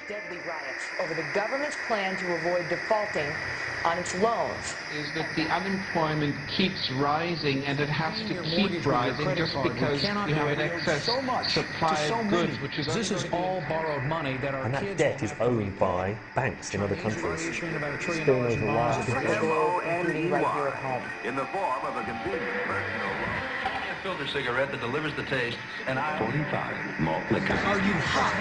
deadly riots over the government's plan to avoid defaulting on its loans. Is that the unemployment keeps rising, and it has to keep rising just because you have an excess supply of goods, which is this is all borrowed money that our and that debt is owned by banks in other countries. It's been over $1 trillion in bonds. Including right here at home. In the form of a convenient personal loan. A filter cigarette that delivers the taste, and 45 malt liquor. Are you hot?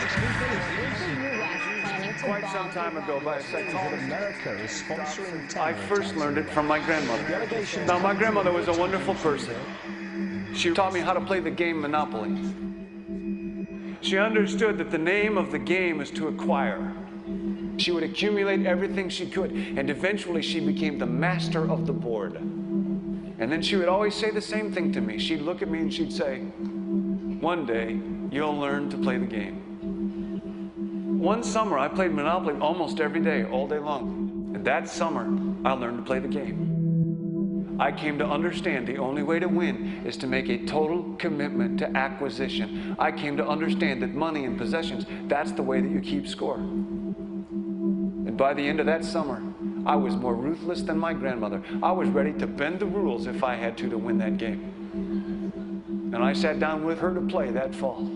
Quite some time ago, by a second America is sponsoring I first learned it from my grandmother. Now, my grandmother was a wonderful person. She taught me how to play the game Monopoly. She understood that the name of the game is to acquire. She would accumulate everything she could, and eventually she became the master of the board. And then she would always say the same thing to me. She'd look at me and she'd say, "One day, you'll learn to play the game." One summer, I played Monopoly almost every day, all day long. And that summer, I learned to play the game. I came to understand the only way to win is to make a total commitment to acquisition. I came to understand that money and possessions, that's the way that you keep score. And by the end of that summer, I was more ruthless than my grandmother. I was ready to bend the rules if I had to win that game. And I sat down with her to play that fall.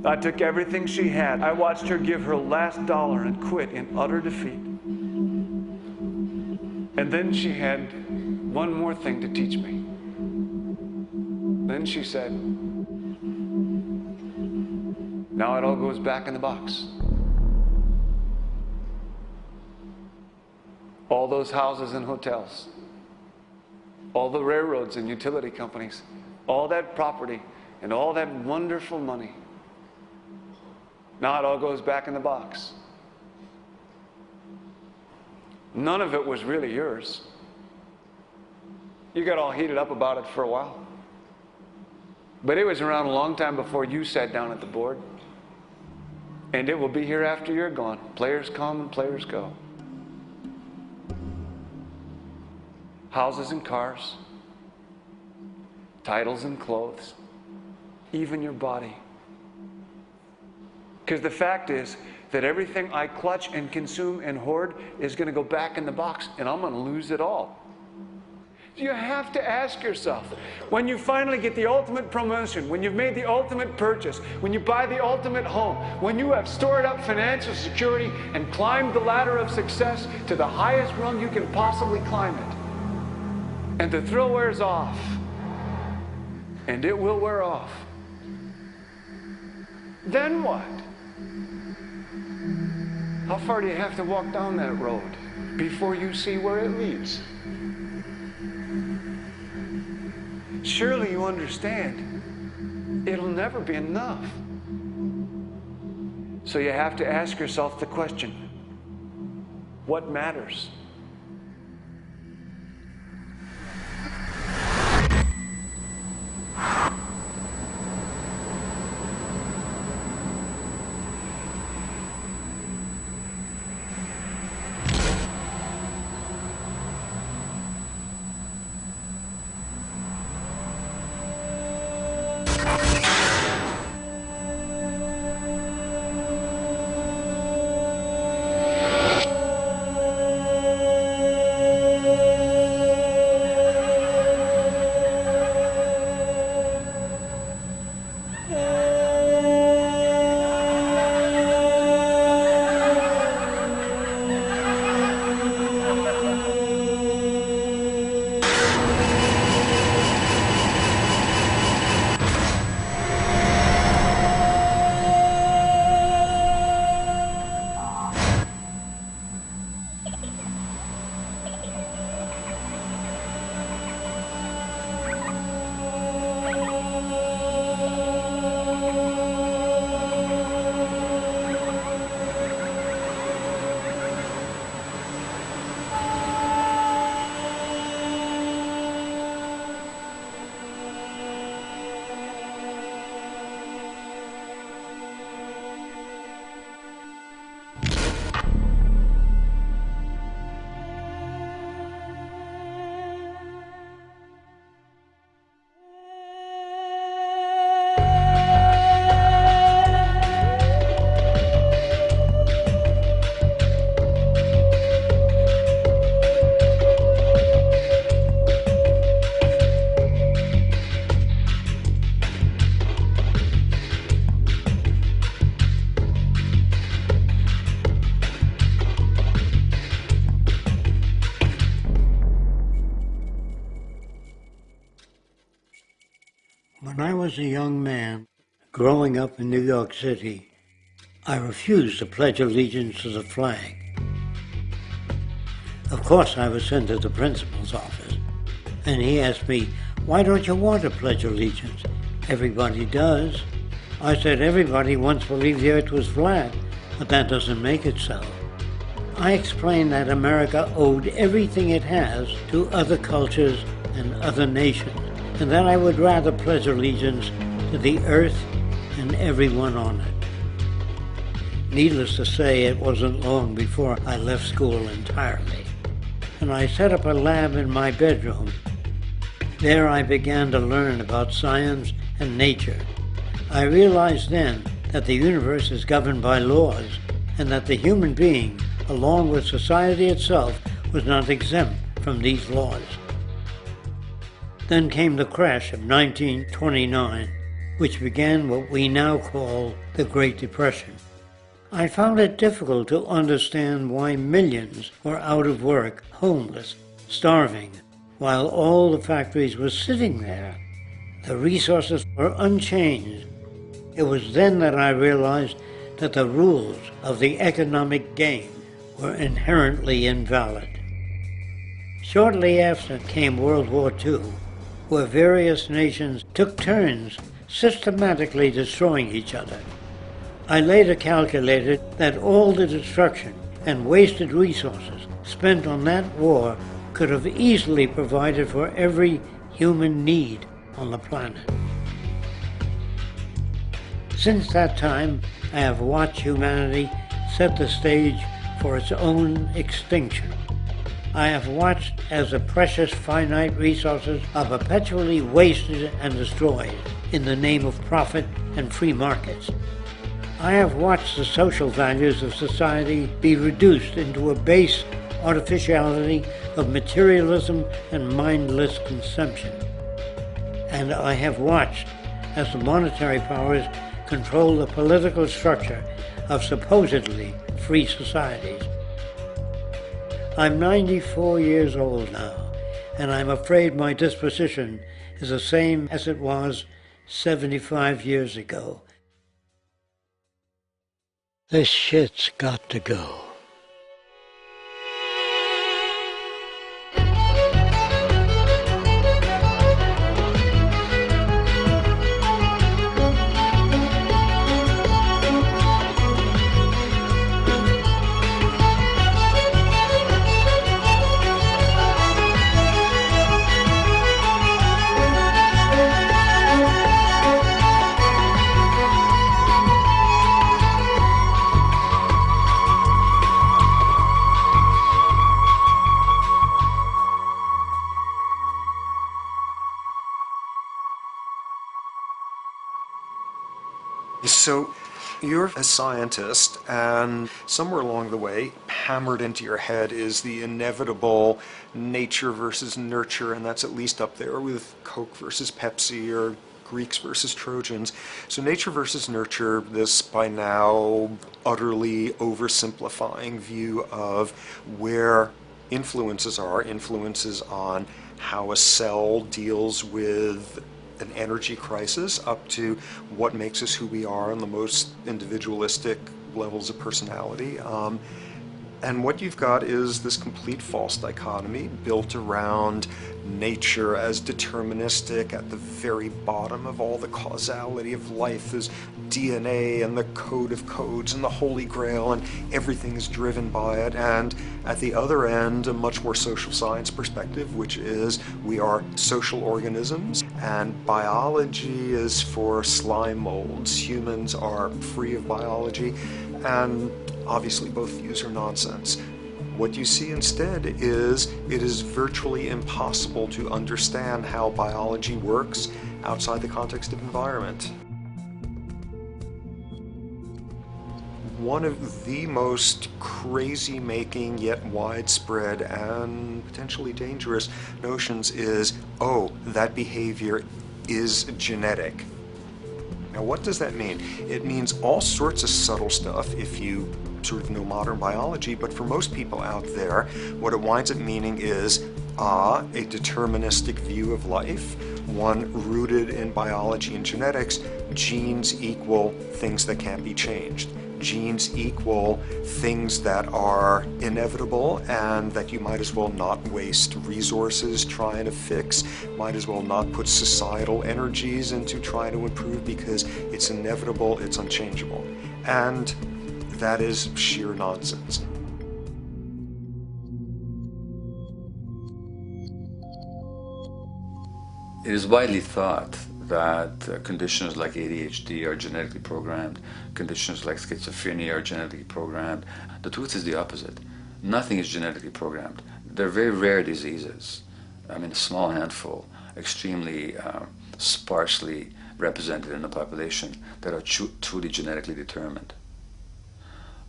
I took everything she had. I watched her give her last dollar and quit in utter defeat. And then she had one more thing to teach me. Then she said, "Now it all goes back in the box." All those houses and hotels, all the railroads and utility companies, all that property and all that wonderful money. Now it all goes back in the box. None of it was really yours. You got all heated up about it for a while. But it was around a long time before you sat down at the board. And it will be here after you're gone. Players come and players go. Houses and cars, titles and clothes, even your body. Because the fact is that everything I clutch and consume and hoard is going to go back in the box, and I'm going to lose it all. You have to ask yourself, when you finally get the ultimate promotion, when you've made the ultimate purchase, when you buy the ultimate home, when you have stored up financial security and climbed the ladder of success to the highest rung you can possibly climb it, and the thrill wears off, and it will wear off, then what? How far do you have to walk down that road before you see where it leads? Surely you understand, it'll never be enough. So you have to ask yourself the question, what matters? was a young man growing up in New York City, I refused to pledge allegiance to the flag. Of course, I was sent to the principal's office, and he asked me, "Why don't you want to pledge allegiance? Everybody does." I said, "Everybody once believed the earth was flat, but that doesn't make it so." I explained that America owed everything it has to other cultures and other nations, and that I would rather pledge allegiance to the earth and everyone on it. Needless to say, it wasn't long before I left school entirely, and I set up a lab in my bedroom. There I began to learn about science and nature. I realized then that the universe is governed by laws, and that the human being, along with society itself, was not exempt from these laws. Then came the crash of 1929, which began what we now call the Great Depression. I found it difficult to understand why millions were out of work, homeless, starving, while all the factories were sitting there. The resources were unchanged. It was then that I realized that the rules of the economic game were inherently invalid. Shortly after came World War II, where various nations took turns systematically destroying each other. I later calculated that all the destruction and wasted resources spent on that war could have easily provided for every human need on the planet. Since that time, I have watched humanity set the stage for its own extinction. I have watched as the precious finite resources are perpetually wasted and destroyed in the name of profit and free markets. I have watched the social values of society be reduced into a base artificiality of materialism and mindless consumption. And I have watched as the monetary powers control the political structure of supposedly free societies. I'm 94 years old now, and I'm afraid my disposition is the same as it was 75 years ago. This shit's got to go. So you're a scientist, and somewhere along the way, hammered into your head is the inevitable nature versus nurture, and that's at least up there with Coke versus Pepsi or Greeks versus Trojans. So nature versus nurture, this by now utterly oversimplifying view of where influences on how a cell deals with an energy crisis, up to what makes us who we are on the most individualistic levels of personality. And what you've got is this complete false dichotomy built around nature as deterministic. At the very bottom of all the causality of life is DNA and the code of codes and the Holy Grail, and everything is driven by it. And at the other end, a much more social science perspective, which is we are social organisms, and biology is for slime molds. Humans are free of biology, and obviously both views are nonsense. What you see instead is it is virtually impossible to understand how biology works outside the context of environment. One of the most crazy-making yet widespread and potentially dangerous notions is, oh, that behavior is genetic. Now, what does that mean? It means all sorts of subtle stuff if you sort of know modern biology, but for most people out there, what it winds up meaning is, a deterministic view of life, one rooted in biology and genetics, genes equal things that can't be changed. Genes equal things that are inevitable and that you might as well not waste resources trying to fix, might as well not put societal energies into trying to improve because it's inevitable, it's unchangeable. And that is sheer nonsense. It is widely thought that conditions like ADHD are genetically programmed, conditions like schizophrenia are genetically programmed. The truth is the opposite. Nothing is genetically programmed. They're very rare diseases. I mean, a small handful, extremely sparsely represented in the population, that are truly genetically determined.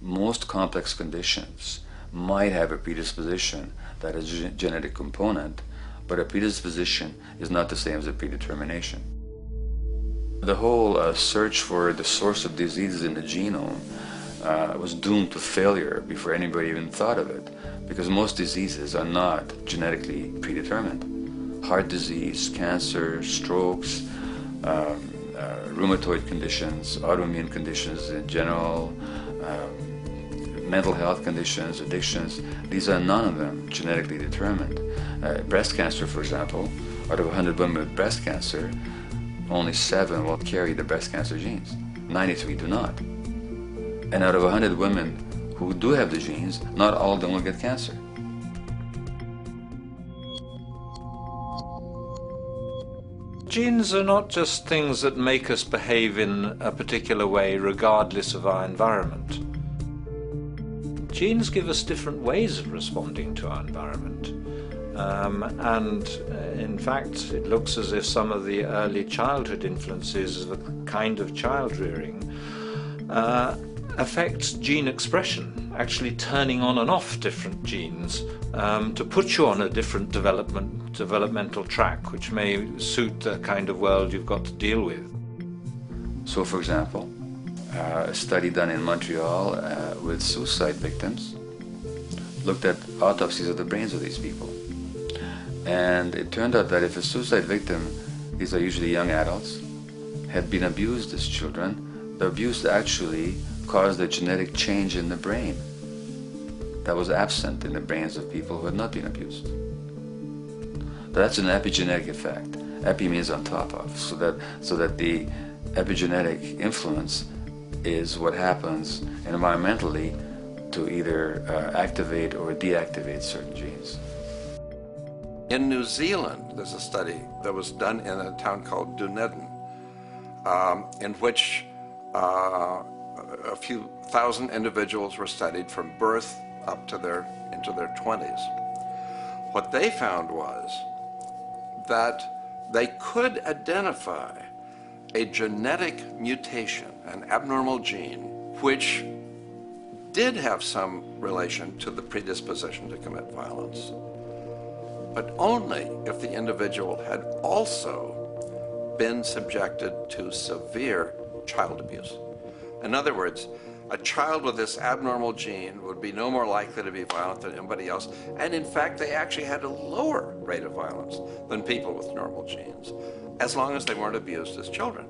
Most complex conditions might have a predisposition that is a genetic component, but a predisposition is not the same as a predetermination. The whole search for the source of diseases in the genome was doomed to failure before anybody even thought of it, because most diseases are not genetically predetermined. Heart disease, cancer, strokes, rheumatoid conditions, autoimmune conditions in general, mental health conditions, addictions, these are none of them genetically determined. Breast cancer, for example, out of 100 women with breast cancer, only 7 will carry the breast cancer genes. 93 do not. And out of 100 women who do have the genes, not all of them will get cancer. Genes are not just things that make us behave in a particular way regardless of our environment. Genes give us different ways of responding to our environment. In fact, it looks as if some of the early childhood influences of a kind of child rearing affect gene expression, actually turning on and off different genes to put you on a different developmental track, which may suit the kind of world you've got to deal with. So, for example, a study done in Montreal with suicide victims looked at autopsies of the brains of these people. And it turned out that if a suicide victim, these are usually young adults, had been abused as children, the abuse actually caused a genetic change in the brain that was absent in the brains of people who had not been abused. That's an epigenetic effect. Epi means on top of, so that the epigenetic influence is what happens environmentally to either activate or deactivate certain genes. In New Zealand, there's a study that was done in a town called Dunedin, in which a few thousand individuals were studied from birth up to into their 20s. What they found was that they could identify a genetic mutation, an abnormal gene, which did have some relation to the predisposition to commit violence, but only if the individual had also been subjected to severe child abuse. In other words, a child with this abnormal gene would be no more likely to be violent than anybody else, and in fact they actually had a lower rate of violence than people with normal genes, as long as they weren't abused as children.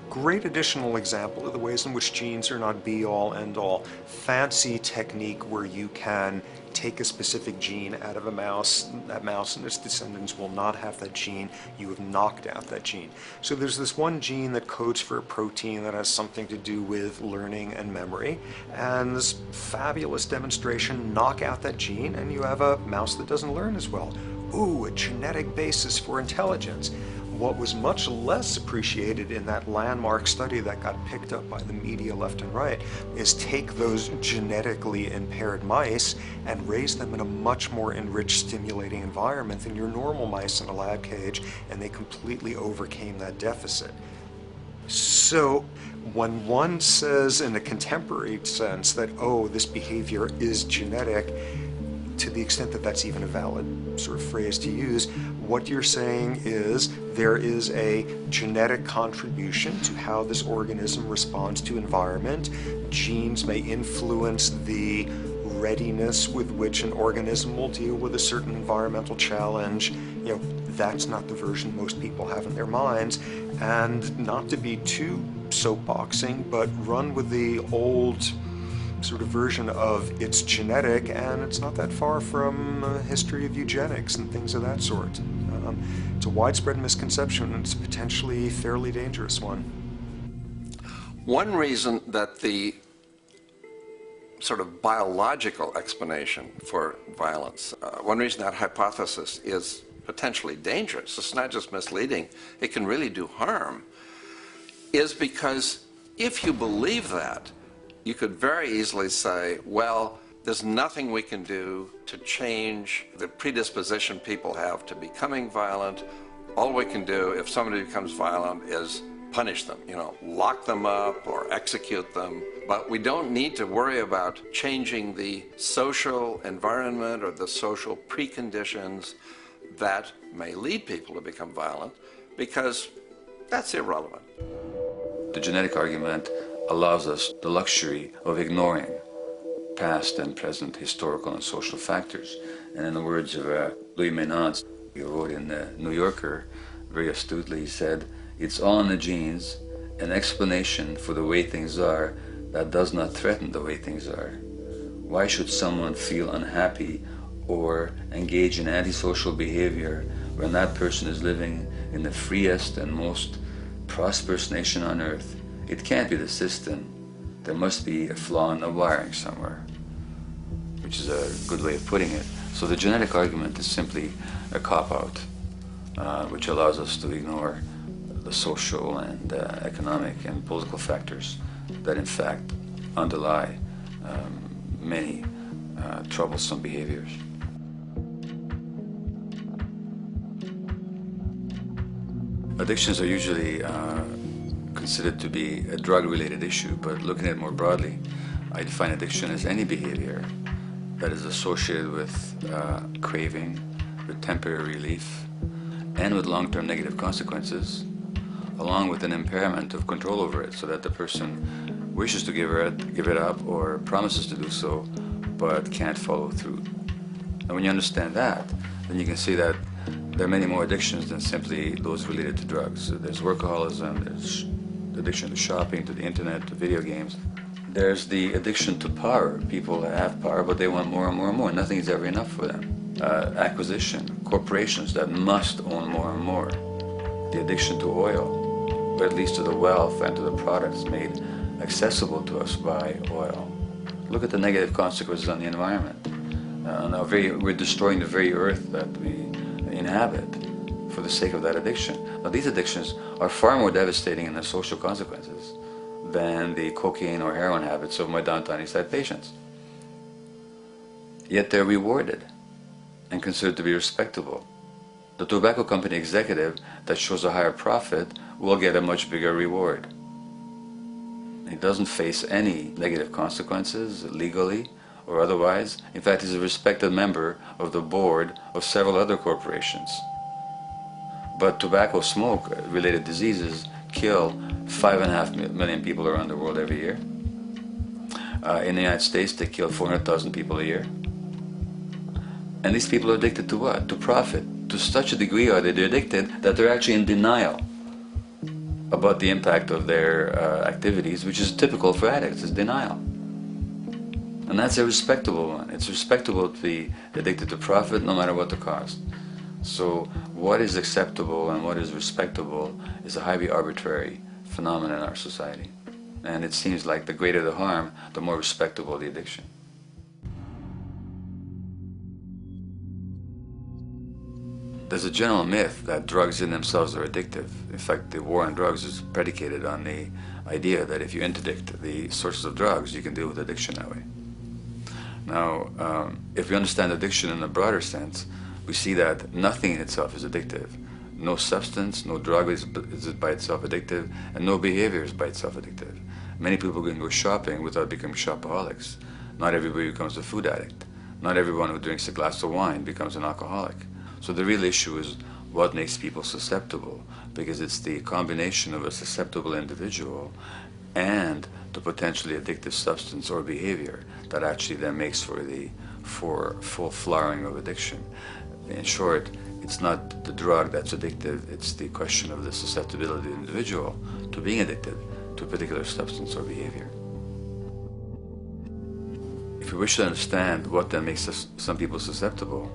Great additional example of the ways in which genes are not be-all, end-all. Fancy technique where you can take a specific gene out of a mouse, that mouse and its descendants will not have that gene, you have knocked out that gene. So there's this one gene that codes for a protein that has something to do with learning and memory, and this fabulous demonstration, knock out that gene and you have a mouse that doesn't learn as well. Ooh, a genetic basis for intelligence. What was much less appreciated in that landmark study that got picked up by the media left and right is take those genetically impaired mice and raise them in a much more enriched, stimulating environment than your normal mice in a lab cage, and they completely overcame that deficit. So when one says in a contemporary sense that, oh, this behavior is genetic, to the extent that that's even a valid sort of phrase to use, what you're saying is there is a genetic contribution to how this organism responds to environment. Genes may influence the readiness with which an organism will deal with a certain environmental challenge. You know, that's not the version most people have in their minds. And not to be too soapboxing, but run with the old sort of version of it's genetic, and it's not that far from a history of eugenics and things of that sort. It's a widespread misconception, and it's a potentially fairly dangerous one. One reason that the sort of biological explanation for violence, one reason that hypothesis is potentially dangerous, it's not just misleading, it can really do harm, is because if you believe that, you could very easily say, well, there's nothing we can do to change the predisposition people have to becoming violent. All we can do if somebody becomes violent is punish them, you know, lock them up or execute them. But we don't need to worry about changing the social environment or the social preconditions that may lead people to become violent, because that's irrelevant. The genetic argument allows us the luxury of ignoring past and present historical and social factors. And in the words of Louis Menand, he wrote in the New Yorker, very astutely, he said, "It's all in the genes, an explanation for the way things are that does not threaten the way things are. Why should someone feel unhappy or engage in antisocial behavior when that person is living in the freest and most prosperous nation on earth? It can't be the system. There must be a flaw in the wiring somewhere," which is a good way of putting it. So the genetic argument is simply a cop-out, which allows us to ignore the social and economic and political factors that in fact underlie many troublesome behaviors. Addictions are usually considered to be a drug-related issue, but looking at it more broadly, I define addiction as any behavior that is associated with craving, with temporary relief, and with long-term negative consequences, along with an impairment of control over it, so that the person wishes to give it up or promises to do so, but can't follow through. And when you understand that, then you can see that there are many more addictions than simply those related to drugs. There's workaholism, there's addiction to shopping, to the internet, to video games. There's the addiction to power. People have power, but they want more and more and more. Nothing is ever enough for them. Acquisition, corporations that must own more and more. The addiction to oil, or at least to the wealth and to the products made accessible to us by oil. Look at the negative consequences on the environment. We're destroying the very earth that we inhabit for the sake of that addiction. Now, these addictions are far more devastating in their social consequences than the cocaine or heroin habits of my downtown East Side patients. Yet they're rewarded and considered to be respectable. The tobacco company executive that shows a higher profit will get a much bigger reward. He doesn't face any negative consequences legally or otherwise. In fact, he's a respected member of the board of several other corporations. But tobacco smoke-related diseases kill 5.5 million people around the world every year. In the United States, they kill 400,000 people a year. And these people are addicted to what? To profit. To such a degree are they addicted that they're actually in denial about the impact of their activities, which is typical for addicts, is denial. And that's a respectable one. It's respectable to be addicted to profit no matter what the cost. So what is acceptable and what is respectable is a highly arbitrary phenomenon in our society. And it seems like the greater the harm, the more respectable the addiction. There's a general myth that drugs in themselves are addictive. In fact, the war on drugs is predicated on the idea that if you interdict the sources of drugs, you can deal with addiction that way. Now, if we understand addiction in a broader sense, we see that nothing in itself is addictive. No substance, no drug is by itself addictive, and no behavior is by itself addictive. Many people can go shopping without becoming shopaholics. Not everybody becomes a food addict. Not everyone who drinks a glass of wine becomes an alcoholic. So the real issue is what makes people susceptible, because it's the combination of a susceptible individual and to potentially addictive substance or behavior that actually then makes for full flowering of addiction. In short, it's not the drug that's addictive, it's the question of the susceptibility of the individual to being addicted to a particular substance or behavior. If we wish to understand what then makes some people susceptible,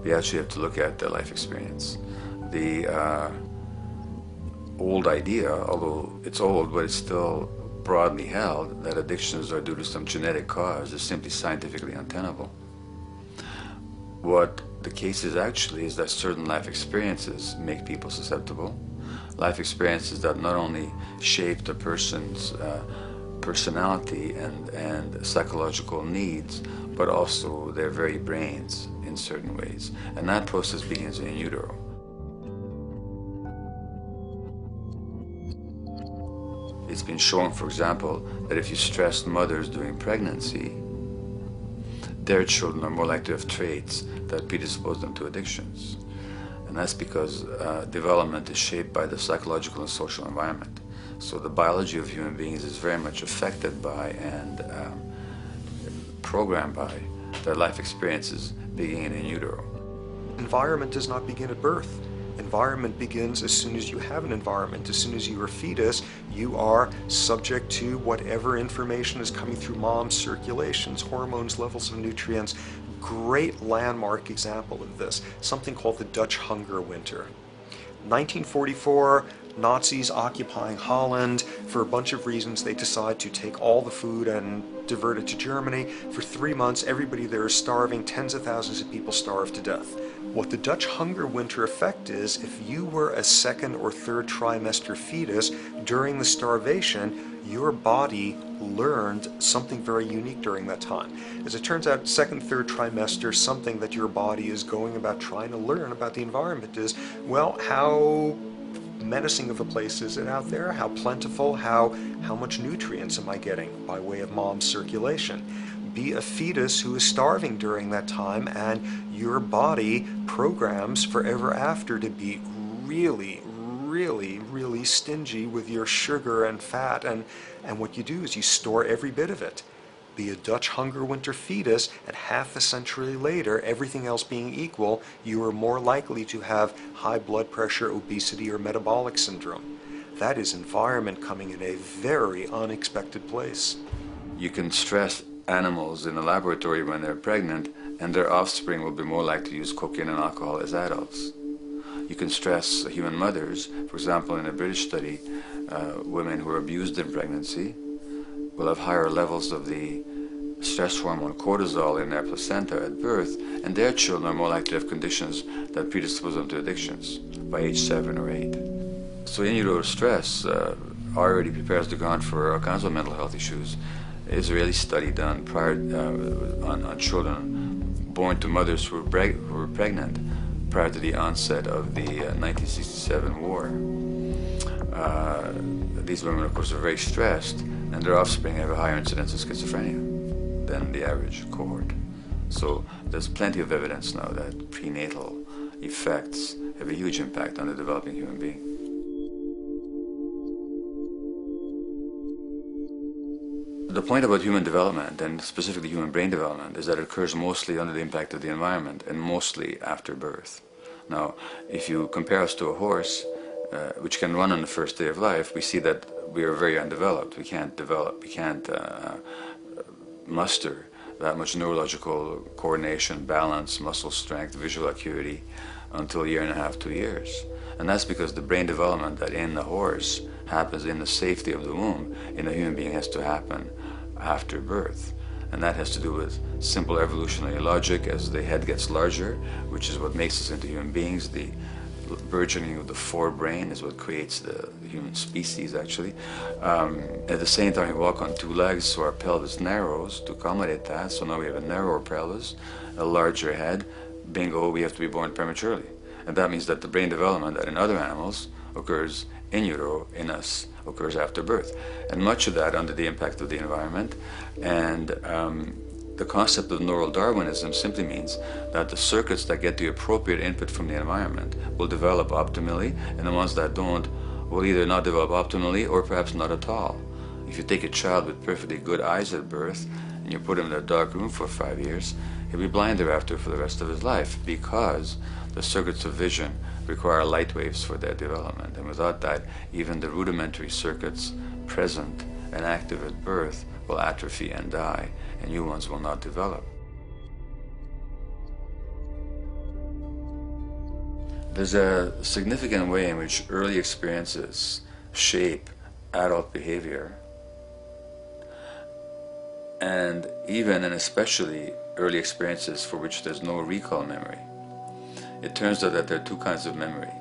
we actually have to look at their life experience. The old idea, although it's old, but it's still broadly held, that addictions are due to some genetic cause is simply scientifically untenable. What the case is actually is that certain life experiences make people susceptible. Life experiences that not only shape the person's personality and psychological needs, but also their very brains in certain ways. And that process begins in utero. It's been shown, for example, that if you stress mothers during pregnancy, their children are more likely to have traits that predispose them to addictions. And that's because development is shaped by the psychological and social environment. So the biology of human beings is very much affected by and programmed by their life experiences beginning in utero. Environment does not begin at birth. Environment begins as soon as you have an environment. As soon as you are a fetus, you are subject to whatever information is coming through mom's circulations, hormones, levels of nutrients. Great landmark example of this, something called the Dutch hunger winter. 1944, Nazis occupying Holland. For a bunch of reasons, they decide to take all the food and divert it to Germany. For 3 months, everybody there is starving. Tens of thousands of people starve to death. What the Dutch hunger winter effect is, if you were a second or third trimester fetus during the starvation, your body learned something very unique during that time. As it turns out, second, third trimester, something that your body is going about trying to learn about the environment is, well, how menacing of a place is it out there? How plentiful? How much nutrients am I getting by way of mom's circulation? Be a fetus who is starving during that time, and your body programs forever after to be really, really, really stingy with your sugar and fat, and what you do is you store every bit of it. Be a Dutch hunger winter fetus, and half a century later, everything else being equal, you are more likely to have high blood pressure, obesity, or metabolic syndrome. That is environment coming in a very unexpected place. You can stress animals in a laboratory when they're pregnant, and their offspring will be more likely to use cocaine and alcohol as adults. You can stress human mothers. For example, in a British study, women who are abused in pregnancy will have higher levels of the stress hormone cortisol in their placenta at birth, and their children are more likely to have conditions that predispose them to addictions by age 7 or 8. So in utero stress already prepares the ground for all kinds of mental health issues. Israeli study done prior on children born to mothers who were pregnant prior to the onset of the 1967 war. These women, of course, are very stressed, and their offspring have a higher incidence of schizophrenia than the average cohort. So there's plenty of evidence now that prenatal effects have a huge impact on the developing human being. The point about human development, and specifically human brain development, is that it occurs mostly under the impact of the environment and mostly after birth. Now, if you compare us to a horse, which can run on the first day of life, we see that we are very undeveloped. We can't muster that much neurological coordination, balance, muscle strength, visual acuity until a year and a half, 2 years. And that's because the brain development that in the horse happens in the safety of the womb, in a human being has to happen after birth. And that has to do with simple evolutionary logic. As the head gets larger, which is what makes us into human beings, the burgeoning of the forebrain is what creates the human species, actually. At the same time, we walk on 2 legs, so our pelvis narrows to accommodate that. So now we have a narrower pelvis, a larger head. Bingo, we have to be born prematurely. And that means that the brain development that in other animals occurs in utero, in us, occurs after birth. And much of that under the impact of the environment. And the concept of neural Darwinism simply means that the circuits that get the appropriate input from the environment will develop optimally, and the ones that don't will either not develop optimally or perhaps not at all. If you take a child with perfectly good eyes at birth and you put him in a dark room for 5 years, he'll be blind thereafter for the rest of his life, because the circuits of vision require light waves for their development. And without that, even the rudimentary circuits present and active at birth will atrophy and die, and new ones will not develop. There's a significant way in which early experiences shape adult behavior, and even and especially early experiences for which there's no recall memory. It turns out that there are two kinds of memory.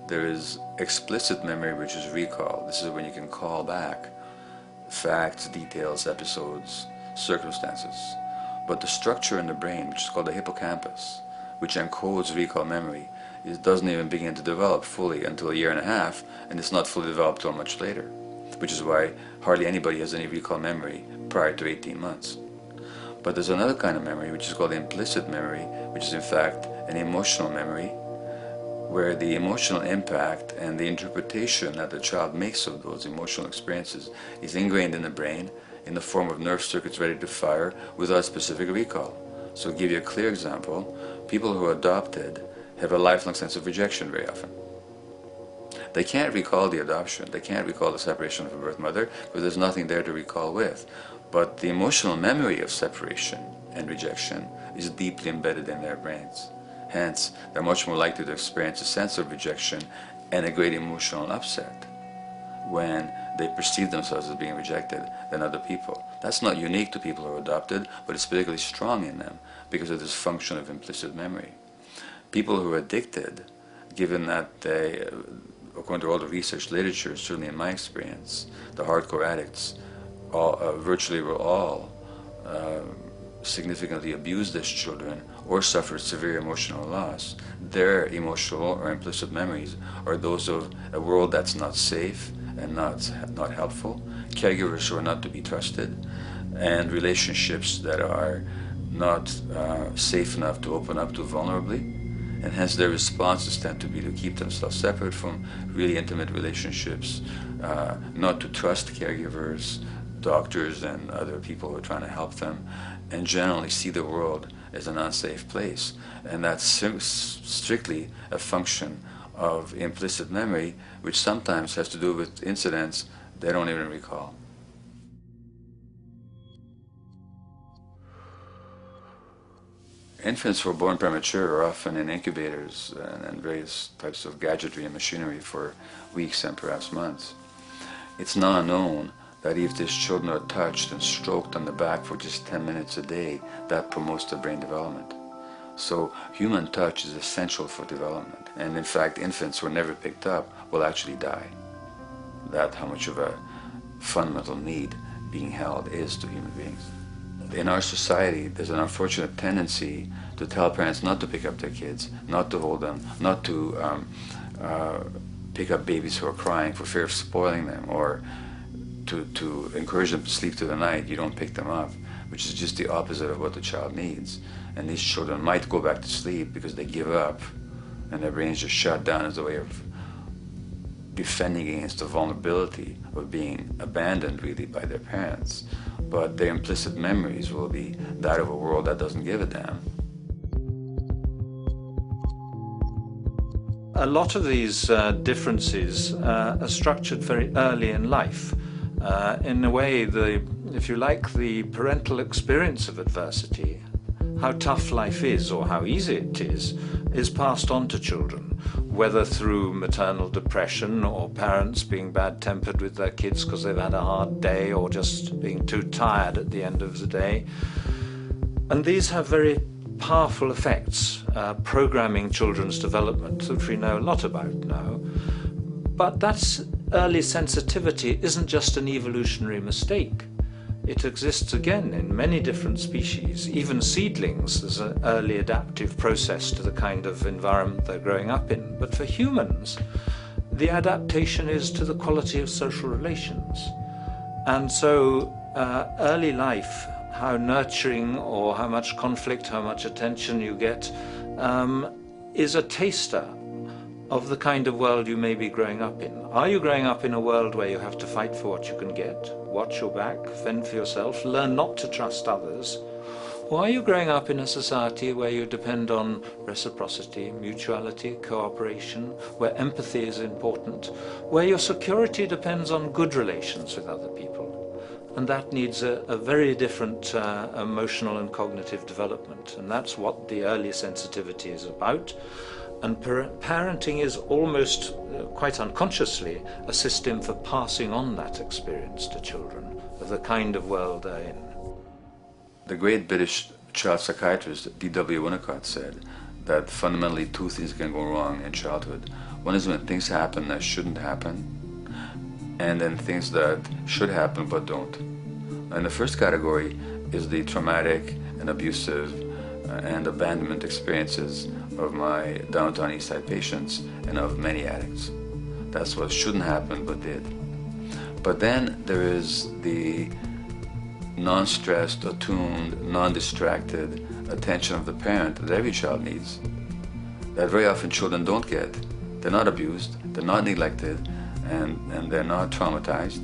There is explicit memory, which is recall. This is when you can call back facts, details, episodes, circumstances. But the structure in the brain, which is called the hippocampus, which encodes recall memory, it doesn't even begin to develop fully until a year and a half, and it's not fully developed till much later, which is why hardly anybody has any recall memory prior to 18 months. But there's another kind of memory, which is called implicit memory, which is in fact an emotional memory, where the emotional impact and the interpretation that the child makes of those emotional experiences is ingrained in the brain in the form of nerve circuits ready to fire without specific recall. So to give you a clear example, people who are adopted have a lifelong sense of rejection very often. They can't recall the adoption, they can't recall the separation of a birth mother, because there's nothing there to recall with. But the emotional memory of separation and rejection is deeply embedded in their brains. Hence, they're much more likely to experience a sense of rejection and a great emotional upset when they perceive themselves as being rejected than other people. That's not unique to people who are adopted, but it's particularly strong in them because of this function of implicit memory. People who are addicted, given that they, according to all the research literature, certainly in my experience, the hardcore addicts virtually were all significantly abused as children or suffered severe emotional loss. Their emotional or implicit memories are those of a world that's not safe and not helpful, caregivers who are not to be trusted, and relationships that are not safe enough to open up to vulnerably. And hence their responses tend to be to keep themselves separate from really intimate relationships, not to trust caregivers, doctors and other people who are trying to help them, and generally see the world as an unsafe place. And that's strictly a function of implicit memory, which sometimes has to do with incidents they don't even recall. Infants who are born premature are often in incubators and various types of gadgetry and machinery for weeks and perhaps months. It's now known that if these children are touched and stroked on the back for just 10 minutes a day, that promotes their brain development. So human touch is essential for development. And in fact, infants who are never picked up will actually die. That's how much of a fundamental need being held is to human beings. In our society, there's an unfortunate tendency to tell parents not to pick up their kids, not to hold them, not to pick up babies who are crying for fear of spoiling them, or to encourage them to sleep through the night. You don't pick them up, which is just the opposite of what the child needs. And these children might go back to sleep because they give up and their brains just shut down as a way of defending against the vulnerability of being abandoned really by their parents. But their implicit memories will be that of a world that doesn't give a damn. A lot of these differences are structured very early in life. In a way, if you like, the parental experience of adversity, how tough life is or how easy it is passed on to children, whether through maternal depression or parents being bad-tempered with their kids because they've had a hard day or just being too tired at the end of the day. And these have very powerful effects, programming children's development, which we know a lot about now. But that early sensitivity isn't just an evolutionary mistake. It exists again in many different species. Even seedlings, there's an early adaptive process to the kind of environment they're growing up in. But for humans, the adaptation is to the quality of social relations. And so early life, how nurturing or how much conflict, how much attention you get, is a taster of the kind of world you may be growing up in. Are you growing up in a world where you have to fight for what you can get? watch your back, fend for yourself, learn not to trust others? Or are you growing up in a society where you depend on reciprocity, mutuality, cooperation, where empathy is important, where your security depends on good relations with other people? And that needs a very different emotional and cognitive development. And that's what the early sensitivity is about. And parenting is almost, quite unconsciously, a system for passing on that experience to children of the kind of world they're in. The great British child psychiatrist D.W. Winnicott said that fundamentally two things can go wrong in childhood. One is when things happen that shouldn't happen, and then things that should happen but don't. And the first category is the traumatic and abusive and abandonment experiences of my downtown East Side patients and of many addicts. That's what shouldn't happen but did. But then there is the non-stressed, attuned, non-distracted attention of the parent that every child needs, that very often children don't get. They're not abused, they're not neglected, and they're not traumatized.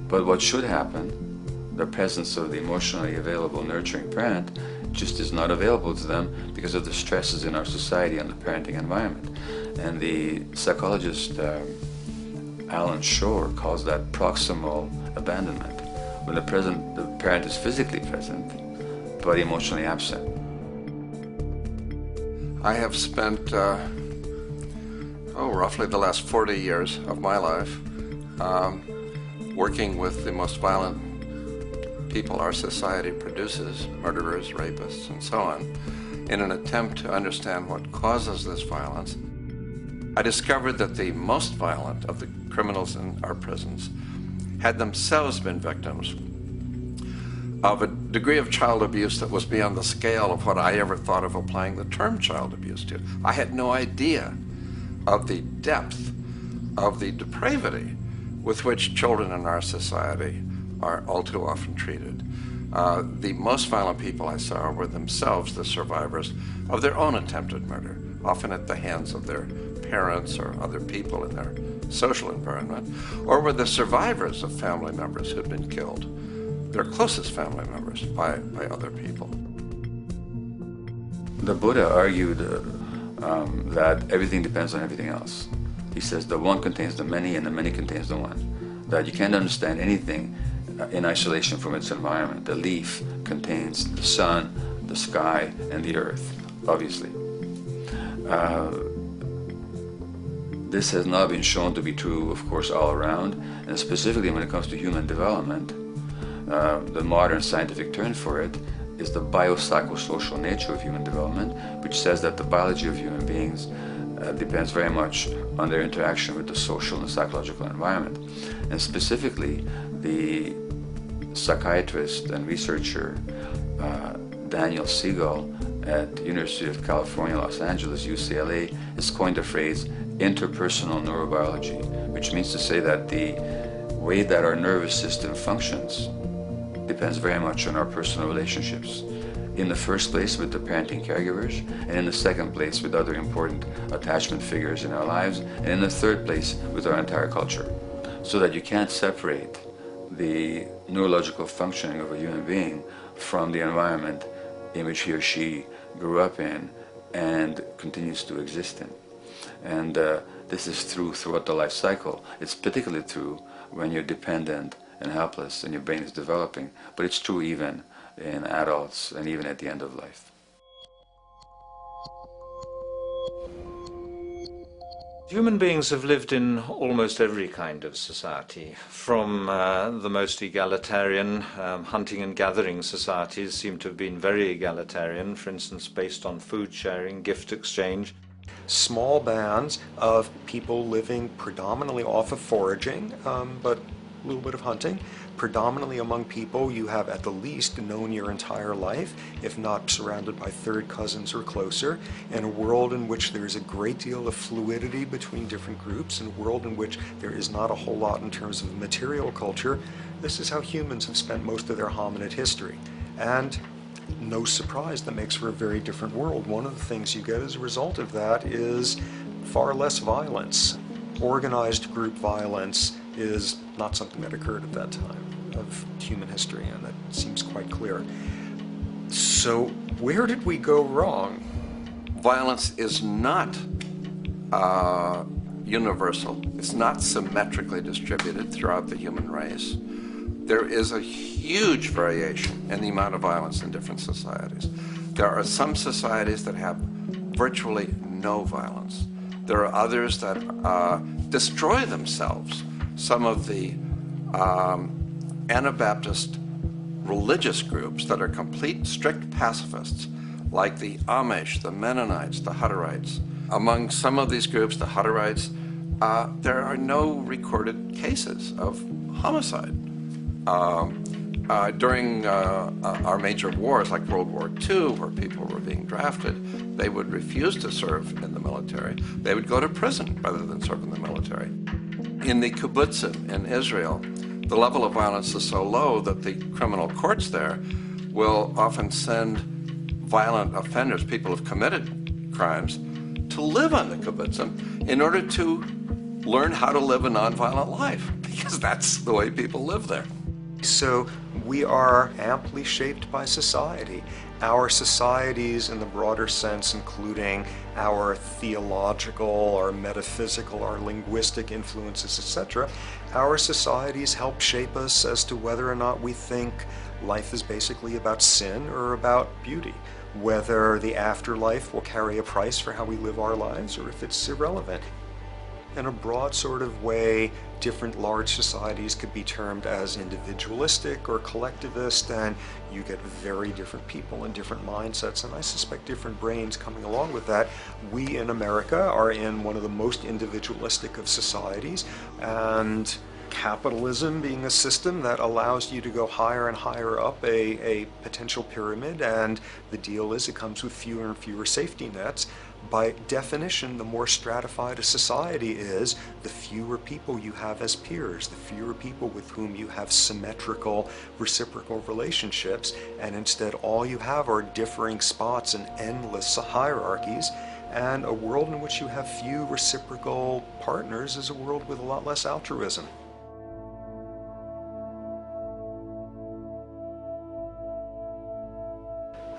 But what should happen, the presence of the emotionally available, nurturing parent, just is not available to them because of the stresses in our society and the parenting environment. And the psychologist Alan Shore calls that proximal abandonment, when the parent is physically present, but emotionally absent. I have spent, roughly the last 40 years of my life working with the most violent people our society produces, murderers, rapists, and so on, in an attempt to understand what causes this violence. I discovered that the most violent of the criminals in our prisons had themselves been victims of a degree of child abuse that was beyond the scale of what I ever thought of applying the term child abuse to. I had no idea of the depth of the depravity with which children in our society are all too often treated. The most violent people I saw were themselves the survivors of their own attempted murder, often at the hands of their parents or other people in their social environment, or were the survivors of family members who'd been killed, their closest family members, by other people. The Buddha argued that everything depends on everything else. He says the one contains the many and the many contains the one. That you can't understand anything in isolation from its environment. The leaf contains the sun, the sky, and the earth, obviously. This has not been shown to be true, of course, all around, and specifically when it comes to human development. The modern scientific term for it is the biopsychosocial nature of human development, which says that the biology of human beings depends very much on their interaction with the social and psychological environment. And specifically, the psychiatrist and researcher Daniel Siegel at the University of California, Los Angeles, UCLA, has coined the phrase interpersonal neurobiology, which means to say that the way that our nervous system functions depends very much on our personal relationships. In the first place with the parenting caregivers, and in the second place with other important attachment figures in our lives, and in the third place with our entire culture. So that you can't separate the neurological functioning of a human being from the environment in which he or she grew up in and continues to exist in. And this is true throughout the life cycle. It's particularly true when you're dependent and helpless and your brain is developing, but it's true even in adults and even at the end of life. Human beings have lived in almost every kind of society, from the most egalitarian, hunting and gathering societies seem to have been very egalitarian, for instance based on food sharing, gift exchange. Small bands of people living predominantly off of foraging, but a little bit of hunting. Predominantly among people you have at the least known your entire life, if not surrounded by third cousins or closer, in a world in which there is a great deal of fluidity between different groups, in a world in which there is not a whole lot in terms of material culture. This is how humans have spent most of their hominid history. And no surprise, that makes for a very different world. One of the things you get as a result of that is far less violence. Organized group violence is not something that occurred at that time. of human history, and that seems quite clear. So where did we go wrong? Violence is not universal. It's not symmetrically distributed throughout the human race. There is a huge variation in the amount of violence in different societies. There are some societies that have virtually no violence. There are others that destroy themselves. Some of the Anabaptist religious groups that are complete strict pacifists, like the Amish, the Mennonites, the Hutterites. Among some of these groups, the Hutterites, there are no recorded cases of homicide. During our major wars, like World War II, where people were being drafted, they would refuse to serve in the military. They would go to prison rather than serve in the military. In the kibbutzim in Israel, the level of violence is so low that the criminal courts there will often send violent offenders, people who've committed crimes, to live on the kibbutzim in order to learn how to live a nonviolent life, because that's the way people live there. So we are amply shaped by society. Our societies in the broader sense, including our theological, our metaphysical, our linguistic influences, etc., our societies help shape us as to whether or not we think life is basically about sin or about beauty, whether the afterlife will carry a price for how we live our lives or if it's irrelevant. In a broad sort of way, different large societies could be termed as individualistic or collectivist, and you get very different people and different mindsets, and I suspect different brains coming along with that. We in America are in one of the most individualistic of societies, and capitalism being a system that allows you to go higher and higher up a potential pyramid, and the deal is it comes with fewer and fewer safety nets. By definition, the more stratified a society is, the fewer people you have as peers, the fewer people with whom you have symmetrical, reciprocal relationships, and instead all you have are differing spots and endless hierarchies. And a world in which you have few reciprocal partners is a world with a lot less altruism.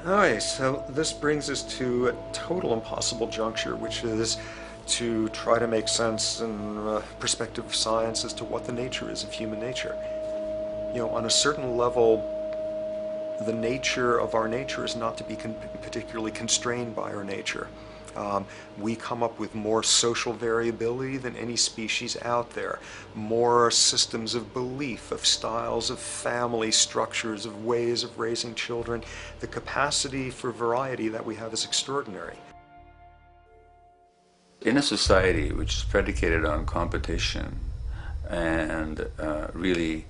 Alright, so this brings us to a total impossible juncture, which is to try to make sense in perspective of science as to what the nature is of human nature. You know, on a certain level, the nature of our nature is not to be particularly constrained by our nature. We come up with more social variability than any species out there, more systems of belief, of styles of family structures, of ways of raising children. The capacity for variety that we have is extraordinary. In a society which is predicated on competition and really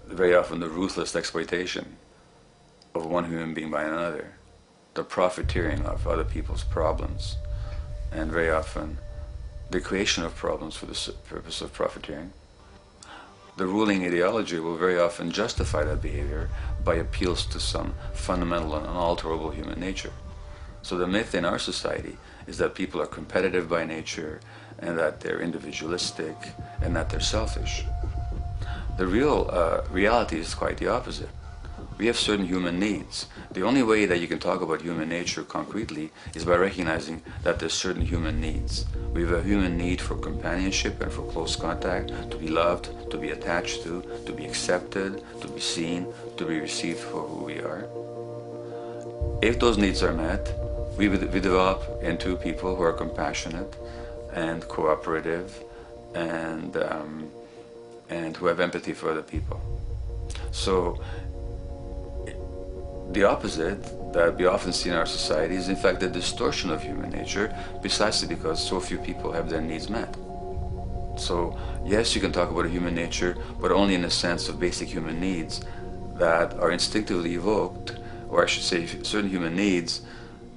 very often the ruthless exploitation of one human being by another, the profiteering of other people's problems, and very often the creation of problems for the purpose of profiteering, the ruling ideology will very often justify that behavior by appeals to some fundamental and unalterable human nature. So the myth in our society is that people are competitive by nature, and that they're individualistic, and that they're selfish. The real reality is quite the opposite. We have certain human needs. The only way that you can talk about human nature concretely is by recognizing that there's certain human needs. We have a human need for companionship and for close contact, to be loved, to be attached to be accepted, to be seen, to be received for who we are. If those needs are met, we develop into people who are compassionate and cooperative and who have empathy for other people. So the opposite that we often see in our society is in fact the distortion of human nature, precisely because so few people have their needs met. So yes, you can talk about a human nature, but only in the sense of basic human needs that are instinctively evoked, or I should say certain human needs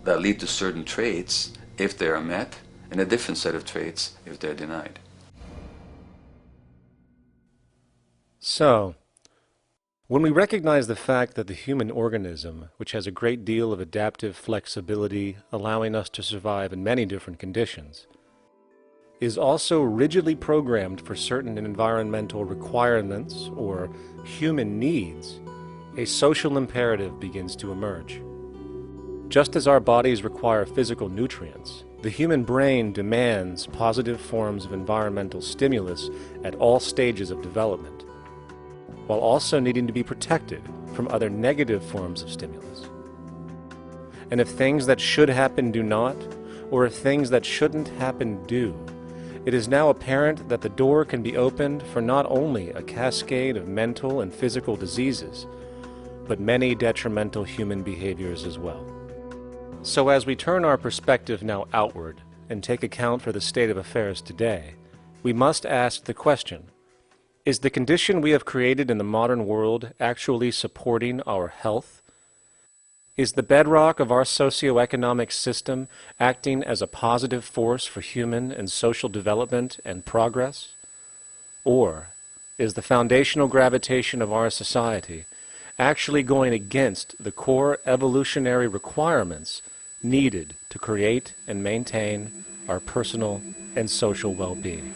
that lead to certain traits if they are met, and a different set of traits if they're denied. So, when we recognize the fact that the human organism, which has a great deal of adaptive flexibility, allowing us to survive in many different conditions, is also rigidly programmed for certain environmental requirements or human needs, a social imperative begins to emerge. Just as our bodies require physical nutrients, the human brain demands positive forms of environmental stimulus at all stages of development, while also needing to be protected from other negative forms of stimulus. And if things that should happen do not, or if things that shouldn't happen do, it is now apparent that the door can be opened for not only a cascade of mental and physical diseases, but many detrimental human behaviors as well. So as we turn our perspective now outward and take account for the state of affairs today, we must ask the question, is the condition we have created in the modern world actually supporting our health? Is the bedrock of our socioeconomic system acting as a positive force for human and social development and progress? Or is the foundational gravitation of our society actually going against the core evolutionary requirements needed to create and maintain our personal and social well-being?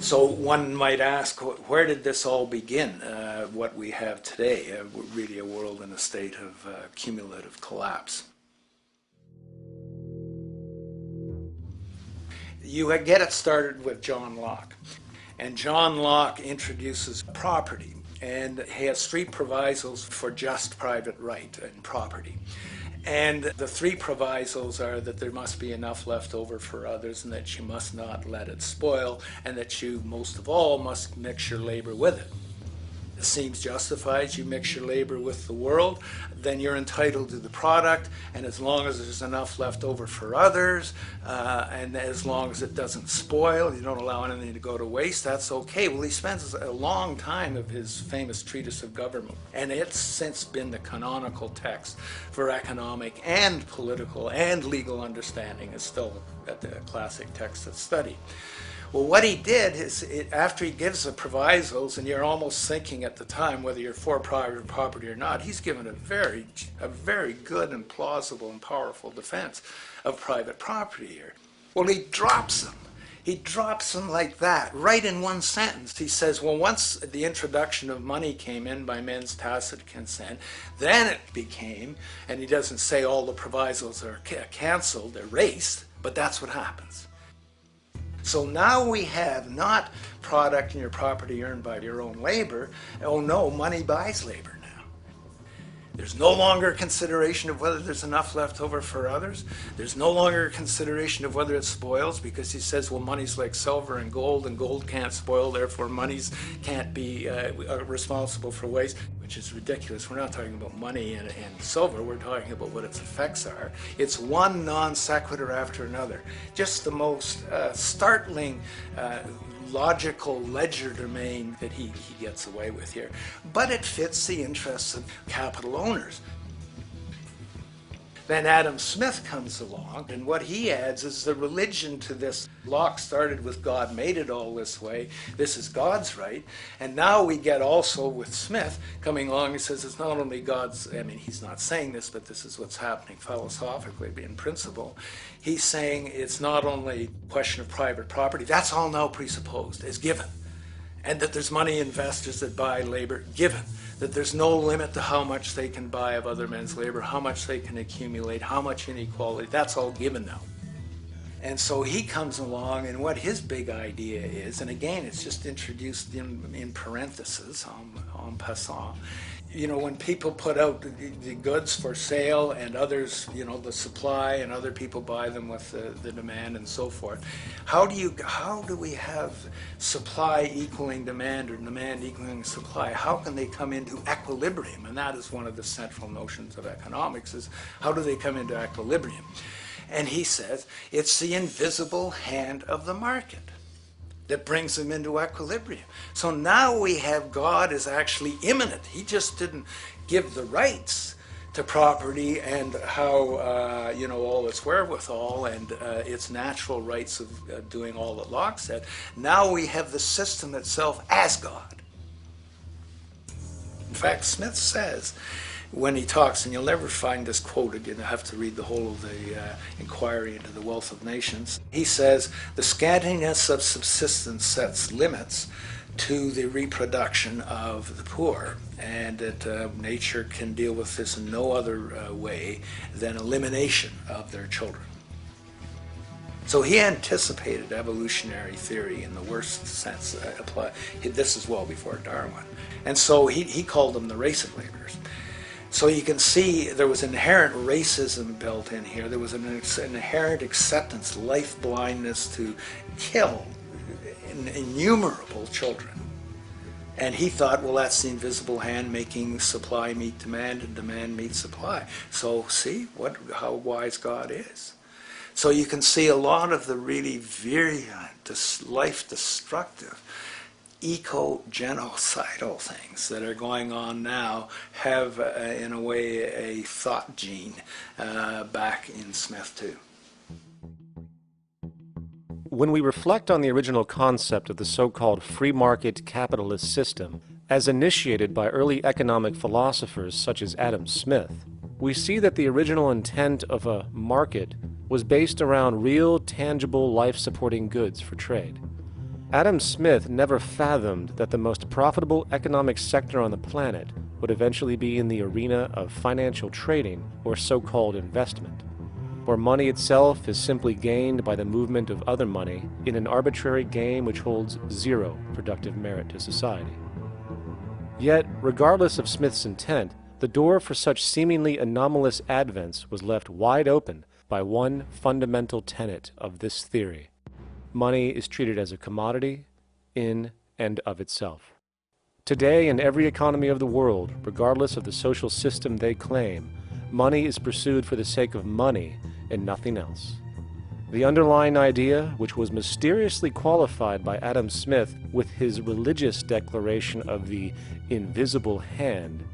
So one might ask, where did this all begin? What we have today, really a world in a state of cumulative collapse. You get it started with John Locke. And John Locke introduces property, and he has three provisos for just private right and property. And the three provisos are that there must be enough left over for others, and that you must not let it spoil, and that you, most of all, must mix your labor with it. It seems justified. You mix your labor with the world, then you're entitled to the product, and as long as there's enough left over for others, and as long as it doesn't spoil, you don't allow anything to go to waste, that's okay. Well, he spends a long time of his famous treatise of government, and it's since been the canonical text for economic and political and legal understanding. It's still a classic text of study. Well, what he did is, after he gives the provisos, and you're almost thinking at the time whether you're for private property or not, he's given a very good and plausible and powerful defense of private property here. Well, he drops them. He drops them like that, right in one sentence. He says, well, once the introduction of money came in by men's tacit consent, then it became, and he doesn't say all the provisos are canceled, erased, but that's what happens. So now we have not product and your property earned by your own labor. Oh no, money buys labor now. There's no longer a consideration of whether there's enough left over for others. There's no longer a consideration of whether it spoils, because he says, well, money's like silver and gold can't spoil, therefore monies can't be responsible for waste, which is ridiculous. We're not talking about money and silver, we're talking about what its effects are. It's one non sequitur after another. Just the most startling logical legerdemain that he gets away with here. But it fits the interests of capital owners. Then Adam Smith comes along, and what he adds is the religion to this. Locke started with God made it all this way. This is God's right. And now we get also with Smith coming along, he says it's not only God's, I mean, he's not saying this, but this is what's happening philosophically in principle. He's saying it's not only a question of private property, that's all now presupposed, is given. And that there's money investors that buy labor, given. That there's no limit to how much they can buy of other men's labor, how much they can accumulate, how much inequality, that's all given now. And so he comes along, and what his big idea is, and again, it's just introduced in parentheses, en passant. You know, when people put out the goods for sale and others, you know, the supply, and other people buy them with the demand and so forth, how do we have supply equaling demand or demand equaling supply? How can they come into equilibrium? And that is one of the central notions of economics, is how do they come into equilibrium? And he says it's the invisible hand of the market. that brings them into equilibrium. So now we have God is actually immanent. He just didn't give the rights to property and how, you know, all its wherewithal and its natural rights of doing all that Locke said. Now we have the system itself as God. In fact, Smith says, when he talks, and you'll never find this quoted, you have to read the whole of the Inquiry into the Wealth of Nations. He says, the scantiness of subsistence sets limits to the reproduction of the poor, and that nature can deal with this in no other way than elimination of their children. So he anticipated evolutionary theory in the worst sense. This is well before Darwin. And so he called them the race of laborers. So you can see there was inherent racism built in here. There was an inherent acceptance, life blindness to kill innumerable children. And he thought, well, that's the invisible hand making supply meet demand and demand meet supply. So see how wise God is. So you can see a lot of the really virulent, life-destructive, eco-genocidal things that are going on now have, in a way, a thought gene back in Smith too. When we reflect on the original concept of the so-called free market capitalist system, as initiated by early economic philosophers such as Adam Smith, we see that the original intent of a market was based around real, tangible, life-supporting goods for trade. Adam Smith never fathomed that the most profitable economic sector on the planet would eventually be in the arena of financial trading or so-called investment, where money itself is simply gained by the movement of other money in an arbitrary game which holds zero productive merit to society. Yet, regardless of Smith's intent, the door for such seemingly anomalous advents was left wide open by one fundamental tenet of this theory. Money is treated as a commodity in and of itself. Today, in every economy of the world, regardless of the social system they claim, money is pursued for the sake of money and nothing else. The underlying idea, which was mysteriously qualified by Adam Smith with his religious declaration of the invisible hand,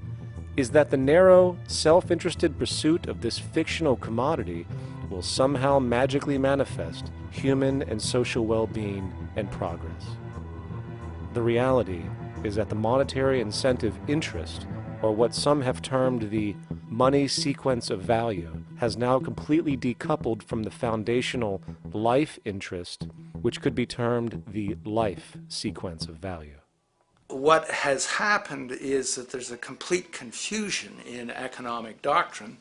is that the narrow, self-interested pursuit of this fictional commodity will somehow magically manifest human and social well-being and progress. The reality is that the monetary incentive interest, or what some have termed the money sequence of value, has now completely decoupled from the foundational life interest, which could be termed the life sequence of value. What has happened is that there's a complete confusion in economic doctrine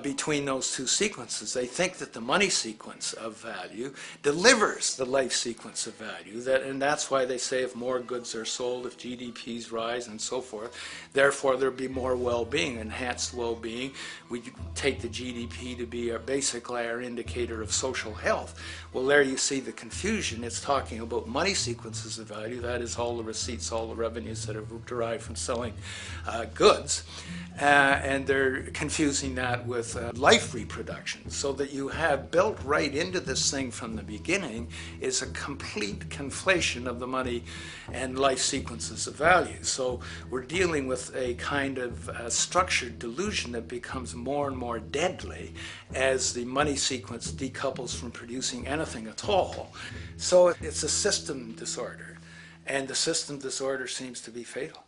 between those two sequences. They think that the money sequence of value delivers the life sequence of value, and that's why they say if more goods are sold, if GDPs rise and so forth, therefore there'll be more well-being, enhanced well-being. We take the GDP to be basically our indicator of social health. Well, there you see the confusion. It's talking about money sequences of value, that is all the receipts, all the revenues that are derived from selling goods, and they're confusing that with life reproduction, so that you have built right into this thing from the beginning is a complete conflation of the money and life sequences of value. So we're dealing with a kind of structured delusion that becomes more and more deadly as the money sequence decouples from producing anything at all. So it's a system disorder, and the system disorder seems to be fatal.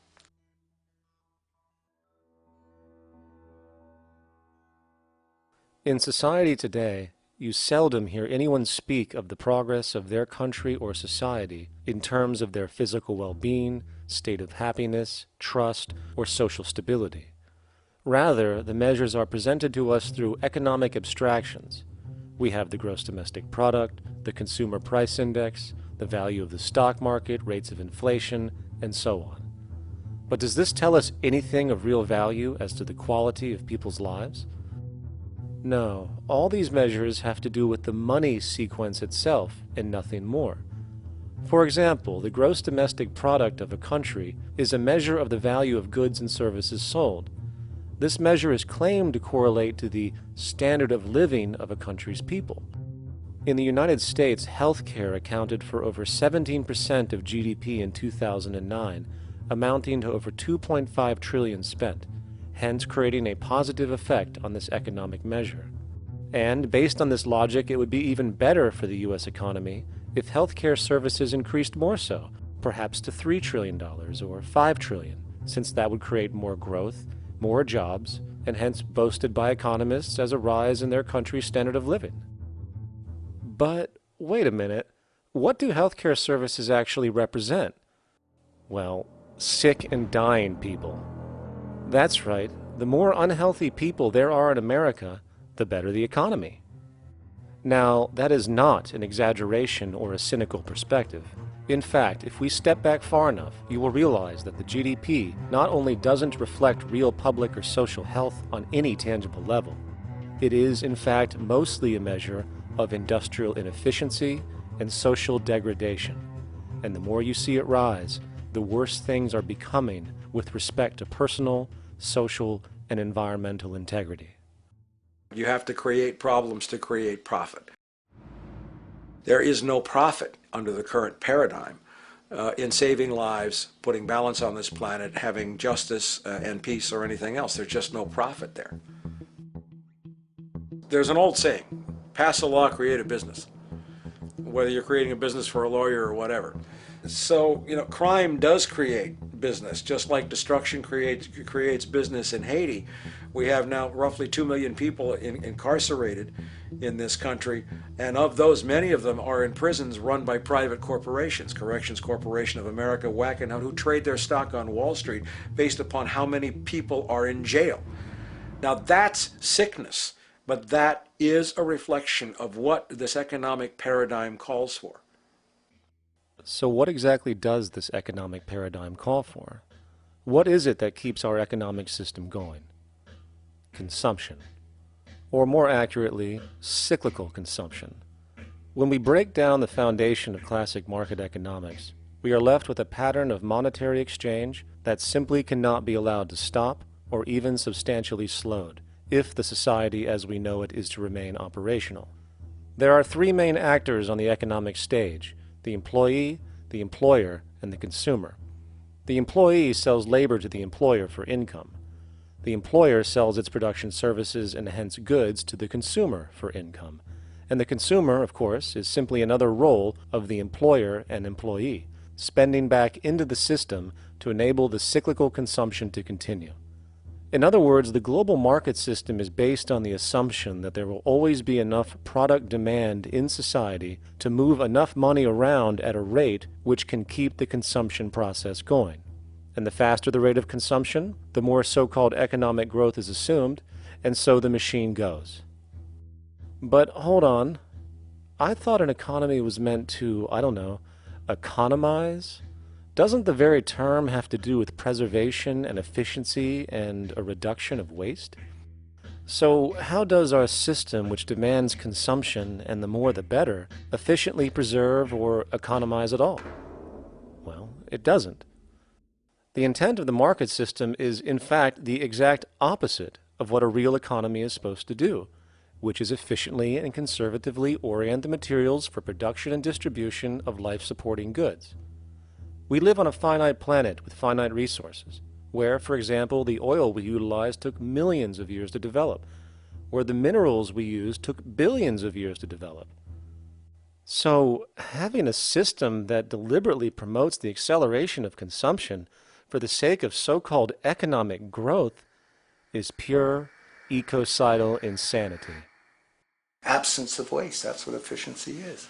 In society today, you seldom hear anyone speak of the progress of their country or society in terms of their physical well-being, state of happiness, trust, or social stability. Rather, the measures are presented to us through economic abstractions. We have the gross domestic product, the consumer price index, the value of the stock market, rates of inflation, and so on. But does this tell us anything of real value as to the quality of people's lives? No, all these measures have to do with the money sequence itself and nothing more. For example, the gross domestic product of a country is a measure of the value of goods and services sold. This measure is claimed to correlate to the standard of living of a country's people. In the United States, healthcare accounted for over 17% of GDP in 2009, amounting to over $2.5 trillion spent, hence creating a positive effect on this economic measure. And based on this logic, it would be even better for the U.S. economy if healthcare services increased more so, perhaps to $3 trillion or $5 trillion, since that would create more growth, more jobs, and hence boasted by economists as a rise in their country's standard of living. But wait a minute, what do healthcare services actually represent? Well, sick and dying people. That's right, the more unhealthy people there are in America, the better the economy. Now, that is not an exaggeration or a cynical perspective. In fact, if we step back far enough, you will realize that the GDP not only doesn't reflect real public or social health on any tangible level, it is, in fact, mostly a measure of industrial inefficiency and social degradation. And the more you see it rise, the worse things are becoming with respect to personal, social, and environmental integrity. You have to create problems to create profit. There is no profit under the current paradigm in saving lives, putting balance on this planet, having justice and peace or anything else. There's just no profit there. There's an old saying, pass a law, create a business, whether you're creating a business for a lawyer or whatever. So, crime does create business, just like destruction creates business in Haiti. We have now roughly 2 million people incarcerated in this country, and of those, many of them are in prisons run by private corporations, Corrections Corporation of America, Wackenhut, who trade their stock on Wall Street based upon how many people are in jail. Now that's sickness, but that is a reflection of what this economic paradigm calls for. So what exactly does this economic paradigm call for? What is it that keeps our economic system going? Consumption. Or more accurately, cyclical consumption. When we break down the foundation of classic market economics, we are left with a pattern of monetary exchange that simply cannot be allowed to stop or even substantially slowed, if the society as we know it is to remain operational. There are three main actors on the economic stage: the employee, the employer, and the consumer. The employee sells labor to the employer for income. The employer sells its production services and hence goods to the consumer for income. And the consumer, of course, is simply another role of the employer and employee, spending back into the system to enable the cyclical consumption to continue. In other words, the global market system is based on the assumption that there will always be enough product demand in society to move enough money around at a rate which can keep the consumption process going. And the faster the rate of consumption, the more so-called economic growth is assumed, and so the machine goes. But hold on, I thought an economy was meant to, economize? Doesn't the very term have to do with preservation and efficiency and a reduction of waste? So how does our system, which demands consumption and the more the better, efficiently preserve or economize at all? Well, it doesn't. The intent of the market system is, in fact, the exact opposite of what a real economy is supposed to do, which is efficiently and conservatively orient the materials for production and distribution of life-supporting goods. We live on a finite planet with finite resources, where, for example, the oil we utilize took millions of years to develop, where the minerals we use took billions of years to develop. So, having a system that deliberately promotes the acceleration of consumption for the sake of so-called economic growth is pure ecocidal insanity. Absence of waste, that's what efficiency is.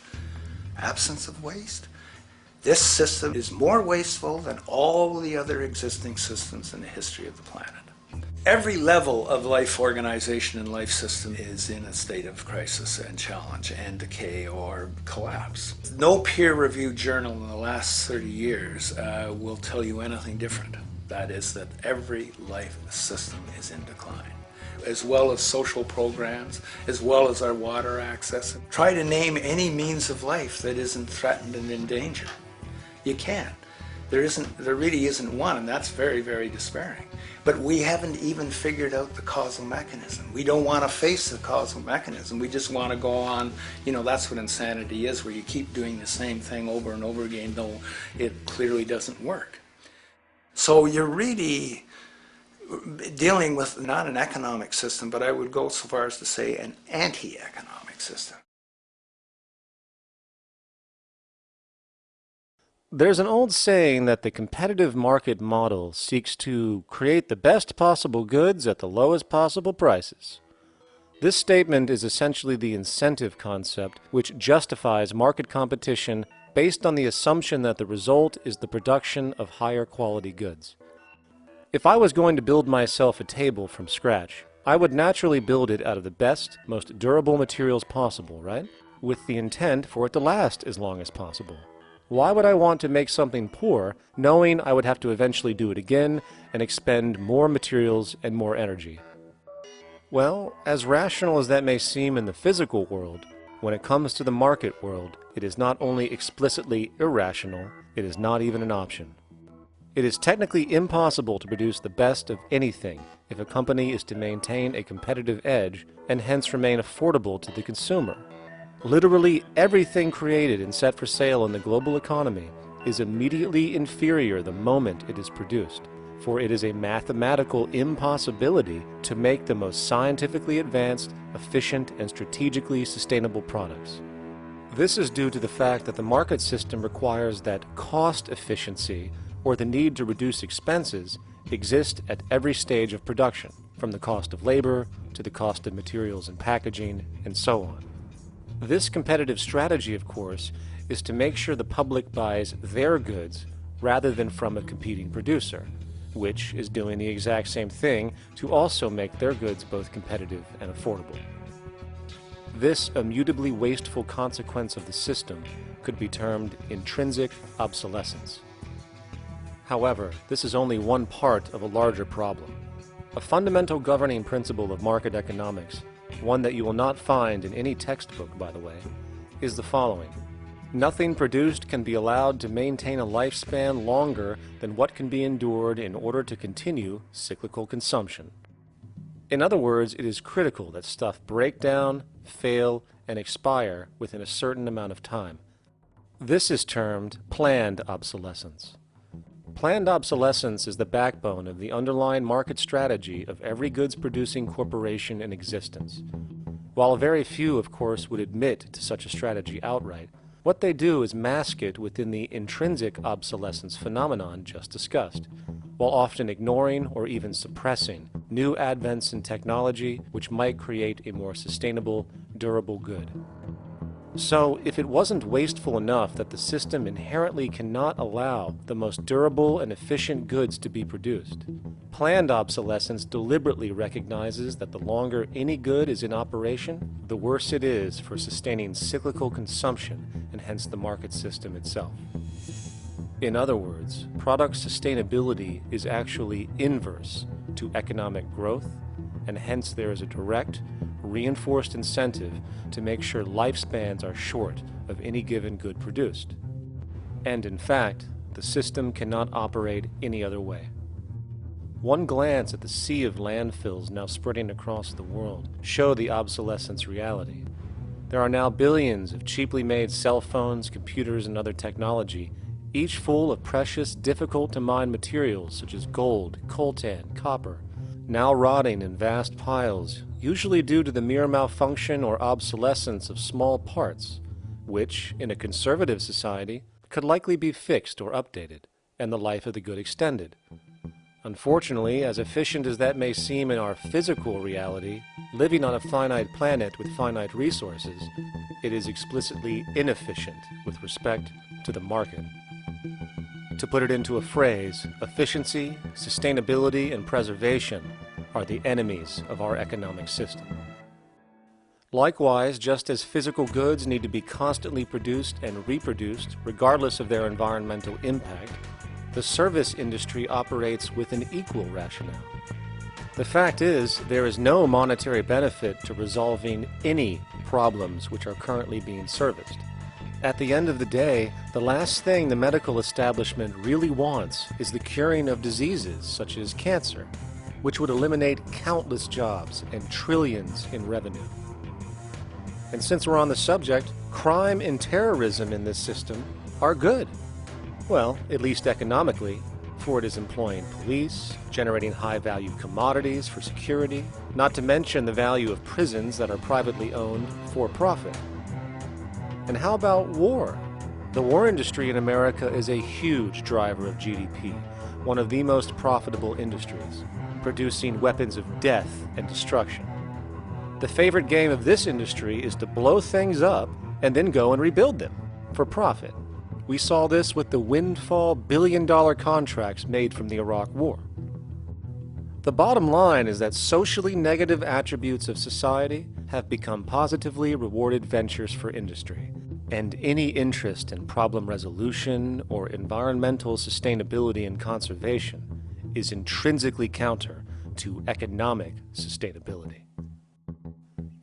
Absence of waste. This system is more wasteful than all the other existing systems in the history of the planet. Every level of life organization and life system is in a state of crisis and challenge and decay or collapse. No peer-reviewed journal in the last 30 years will tell you anything different. That is that every life system is in decline, as well as social programs, as well as our water access. Try to name any means of life that isn't threatened and in danger. You can't. There really isn't one, and that's very, very despairing. But we haven't even figured out the causal mechanism. We don't want to face the causal mechanism. We just want to go on, that's what insanity is, where you keep doing the same thing over and over again, though it clearly doesn't work. So you're really dealing with not an economic system, but I would go so far as to say an anti-economic system. There's an old saying that the competitive market model seeks to create the best possible goods at the lowest possible prices. This statement is essentially the incentive concept, which justifies market competition based on the assumption that the result is the production of higher quality goods. If I was going to build myself a table from scratch, I would naturally build it out of the best, most durable materials possible, right? With the intent for it to last as long as possible. Why would I want to make something poor, knowing I would have to eventually do it again and expend more materials and more energy? Well, as rational as that may seem in the physical world, when it comes to the market world, it is not only explicitly irrational, it is not even an option. It is technically impossible to produce the best of anything if a company is to maintain a competitive edge and hence remain affordable to the consumer. Literally everything created and set for sale in the global economy is immediately inferior the moment it is produced, for it is a mathematical impossibility to make the most scientifically advanced, efficient, and strategically sustainable products. This is due to the fact that the market system requires that cost efficiency, or the need to reduce expenses, exist at every stage of production, from the cost of labor to the cost of materials and packaging, and so on. This competitive strategy, of course, is to make sure the public buys their goods rather than from a competing producer, which is doing the exact same thing to also make their goods both competitive and affordable. This immutably wasteful consequence of the system could be termed intrinsic obsolescence. However, this is only one part of a larger problem. A fundamental governing principle of market economics, one that you will not find in any textbook, by the way, is the following. Nothing produced can be allowed to maintain a lifespan longer than what can be endured in order to continue cyclical consumption. In other words, it is critical that stuff break down, fail, and expire within a certain amount of time. This is termed planned obsolescence. Planned obsolescence is the backbone of the underlying market strategy of every goods-producing corporation in existence. While very few, of course, would admit to such a strategy outright, what they do is mask it within the intrinsic obsolescence phenomenon just discussed, while often ignoring or even suppressing new advents in technology which might create a more sustainable, durable good. So, if it wasn't wasteful enough that the system inherently cannot allow the most durable and efficient goods to be produced, planned obsolescence deliberately recognizes that the longer any good is in operation, the worse it is for sustaining cyclical consumption and hence the market system itself. In other words, product sustainability is actually inverse to economic growth, and hence there is a direct, reinforced incentive to make sure lifespans are short of any given good produced. And in fact, the system cannot operate any other way. One glance at the sea of landfills now spreading across the world show the obsolescence reality. There are now billions of cheaply made cell phones, computers, and other technology, each full of precious, difficult-to-mine materials such as gold, coltan, copper, now rotting in vast piles, usually due to the mere malfunction or obsolescence of small parts, which, in a conservative society, could likely be fixed or updated, and the life of the good extended. Unfortunately, as efficient as that may seem in our physical reality, living on a finite planet with finite resources, it is explicitly inefficient with respect to the market. To put it into a phrase, efficiency, sustainability, and preservation are the enemies of our economic system. Likewise, just as physical goods need to be constantly produced and reproduced, regardless of their environmental impact, the service industry operates with an equal rationale. The fact is, there is no monetary benefit to resolving any problems which are currently being serviced, At the end of the day, the last thing the medical establishment really wants is the curing of diseases such as cancer, which would eliminate countless jobs and trillions in revenue. And since we're on the subject, crime and terrorism in this system are good. Well, at least economically, for it is employing police, generating high-value commodities for security, not to mention the value of prisons that are privately owned for profit. And how about war? The war industry in America is a huge driver of GDP, one of the most profitable industries, producing weapons of death and destruction. The favorite game of this industry is to blow things up and then go and rebuild them for profit. We saw this with the windfall billion-dollar contracts made from the Iraq War. The bottom line is that socially negative attributes of society have become positively rewarded ventures for industry, and any interest in problem resolution or environmental sustainability and conservation is intrinsically counter to economic sustainability.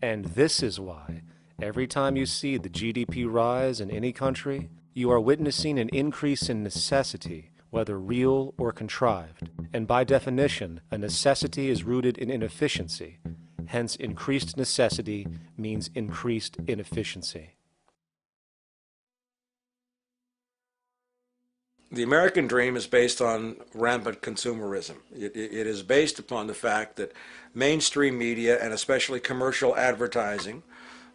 And this is why, every time you see the GDP rise in any country, you are witnessing an increase in necessity, whether real or contrived. And by definition, a necessity is rooted in inefficiency. Hence, increased necessity means increased inefficiency. The American dream is based on rampant consumerism. It is based upon the fact that mainstream media, and especially commercial advertising,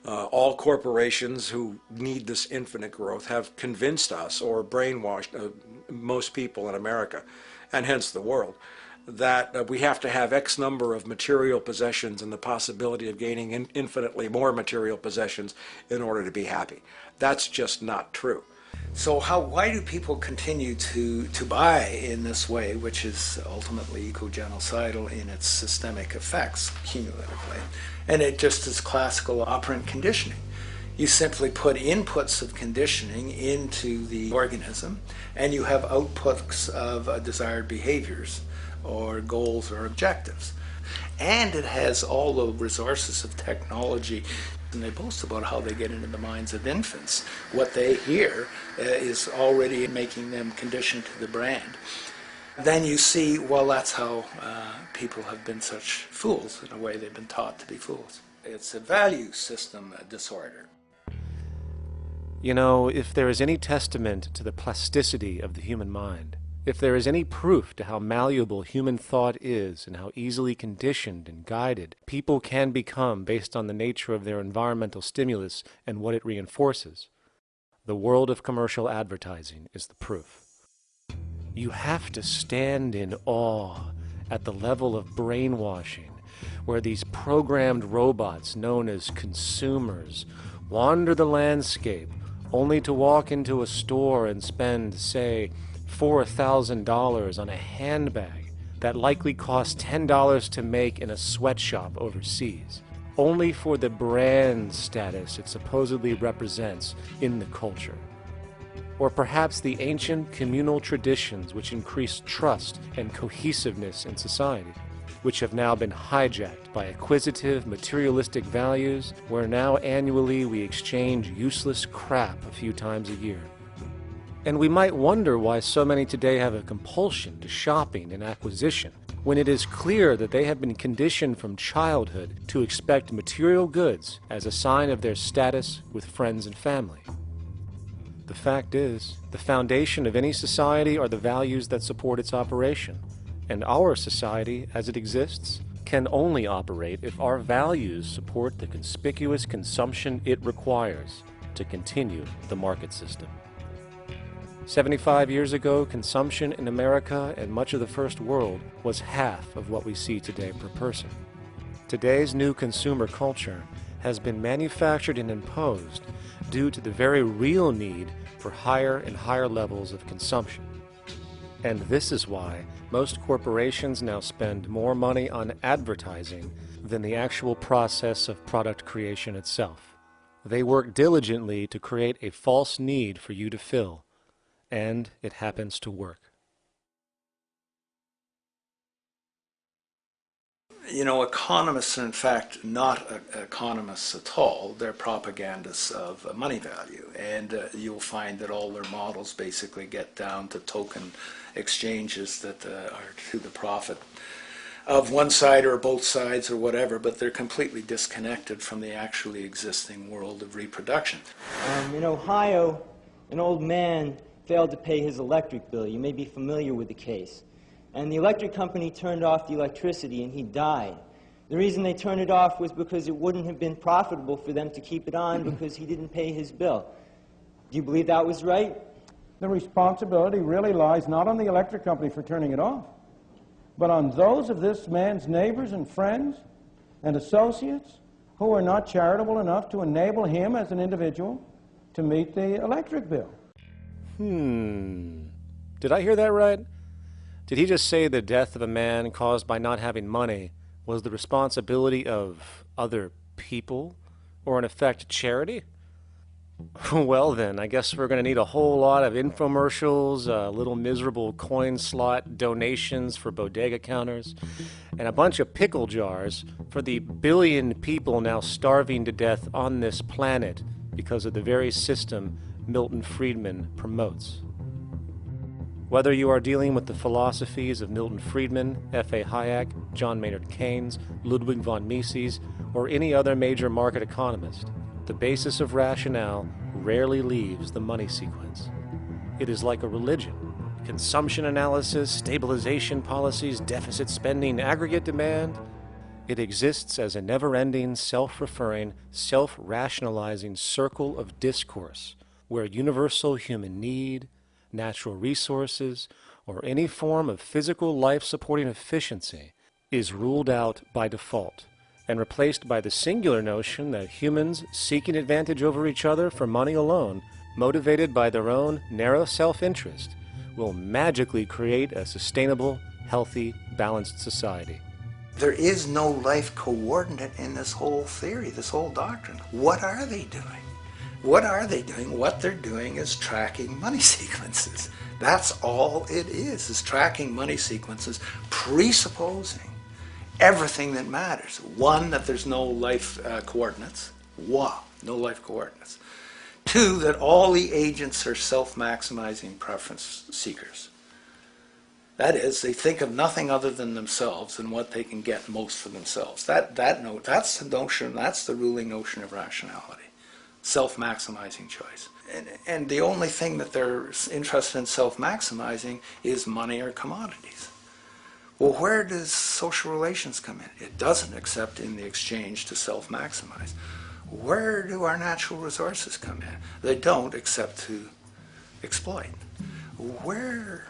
all corporations who need this infinite growth have convinced us or brainwashed most people in America, and hence the world, that we have to have X number of material possessions and the possibility of gaining infinitely more material possessions in order to be happy. That's just not true. So why do people continue to buy in this way, which is ultimately eco-genocidal in its systemic effects cumulatively? And it just is classical operant conditioning. You simply put inputs of conditioning into the organism, and you have outputs of desired behaviors or goals or objectives. And it has all the resources of technology. And they boast about how they get into the minds of infants. What they hear is already making them conditioned to the brand. Then you see, well, that's how people have been such fools. In a way, they've been taught to be fools. It's a value system disorder. You know, if there is any testament to the plasticity of the human mind, if there is any proof to how malleable human thought is and how easily conditioned and guided people can become based on the nature of their environmental stimulus and what it reinforces, the world of commercial advertising is the proof. You have to stand in awe at the level of brainwashing where these programmed robots known as consumers wander the landscape only to walk into a store and spend, say, $4,000 on a handbag that likely costs $10 to make in a sweatshop overseas, only for the brand status it supposedly represents in the culture. Or perhaps the ancient communal traditions which increased trust and cohesiveness in society, which have now been hijacked by acquisitive, materialistic values, where now annually we exchange useless crap a few times a year. And we might wonder why so many today have a compulsion to shopping and acquisition, when it is clear that they have been conditioned from childhood to expect material goods as a sign of their status with friends and family. The fact is, the foundation of any society are the values that support its operation, and our society, as it exists, can only operate if our values support the conspicuous consumption it requires to continue the market system. 75 years ago, consumption in America and much of the First World was half of what we see today per person. Today's new consumer culture has been manufactured and imposed due to the very real need for higher and higher levels of consumption. And this is why most corporations now spend more money on advertising than the actual process of product creation itself. They work diligently to create a false need for you to fill, and it happens to work. You know, economists are in fact not economists at all. They're propagandists of money value, and you'll find that all their models basically get down to token exchanges that are to the profit of one side or both sides or whatever, but they're completely disconnected from the actually existing world of reproduction. In Ohio, an old man failed to pay his electric bill. You may be familiar with the case. And the electric company turned off the electricity and he died. The reason they turned it off was because it wouldn't have been profitable for them to keep it on because he didn't pay his bill. Do you believe that was right? The responsibility really lies not on the electric company for turning it off, but on those of this man's neighbors and friends and associates who are not charitable enough to enable him as an individual to meet the electric bill. Did I hear that right? Did he just say the death of a man caused by not having money was the responsibility of other people, or in effect, charity? Well then, I guess we're going to need a whole lot of infomercials, little miserable coin slot donations for bodega counters, and a bunch of pickle jars for the billion people now starving to death on this planet because of the very system Milton Friedman promotes. Whether you are dealing with the philosophies of Milton Friedman, F.A. Hayek, John Maynard Keynes, Ludwig von Mises, or any other major market economist, the basis of rationale rarely leaves the money sequence. It is like a religion. Consumption analysis, stabilization policies, deficit spending, aggregate demand. It exists as a never-ending, self-referring, self-rationalizing circle of discourse where universal human need, natural resources, or any form of physical life-supporting efficiency is ruled out by default and replaced by the singular notion that humans seeking advantage over each other for money alone, motivated by their own narrow self-interest, will magically create a sustainable, healthy, balanced society. There is no life coordinate in this whole theory, this whole doctrine. What are they doing? What are they doing? What they're doing is tracking money sequences. That's all it is tracking money sequences, presupposing everything that matters. One, that there's no life coordinates. Wow, no life coordinates. Two, that all the agents are self-maximizing preference seekers. That is, they think of nothing other than themselves and what they can get most for themselves. That's the notion, that's the ruling notion of rationality. Self-maximizing choice. And the only thing that they're interested in self-maximizing is money or commodities. Well, where does social relations come in? It doesn't, except in the exchange to self-maximize. Where do our natural resources come in? They don't, except to exploit. Where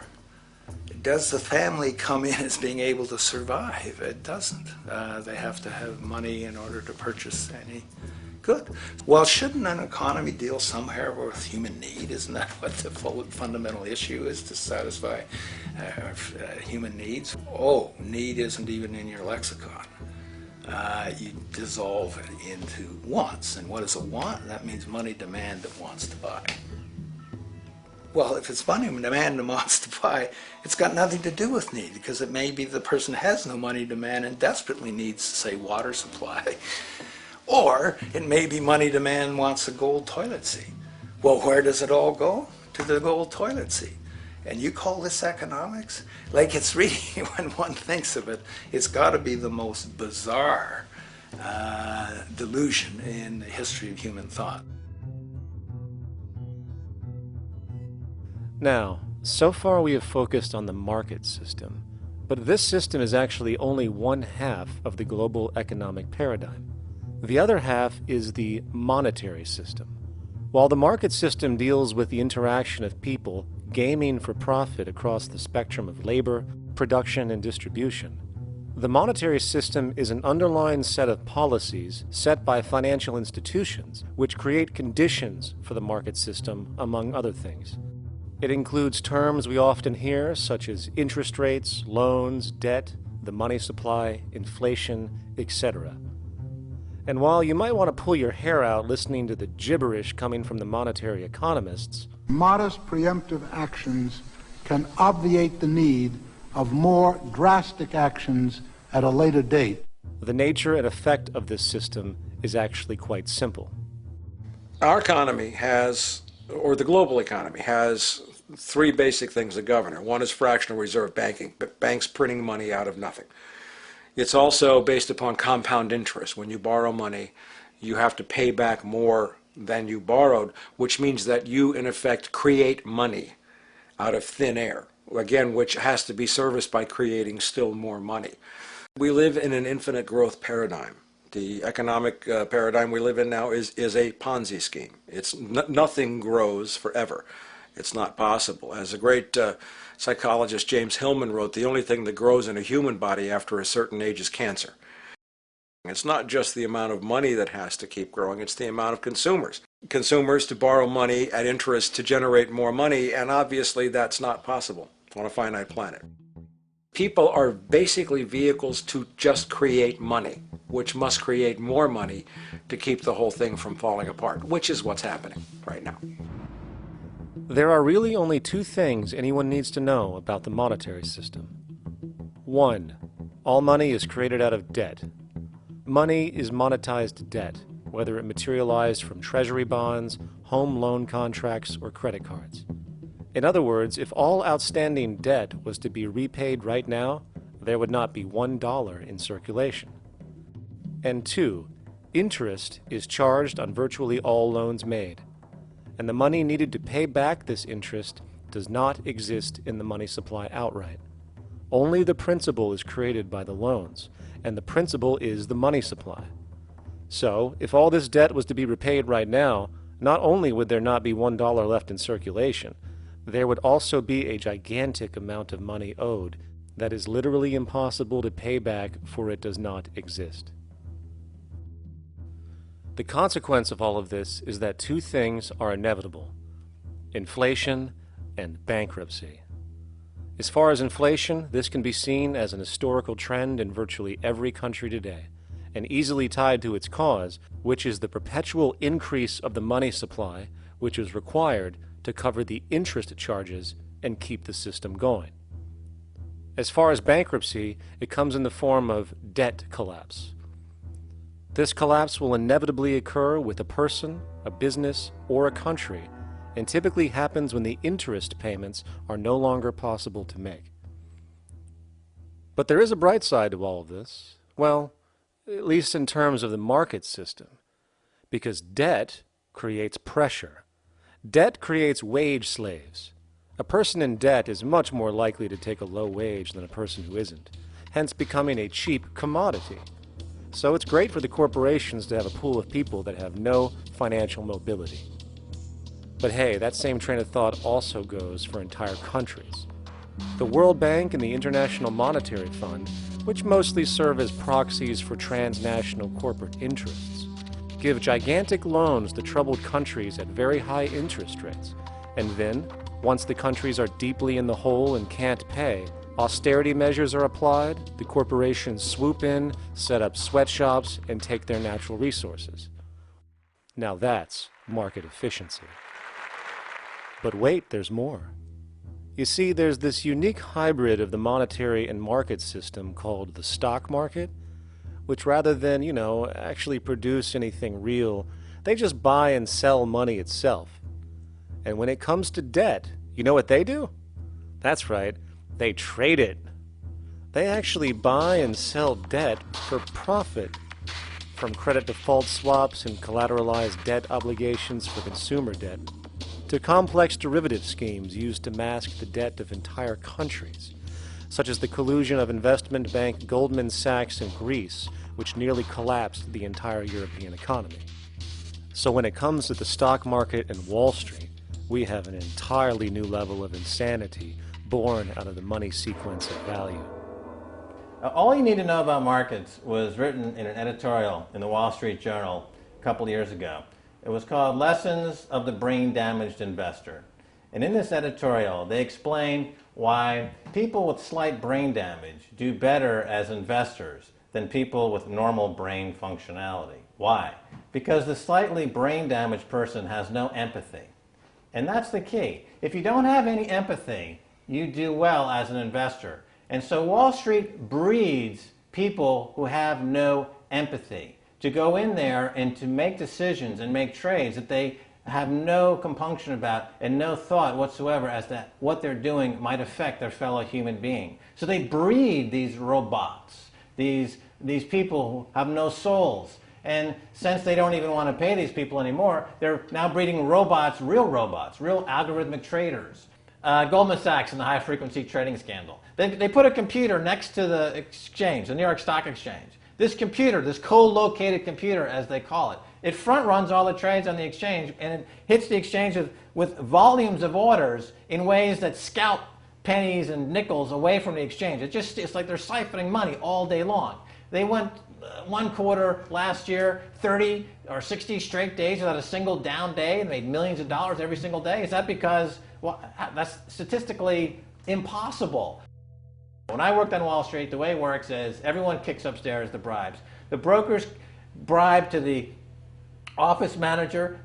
does the family come in as being able to survive? It doesn't. They have to have money in order to purchase any good. Well, shouldn't an economy deal somewhere with human need? Isn't that what the fundamental issue is, to satisfy human needs? Oh, need isn't even in your lexicon. You dissolve it into wants. And what is a want? That means money demand that wants to buy. Well, if it's money demand that wants to buy, it's got nothing to do with need, because it may be the person has no money demand and desperately needs, say, water supply. Or it may be money demand wants a gold toilet seat. Well, where does it all go? To the gold toilet seat. And you call this economics? Like, it's really, when one thinks of it, it's got to be the most bizarre delusion in the history of human thought. Now, so far we have focused on the market system, but this system is actually only one half of the global economic paradigm. The other half is the monetary system. While the market system deals with the interaction of people gaming for profit across the spectrum of labor, production, and distribution, the monetary system is an underlying set of policies set by financial institutions which create conditions for the market system, among other things. It includes terms we often hear, such as interest rates, loans, debt, the money supply, inflation, etc. And while you might want to pull your hair out listening to the gibberish coming from the monetary economists, modest preemptive actions can obviate the need of more drastic actions at a later date. The nature and effect of this system is actually quite simple. Our economy has, or the global economy has, three basic things that govern it. One is fractional reserve banking, banks printing money out of nothing. It's also based upon compound interest. When you borrow money, you have to pay back more than you borrowed, which means that you, in effect, create money out of thin air, again, which has to be serviced by creating still more money. We live in an infinite growth paradigm. The economic paradigm we live in now is a Ponzi scheme. Nothing grows forever. It's not possible. As the great psychologist James Hillman wrote, the only thing that grows in a human body after a certain age is cancer. It's not just the amount of money that has to keep growing, it's the amount of consumers. Consumers to borrow money at interest to generate more money, and obviously that's not possible on a finite planet. People are basically vehicles to just create money, which must create more money to keep the whole thing from falling apart, which is what's happening right now. There are really only two things anyone needs to know about the monetary system. 1. All money is created out of debt. Money is monetized debt, whether it materialized from treasury bonds, home loan contracts, or credit cards. In other words, if all outstanding debt was to be repaid right now, there would not be $1 in circulation. And 2, interest is charged on virtually all loans made, and the money needed to pay back this interest does not exist in the money supply outright. Only the principal is created by the loans, and the principal is the money supply. So, if all this debt was to be repaid right now, not only would there not be $1 left in circulation, there would also be a gigantic amount of money owed that is literally impossible to pay back, for it does not exist. The consequence of all of this is that two things are inevitable: inflation and bankruptcy. As far as inflation, this can be seen as an historical trend in virtually every country today, and easily tied to its cause, which is the perpetual increase of the money supply, which is required to cover the interest charges and keep the system going. As far as bankruptcy, it comes in the form of debt collapse. This collapse will inevitably occur with a person, a business, or a country, and typically happens when the interest payments are no longer possible to make. But there is a bright side to all of this. Well, at least in terms of the market system, because debt creates pressure. Debt creates wage slaves. A person in debt is much more likely to take a low wage than a person who isn't, hence becoming a cheap commodity. So it's great for the corporations to have a pool of people that have no financial mobility. But hey, that same train of thought also goes for entire countries. The World Bank and the International Monetary Fund, which mostly serve as proxies for transnational corporate interests, give gigantic loans to troubled countries at very high interest rates, and then, once the countries are deeply in the hole and can't pay, austerity measures are applied, the corporations swoop in, set up sweatshops, and take their natural resources. Now that's market efficiency. But wait, there's more. You see, there's this unique hybrid of the monetary and market system called the stock market, which rather than, actually produce anything real, they just buy and sell money itself. And when it comes to debt, you know what they do? That's right, they trade it. They actually buy and sell debt for profit, from credit default swaps and collateralized debt obligations for consumer debt, to complex derivative schemes used to mask the debt of entire countries, such as the collusion of investment bank Goldman Sachs in Greece, which nearly collapsed the entire European economy. So when it comes to the stock market and Wall Street, we have an entirely new level of insanity born out of the money sequence of value. All you need to know about markets was written in an editorial in the Wall Street Journal a couple of years ago. It was called Lessons of the Brain-Damaged Investor. And in this editorial, they explain why people with slight brain damage do better as investors than people with normal brain functionality. Why? Because the slightly brain-damaged person has no empathy. And that's the key. If you don't have any empathy, you do well as an investor. And so Wall Street breeds people who have no empathy, to go in there and to make decisions and make trades that they have no compunction about and no thought whatsoever as to what they're doing might affect their fellow human being. So they breed these robots, these people who have no souls. And since they don't even want to pay these people anymore, they're now breeding robots, real algorithmic traders. Goldman Sachs in the high-frequency trading scandal. They put a computer next to the exchange, the New York Stock Exchange. This computer, this co-located computer, as they call it, it front-runs all the trades on the exchange, and it hits the exchange with volumes of orders in ways that scalp pennies and nickels away from the exchange. It's like they're siphoning money all day long. They went one quarter last year, 30 or 60 straight days without a single down day and made millions of dollars every single day. Is that because, well, that's statistically impossible. When I worked on Wall Street, the way it works is everyone kicks upstairs the bribes. The brokers bribe to the office manager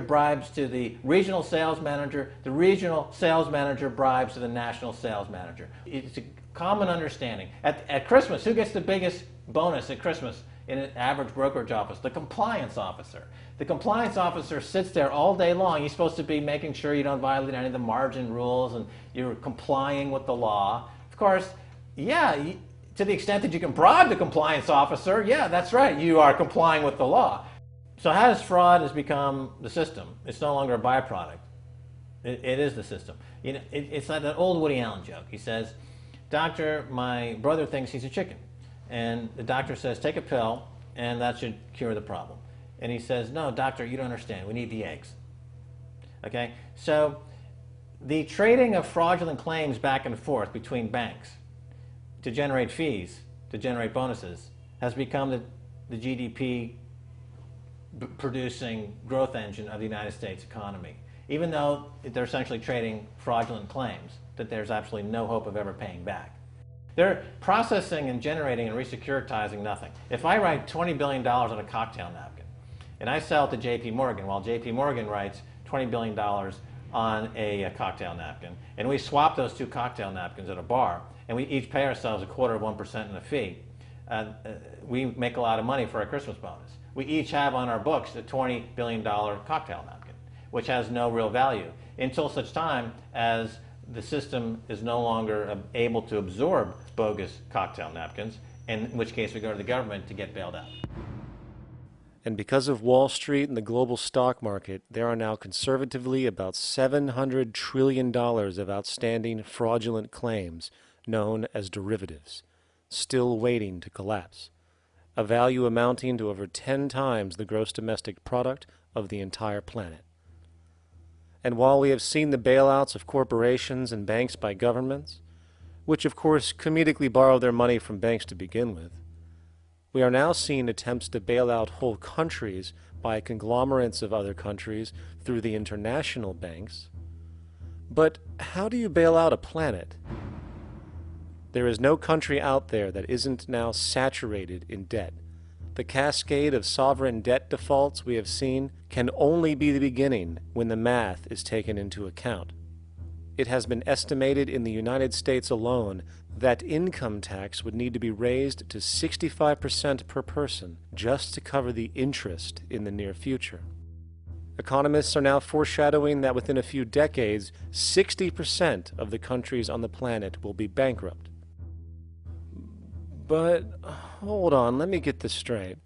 bribes to the regional sales manager bribes to the national sales manager. It's a common understanding. At Christmas, who gets the biggest bonus at Christmas in an average brokerage office? The compliance officer. The compliance officer sits there all day long. He's supposed to be making sure you don't violate any of the margin rules and you're complying with the law. Of course, yeah, to the extent that you can bribe the compliance officer, yeah, that's right, you are complying with the law. So as fraud has become the system, it's no longer a byproduct. It is the system. You know, it's like that old Woody Allen joke. He says, "Doctor, my brother thinks he's a chicken." And the doctor says, "Take a pill, and that should cure the problem." And he says, "No, doctor, you don't understand. We need the eggs." Okay? So the trading of fraudulent claims back and forth between banks to generate fees, to generate bonuses, has become the GDP producing growth engine of the United States economy. Even though they're essentially trading fraudulent claims that there's absolutely no hope of ever paying back. They're processing and generating and resecuritizing nothing. If I write $20 billion on a cocktail napkin and I sell it to JP Morgan while JP Morgan writes $20 billion on a cocktail napkin, and we swap those two cocktail napkins at a bar and we each pay ourselves 1/4% in a fee, we make a lot of money for our Christmas bonus. We each have on our books a $20 billion cocktail napkin, which has no real value until such time as the system is no longer able to absorb bogus cocktail napkins, in which case we go to the government to get bailed out. And because of Wall Street and the global stock market, there are now conservatively about $700 trillion of outstanding fraudulent claims known as derivatives, still waiting to collapse, a value amounting to over 10 times the gross domestic product of the entire planet. And while we have seen the bailouts of corporations and banks by governments, which of course comedically borrow their money from banks to begin with, we are now seeing attempts to bail out whole countries by conglomerates of other countries through the international banks. But how do you bail out a planet? There is no country out there that isn't now saturated in debt. The cascade of sovereign debt defaults we have seen can only be the beginning when the math is taken into account. It has been estimated in the United States alone that income tax would need to be raised to 65% per person just to cover the interest in the near future. Economists are now foreshadowing that within a few decades, 60% of the countries on the planet will be bankrupt. But hold on, let me get this straight.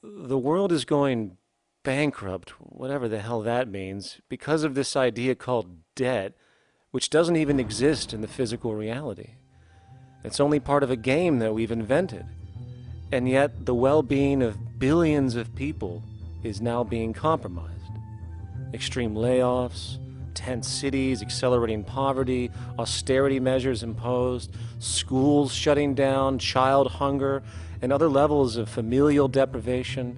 The world is going bankrupt, whatever the hell that means, because of this idea called debt, which doesn't even exist in the physical reality. It's only part of a game that we've invented. And yet the well-being of billions of people is now being compromised. Extreme layoffs, tent cities, accelerating poverty, austerity measures imposed, schools shutting down, child hunger, and other levels of familial deprivation,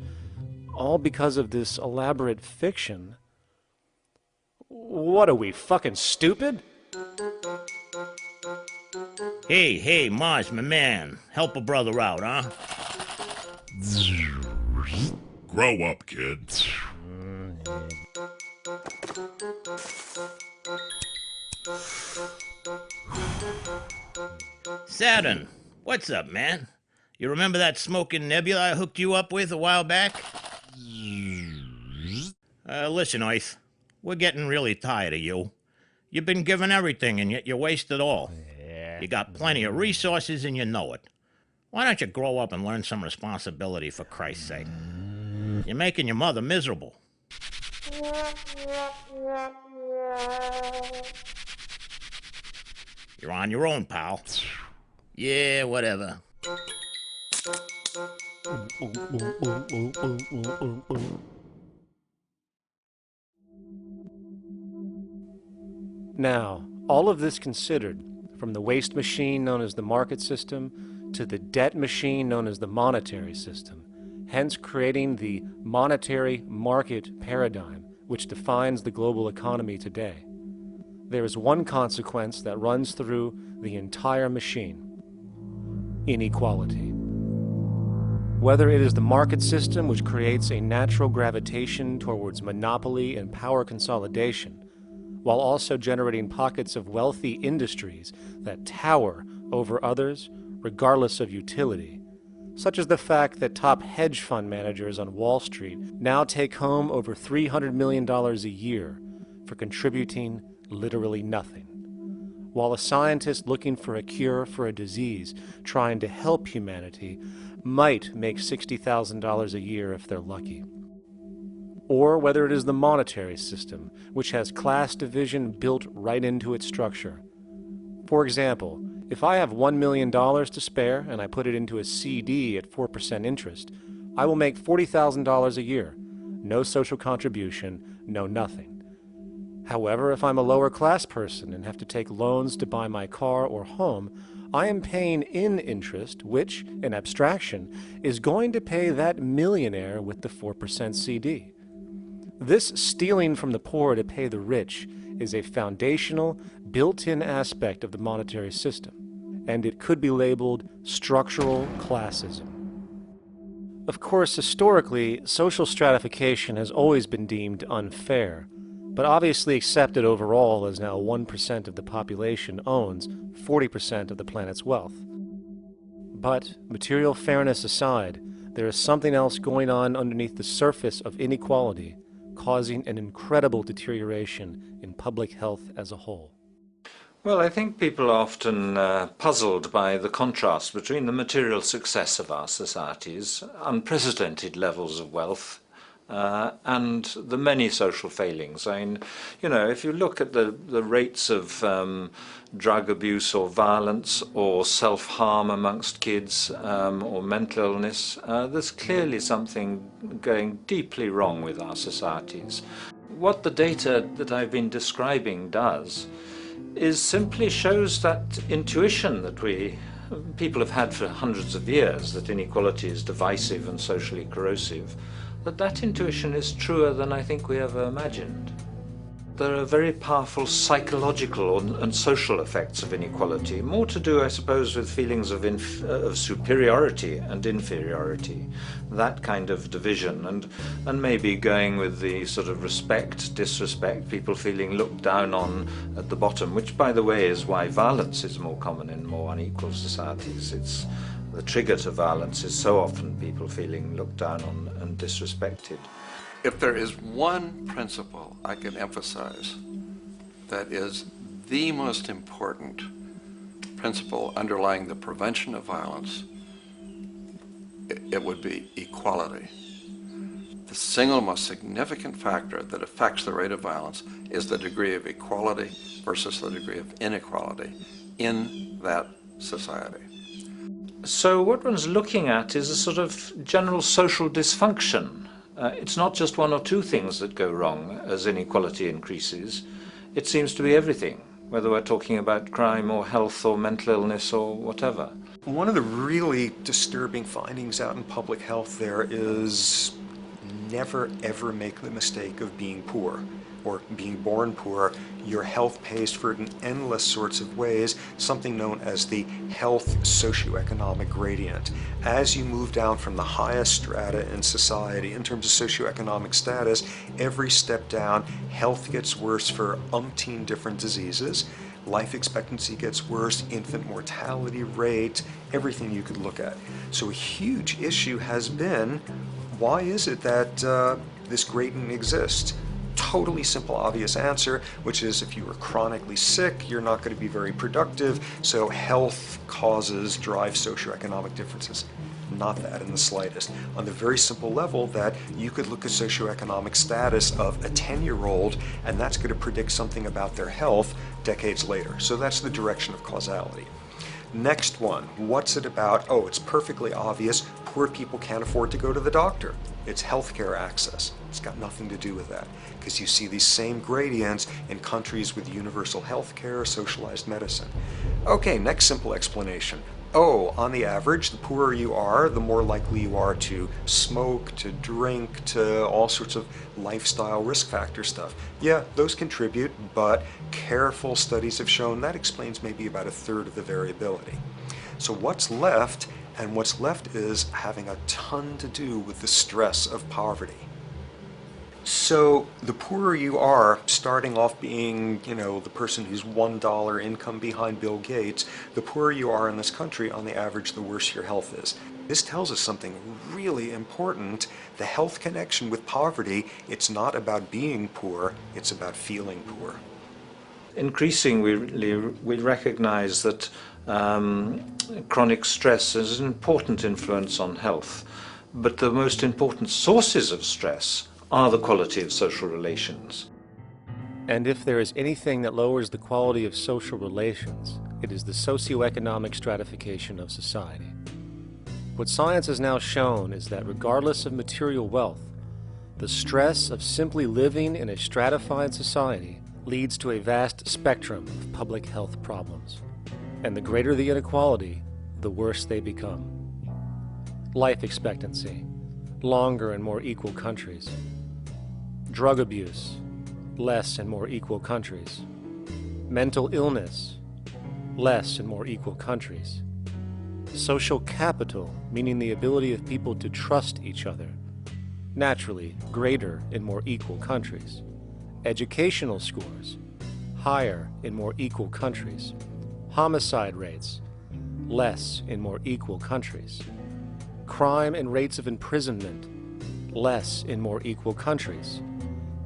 all because of this elaborate fiction. What are we, fucking stupid? Hey, Mars, my man. Help a brother out, huh? Grow up, kid. Saturn, what's up, man? You remember that smoking nebula I hooked you up with a while back? Listen, Earth, we're getting really tired of you. You've been given everything, and yet you waste it all. You got plenty of resources, and you know it. Why don't you grow up and learn some responsibility, for Christ's sake? You're making your mother miserable. You're on your own, pal. Yeah, whatever. Now, all of this considered, from the waste machine known as the market system to the debt machine known as the monetary system, hence creating the monetary market paradigm which defines the global economy today, there is one consequence that runs through the entire machine: inequality. Whether it is the market system which creates a natural gravitation towards monopoly and power consolidation, while also generating pockets of wealthy industries that tower over others regardless of utility, such as the fact that top hedge fund managers on Wall Street now take home over $300 million a year for contributing literally nothing, while a scientist looking for a cure for a disease trying to help humanity might make $60,000 a year if they're lucky. Or whether it is the monetary system, which has class division built right into its structure. For example, if I have $1 million to spare and I put it into a CD at 4% interest, I will make $40,000 a year. No social contribution, no nothing. However, if I'm a lower class person and have to take loans to buy my car or home, I am paying in interest, which, in abstraction, is going to pay that millionaire with the 4% CD. This stealing from the poor to pay the rich is a foundational, built-in aspect of the monetary system, and it could be labeled structural classism. Of course, historically, social stratification has always been deemed unfair, but obviously accepted overall as now 1% of the population owns 40% of the planet's wealth. But, material fairness aside, there is something else going on underneath the surface of inequality, causing an incredible deterioration in public health as a whole. Well, I think people are often puzzled by the contrast between the material success of our societies, unprecedented levels of wealth, and the many social failings. I mean, you know, if you look at the rates of drug abuse or violence or self-harm amongst kids or mental illness, there's clearly something going deeply wrong with our societies. What the data that I've been describing does is simply shows that intuition that people have had for hundreds of years, that inequality is divisive and socially corrosive, that intuition is truer than I think we ever imagined. There are very powerful psychological and social effects of inequality, more to do, I suppose, with feelings of superiority and inferiority, that kind of division, and maybe going with the sort of respect, disrespect, people feeling looked down on at the bottom, which, by the way, is why violence is more common in more unequal societies. It's the trigger to violence is so often people feeling looked down on and disrespected. If there is one principle I can emphasize that is the most important principle underlying the prevention of violence, it would be equality. The single most significant factor that affects the rate of violence is the degree of equality versus the degree of inequality in that society. So what one's looking at is a sort of general social dysfunction. It's not just one or two things that go wrong as inequality increases. It seems to be everything, whether we're talking about crime or health or mental illness or whatever. One of the really disturbing findings out in public health there is never ever make the mistake of being poor or being born poor. Your health pays for it in endless sorts of ways, something known as the health socioeconomic gradient. As you move down from the highest strata in society in terms of socioeconomic status, every step down, health gets worse for umpteen different diseases. life expectancy gets worse, infant mortality rate, everything you could look at. So a huge issue has been, why is it that this gradient exists? Totally simple, obvious answer, which is if you are chronically sick, you're not going to be very productive, so health causes drive socioeconomic differences. Not that in the slightest. On the very simple level that you could look at socioeconomic status of a 10-year-old, and that's going to predict something about their health decades later. So that's the direction of causality. Next one, what's it about? Oh, it's perfectly obvious. Poor people can't afford to go to the doctor. It's healthcare access. It's got nothing to do with that, because you see these same gradients in countries with universal healthcare, socialized medicine. Okay, next simple explanation. Oh, on the average, the poorer you are, the more likely you are to smoke, to drink, to all sorts of lifestyle risk factor stuff. Yeah, those contribute, but careful studies have shown that explains maybe about a third of the variability. So what's left? And what's left is having a ton to do with the stress of poverty. So the poorer you are, starting off being, you know, the person who's $1 income behind Bill Gates, the poorer you are in this country, on the average, the worse your health is. This tells us something really important. The health connection with poverty, it's not about being poor, it's about feeling poor. Increasingly, we recognize that chronic stress is an important influence on health, but the most important sources of stress are the quality of social relations. And if there is anything that lowers the quality of social relations, it is the socioeconomic stratification of society. What science has now shown is that regardless of material wealth, the stress of simply living in a stratified society leads to a vast spectrum of public health problems. And the greater the inequality, the worse they become. Life expectancy, longer in more equal countries. Drug abuse, less in more equal countries. Mental illness, less in more equal countries. Social capital, meaning the ability of people to trust each other, naturally greater in more equal countries. Educational scores, higher in more equal countries. Homicide rates, less in more equal countries. Crime and rates of imprisonment, less in more equal countries.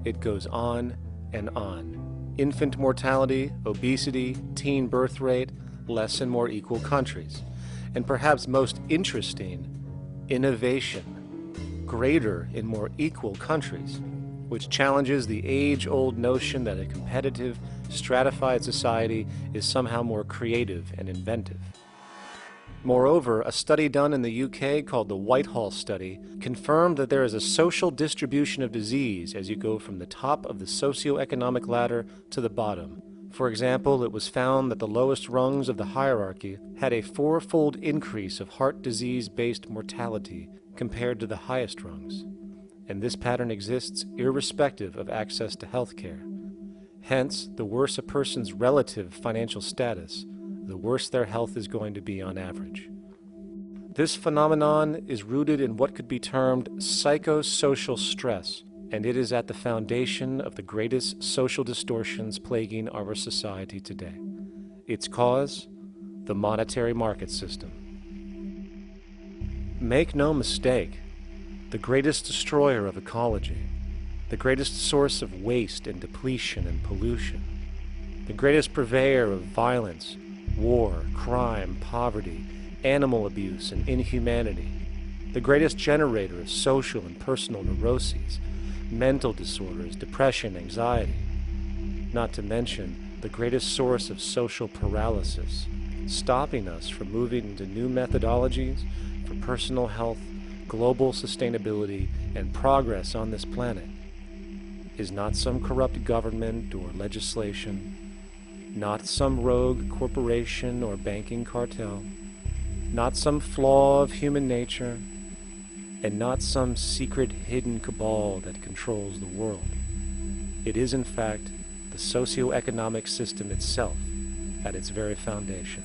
It goes on and on. Infant mortality, obesity, teen birth rate, less in more equal countries. And perhaps most interesting, innovation, greater in more equal countries, which challenges the age-old notion that a competitive, stratified society is somehow more creative and inventive. Moreover, a study done in the UK called the Whitehall Study confirmed that there is a social distribution of disease as you go from the top of the socioeconomic ladder to the bottom. For example, it was found that the lowest rungs of the hierarchy had a 4-fold increase of heart disease-based mortality compared to the highest rungs. And this pattern exists irrespective of access to health care. Hence, the worse a person's relative financial status, the worse their health is going to be on average. This phenomenon is rooted in what could be termed psychosocial stress, and it is at the foundation of the greatest social distortions plaguing our society today. Its cause? The monetary market system. Make no mistake, the greatest destroyer of ecology, the greatest source of waste and depletion and pollution, the greatest purveyor of violence, war, crime, poverty, animal abuse, and inhumanity, the greatest generator of social and personal neuroses, mental disorders, depression, anxiety, not to mention the greatest source of social paralysis, stopping us from moving into new methodologies for personal health, global sustainability, and progress on this planet, is not some corrupt government or legislation, not some rogue corporation or banking cartel, not some flaw of human nature, and not some secret hidden cabal that controls the world. It is, in fact, the socio-economic system itself at its very foundation.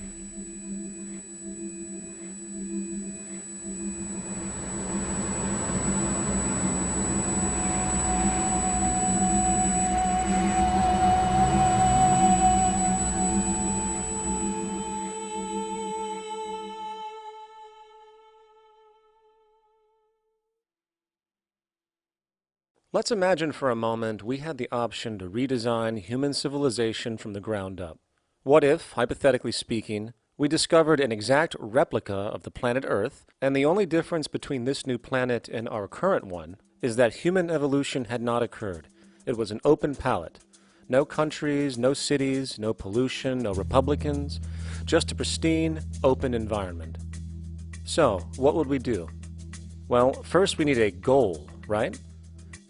Let's imagine for a moment we had the option to redesign human civilization from the ground up. What if, hypothetically speaking, we discovered an exact replica of the planet Earth, and the only difference between this new planet and our current one is that human evolution had not occurred. It was an open palette. No countries, no cities, no pollution, no Republicans, just a pristine, open environment. So, what would we do? Well, first we need a goal, right?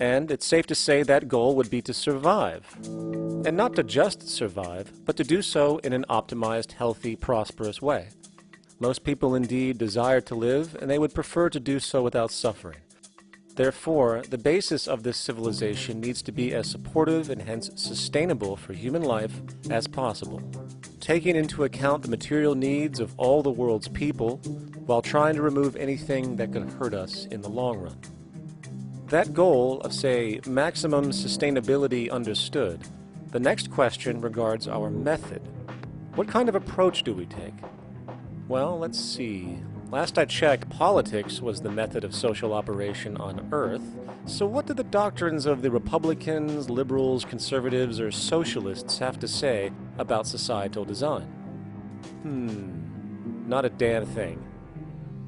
And it's safe to say that goal would be to survive. And not to just survive, but to do so in an optimized, healthy, prosperous way. Most people indeed desire to live, and they would prefer to do so without suffering. Therefore, the basis of this civilization needs to be as supportive and hence sustainable for human life as possible, taking into account the material needs of all the world's people while trying to remove anything that could hurt us in the long run. That goal of, say, maximum sustainability understood, the next question regards our method. What kind of approach do we take? Well, let's see. Last I checked, politics was the method of social operation on Earth. So what do the doctrines of the Republicans, liberals, conservatives, or socialists have to say about societal design? Not a damn thing.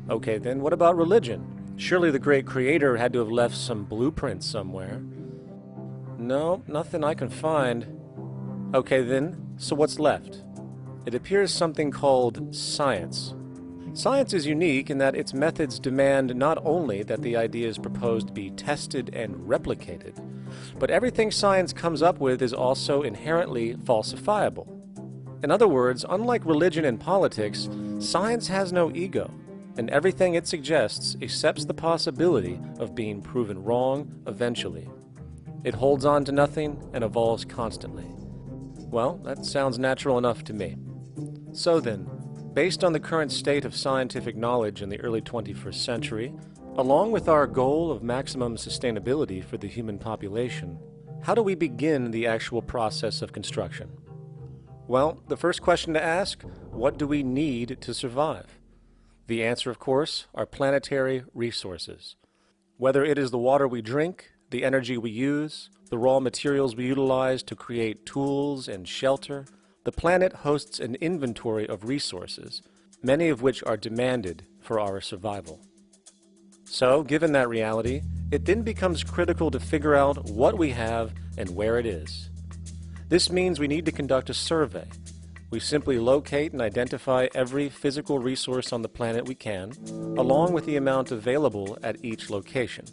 Okay, then what about religion? Surely the great creator had to have left some blueprint somewhere. No, nothing I can find. Okay then, so what's left? It appears something called science. Science is unique in that its methods demand not only that the ideas proposed be tested and replicated, but everything science comes up with is also inherently falsifiable. In other words, unlike religion and politics, science has no ego, and everything it suggests accepts the possibility of being proven wrong eventually. It holds on to nothing and evolves constantly. Well, that sounds natural enough to me. So then, based on the current state of scientific knowledge in the early 21st century, along with our goal of maximum sustainability for the human population, how do we begin the actual process of construction? Well, the first question to ask, what do we need to survive? The answer, of course, are planetary resources. Whether it is the water we drink, the energy we use, the raw materials we utilize to create tools and shelter, the planet hosts an inventory of resources, many of which are demanded for our survival. So, given that reality, it then becomes critical to figure out what we have and where it is. This means we need to conduct a survey. We simply locate and identify every physical resource on the planet we can, along with the amount available at each location,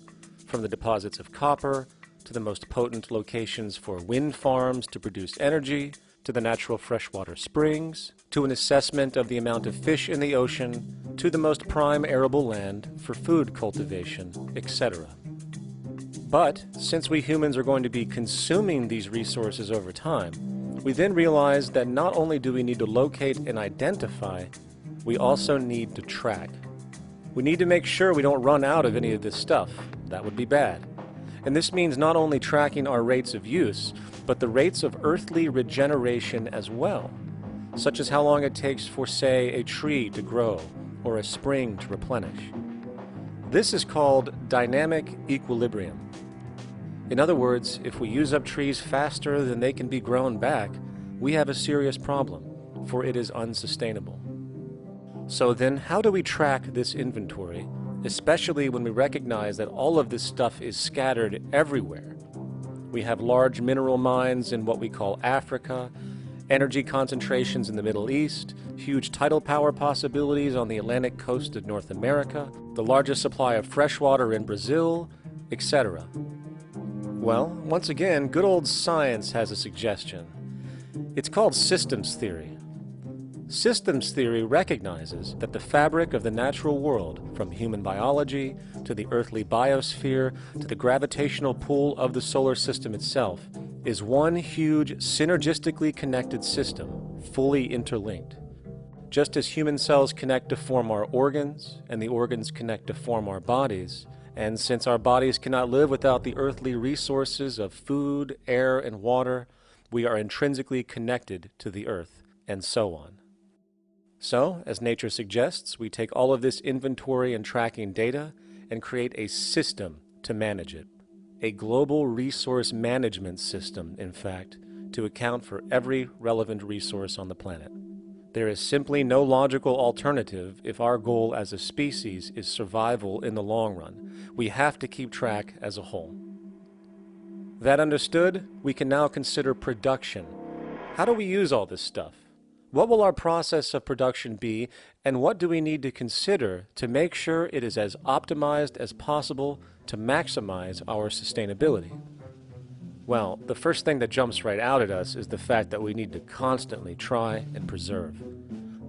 from the deposits of copper, to the most potent locations for wind farms to produce energy, to the natural freshwater springs, to an assessment of the amount of fish in the ocean, to the most prime arable land for food cultivation, etc. But since we humans are going to be consuming these resources over time, we then realize that not only do we need to locate and identify, we also need to track. We need to make sure we don't run out of any of this stuff. That would be bad. And this means not only tracking our rates of use, but the rates of earthly regeneration as well, such as how long it takes for, say, a tree to grow or a spring to replenish. This is called dynamic equilibrium. In other words, if we use up trees faster than they can be grown back, we have a serious problem, for it is unsustainable. So then, how do we track this inventory, especially when we recognize that all of this stuff is scattered everywhere? We have large mineral mines in what we call Africa, energy concentrations in the Middle East, huge tidal power possibilities on the Atlantic coast of North America, the largest supply of freshwater in Brazil, etc. Well, once again, good old science has a suggestion. It's called systems theory. Systems theory recognizes that the fabric of the natural world, from human biology to the earthly biosphere to the gravitational pull of the solar system itself, is one huge synergistically connected system, fully interlinked. Just as human cells connect to form our organs, and the organs connect to form our bodies, and since our bodies cannot live without the earthly resources of food, air, and water, we are intrinsically connected to the earth, and so on. So, as nature suggests, we take all of this inventory and tracking data and create a system to manage it. a global resource management system, in fact, to account for every relevant resource on the planet. There is simply no logical alternative if our goal as a species is survival in the long run. We have to keep track as a whole. That understood, we can now consider production. How do we use all this stuff? What will our process of production be, and what do we need to consider to make sure it is as optimized as possible to maximize our sustainability? Well, the first thing that jumps right out at us is the fact that we need to constantly try and preserve.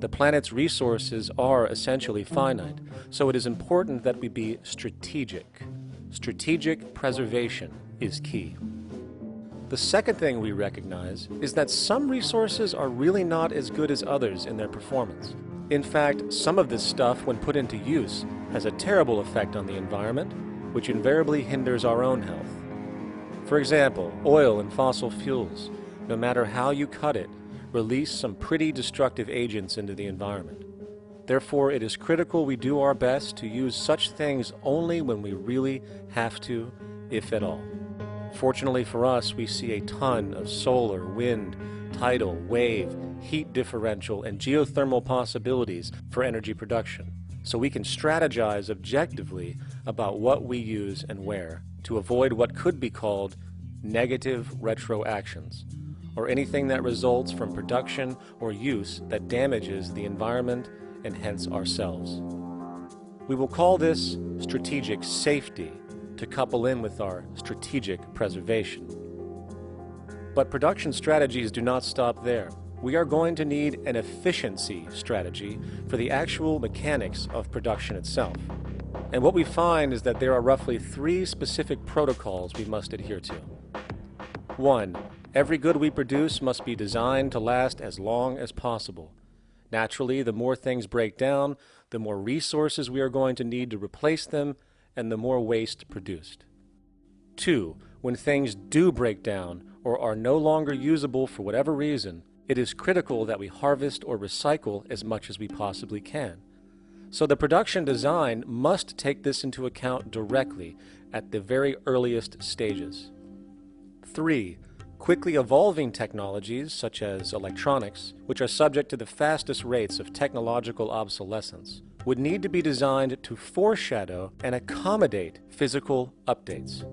The planet's resources are essentially finite, so it is important that we be strategic. Strategic preservation is key. The second thing we recognize is that some resources are really not as good as others in their performance. In fact, some of this stuff, when put into use, has a terrible effect on the environment, which invariably hinders our own health. For example, oil and fossil fuels, no matter how you cut it, release some pretty destructive agents into the environment. Therefore, it is critical we do our best to use such things only when we really have to, if at all. Fortunately for us, we see a ton of solar, wind, tidal, wave, heat differential, and geothermal possibilities for energy production, so we can strategize objectively about what we use and where to avoid what could be called negative retroactions, or anything that results from production or use that damages the environment and hence ourselves. We will call this strategic safety, to couple in with our strategic preservation. But production strategies do not stop there. We are going to need an efficiency strategy for the actual mechanics of production itself. And what we find is that there are roughly 3 specific protocols we must adhere to. 1. Every good we produce must be designed to last as long as possible. Naturally, the more things break down, the more resources we are going to need to replace them, and the more waste produced. 2. When things do break down or are no longer usable for whatever reason, it is critical that we harvest or recycle as much as we possibly can. So the production design must take this into account directly at the very earliest stages. 3. Quickly evolving technologies, such as electronics, which are subject to the fastest rates of technological obsolescence, would need to be designed to foreshadow and accommodate physical updates.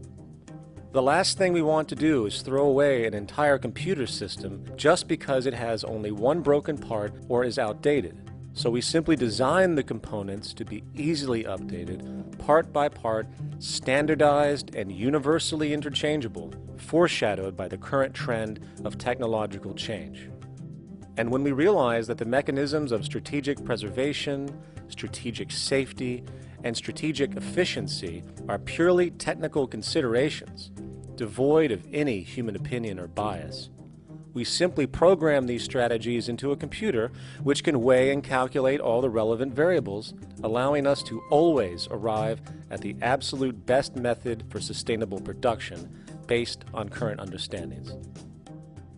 The last thing we want to do is throw away an entire computer system just because it has only one broken part or is outdated. So we simply design the components to be easily updated, part by part, standardized and universally interchangeable, foreshadowed by the current trend of technological change. And when we realize that the mechanisms of strategic preservation, strategic safety, and strategic efficiency are purely technical considerations, devoid of any human opinion or bias, we simply program these strategies into a computer which can weigh and calculate all the relevant variables, allowing us to always arrive at the absolute best method for sustainable production based on current understandings.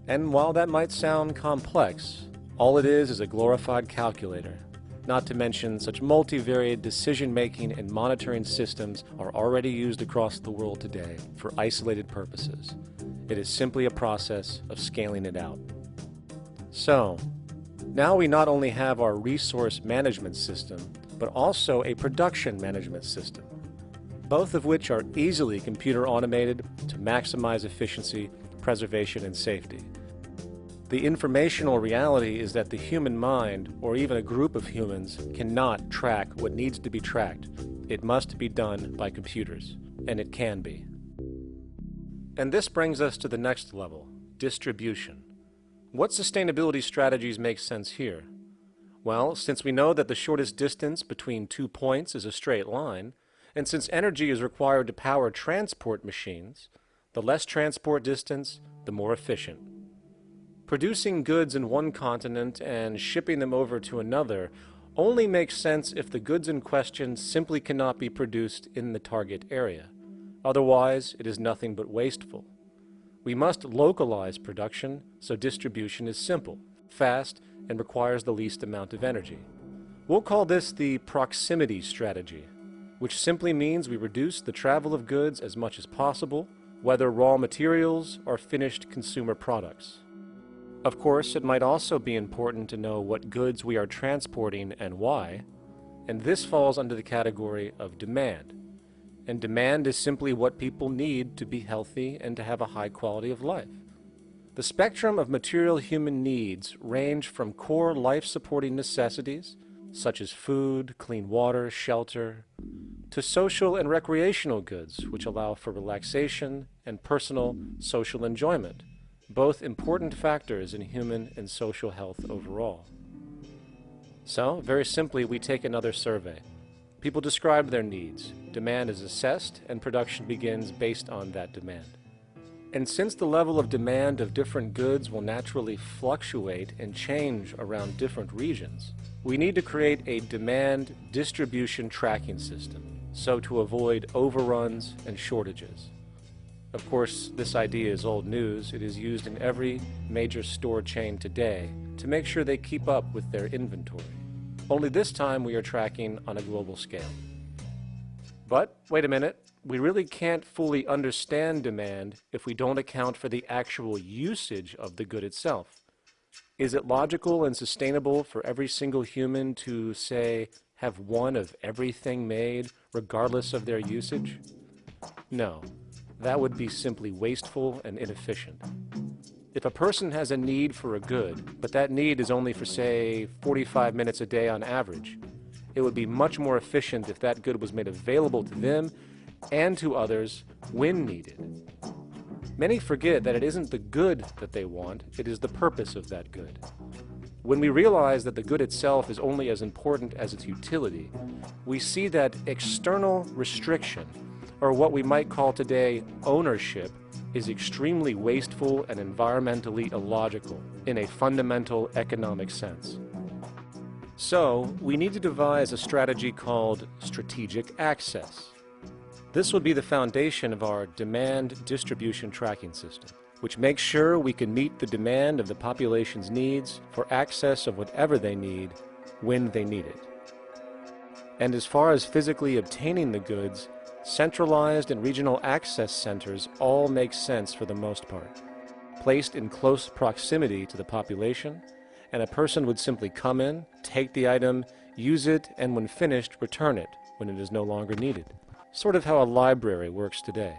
And while that might sound complex, all it is a glorified calculator. Not to mention such multivariate decision-making and monitoring systems are already used across the world today for isolated purposes. It is simply a process of scaling it out. So, now we not only have our resource management system, but also a production management system, both of which are easily computer automated to maximize efficiency, preservation, and safety. The informational reality is that the human mind, or even a group of humans, cannot track what needs to be tracked. It must be done by computers, and it can be. And this brings us to the next level, distribution. What sustainability strategies make sense here? Well, since we know that the shortest distance between 2 points is a straight line, and since energy is required to power transport machines, the less transport distance, the more efficient. Producing goods in one continent and shipping them over to another only makes sense if the goods in question simply cannot be produced in the target area. Otherwise, it is nothing but wasteful. We must localize production so distribution is simple, fast, and requires the least amount of energy. We'll call this the proximity strategy. which simply means we reduce the travel of goods as much as possible, whether raw materials or finished consumer products. Of course, it might also be important to know what goods we are transporting and why, and this falls under the category of demand. And demand is simply what people need to be healthy and to have a high quality of life. The spectrum of material human needs range from core life-supporting necessities, such as food, clean water, shelter, to social and recreational goods, which allow for relaxation and personal social enjoyment, both important factors in human and social health overall. So, very simply, we take another survey. People describe their needs, demand is assessed, and production begins based on that demand. And since the level of demand of different goods will naturally fluctuate and change around different regions, we need to create a demand distribution tracking system, so to avoid overruns and shortages. Of course, this idea is old news. It is used in every major store chain today to make sure they keep up with their inventory. Only this time we are tracking on a global scale. But, wait a minute, we really can't fully understand demand if we don't account for the actual usage of the good itself. Is it logical and sustainable for every single human to, say, have one of everything made, regardless of their usage? No, that would be simply wasteful and inefficient. If a person has a need for a good, but that need is only for, say, 45 minutes a day on average, it would be much more efficient if that good was made available to them and to others when needed. Many forget that it isn't the good that they want, it is the purpose of that good. When we realize that the good itself is only as important as its utility, we see that external restriction, or what we might call today ownership, is extremely wasteful and environmentally illogical in a fundamental economic sense. So, we need to devise a strategy called strategic access. This will be the foundation of our demand distribution tracking system, which makes sure we can meet the demand of the population's needs for access of whatever they need when they need it. And as far as physically obtaining the goods, centralized and regional access centers all make sense for the most part, placed in close proximity to the population, and a person would simply come in, take the item, use it, and when finished, return it when it is no longer needed. Sort of how a library works today.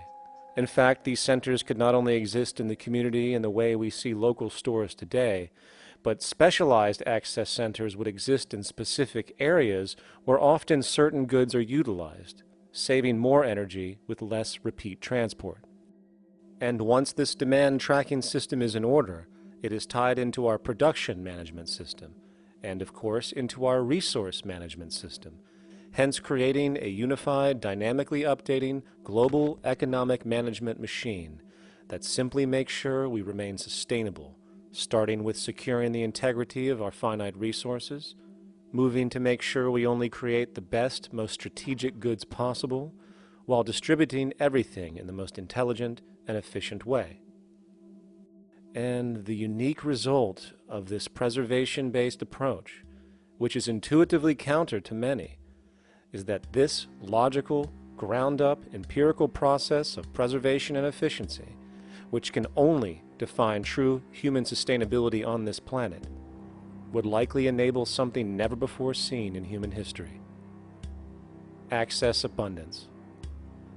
In fact, these centers could not only exist in the community in the way we see local stores today, but specialized access centers would exist in specific areas where often certain goods are utilized, saving more energy with less repeat transport. And once this demand tracking system is in order, it is tied into our production management system, and of course into our resource management system, hence creating a unified, dynamically updating global economic management machine that simply makes sure we remain sustainable, starting with securing the integrity of our finite resources, moving to make sure we only create the best, most strategic goods possible, while distributing everything in the most intelligent and efficient way. And the unique result of this preservation-based approach, which is intuitively counter to many, is that this logical, ground-up, empirical process of preservation and efficiency, which can only define true human sustainability on this planet, would likely enable something never before seen in human history. Access abundance,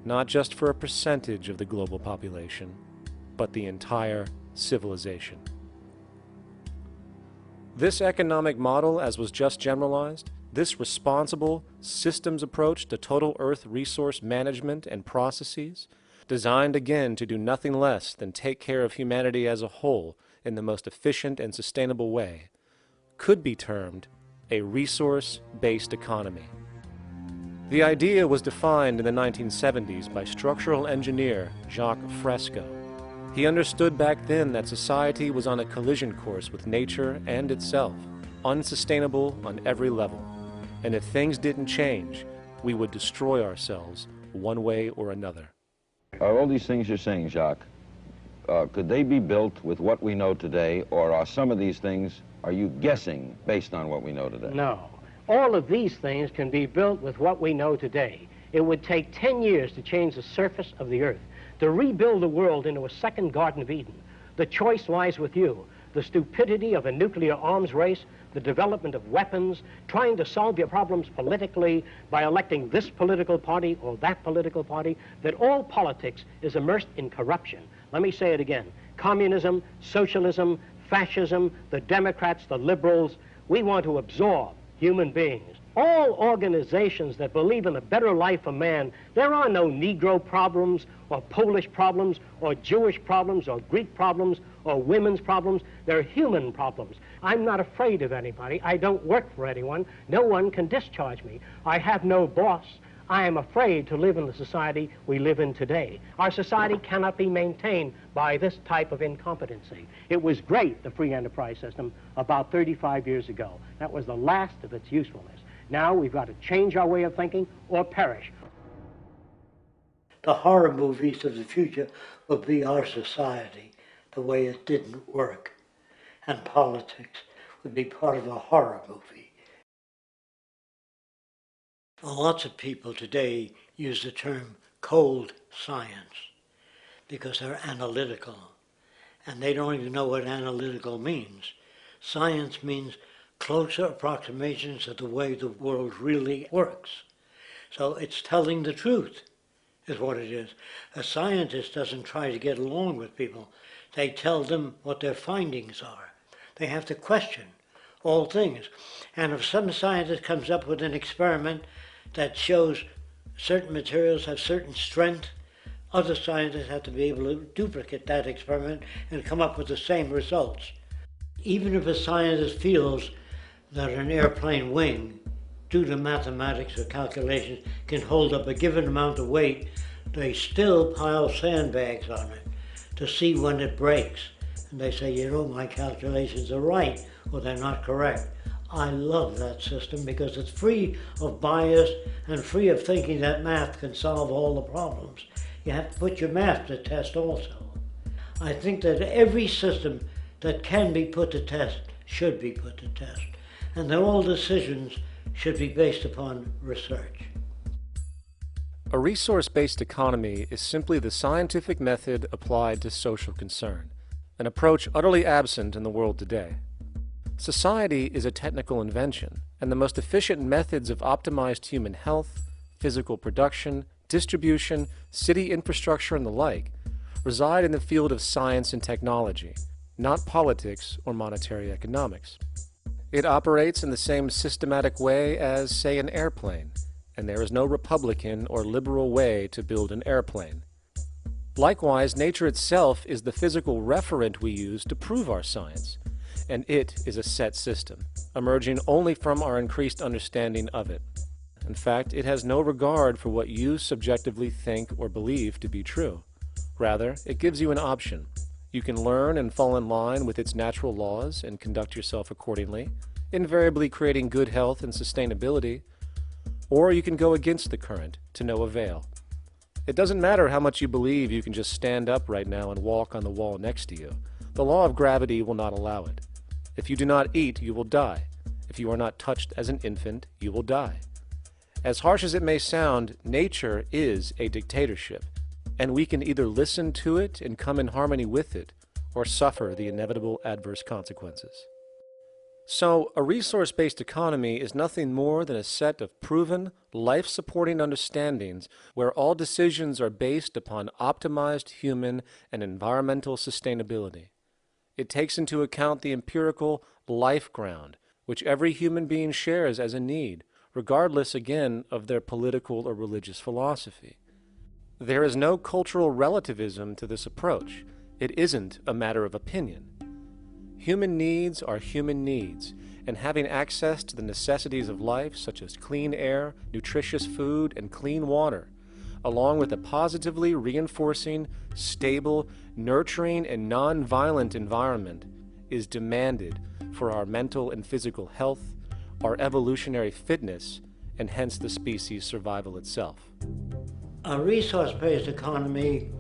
not just for a percentage of the global population, but the entire civilization. This economic model, as was just generalized, this responsible systems approach to total Earth resource management and processes, designed again to do nothing less than take care of humanity as a whole in the most efficient and sustainable way, could be termed a resource-based economy. The idea was defined in the 1970s by structural engineer Jacques Fresco. He understood back then that society was on a collision course with nature and itself, unsustainable on every level. And if things didn't change, we would destroy ourselves one way or another. Are all these things you're saying, Jacques, could they be built with what we know today, or are some of these things, are you guessing based on what we know today? No. All of these things can be built with what we know today. It would take 10 years to change the surface of the earth, to rebuild the world into a second Garden of Eden. The choice lies with you. The stupidity of a nuclear arms race, the development of weapons, trying to solve your problems politically by electing this political party or that political party, that all politics is immersed in corruption. Let me say it again. Communism, socialism, fascism, the Democrats, the liberals, we want to absorb human beings. All organizations that believe in a better life for man, there are no Negro problems or Polish problems or Jewish problems or Greek problems or women's problems. They're human problems. I'm not afraid of anybody. I don't work for anyone. No one can discharge me. I have no boss. I am afraid to live in the society we live in today. Our society cannot be maintained by this type of incompetency. It was great, the free enterprise system, about 35 years ago. That was the last of its usefulness. Now we've got to change our way of thinking or perish. The horror movies of the future will be our society, the way it didn't work. And politics would be part of a horror movie. Lots of people today use the term cold science because they're analytical. And they don't even know what analytical means. Science means closer approximations of the way the world really works. So it's telling the truth, is what it is. A scientist doesn't try to get along with people. They tell them what their findings are. They have to question all things. And if some scientist comes up with an experiment that shows certain materials have certain strength, other scientists have to be able to duplicate that experiment and come up with the same results. Even if a scientist feels that an airplane wing, due to mathematics or calculations, can hold up a given amount of weight, they still pile sandbags on it to see when it breaks. And they say, you know, my calculations are right, or they're not correct. I love that system because it's free of bias and free of thinking that math can solve all the problems. You have to put your math to test also. I think that every system that can be put to test should be put to test. And that all decisions should be based upon research. A resource-based economy is simply the scientific method applied to social concern, an approach utterly absent in the world today. Society is a technical invention, and the most efficient methods of optimized human health, physical production, distribution, city infrastructure, and the like reside in the field of science and technology, not politics or monetary economics. It operates in the same systematic way as, say, an airplane, and there is no Republican or liberal way to build an airplane. Likewise, nature itself is the physical referent we use to prove our science, and it is a set system, emerging only from our increased understanding of it. In fact, it has no regard for what you subjectively think or believe to be true. Rather, it gives you an option. You can learn and fall in line with its natural laws and conduct yourself accordingly, invariably creating good health and sustainability, or you can go against the current to no avail. It doesn't matter how much you believe you can just stand up right now and walk on the wall next to you. The law of gravity will not allow it. If you do not eat, you will die. If you are not touched as an infant, you will die. As harsh as it may sound, nature is a dictatorship, and we can either listen to it and come in harmony with it, or suffer the inevitable adverse consequences. So, a resource-based economy is nothing more than a set of proven, life-supporting understandings where all decisions are based upon optimized human and environmental sustainability. It takes into account the empirical life ground, which every human being shares as a need, regardless, again, of their political or religious philosophy. There is no cultural relativism to this approach. It isn't a matter of opinion. Human needs are human needs, and having access to the necessities of life, such as clean air, nutritious food, and clean water, along with a positively reinforcing, stable, nurturing, and non-violent environment, is demanded for our mental and physical health, our evolutionary fitness, and hence the species' survival itself. A resource-based economy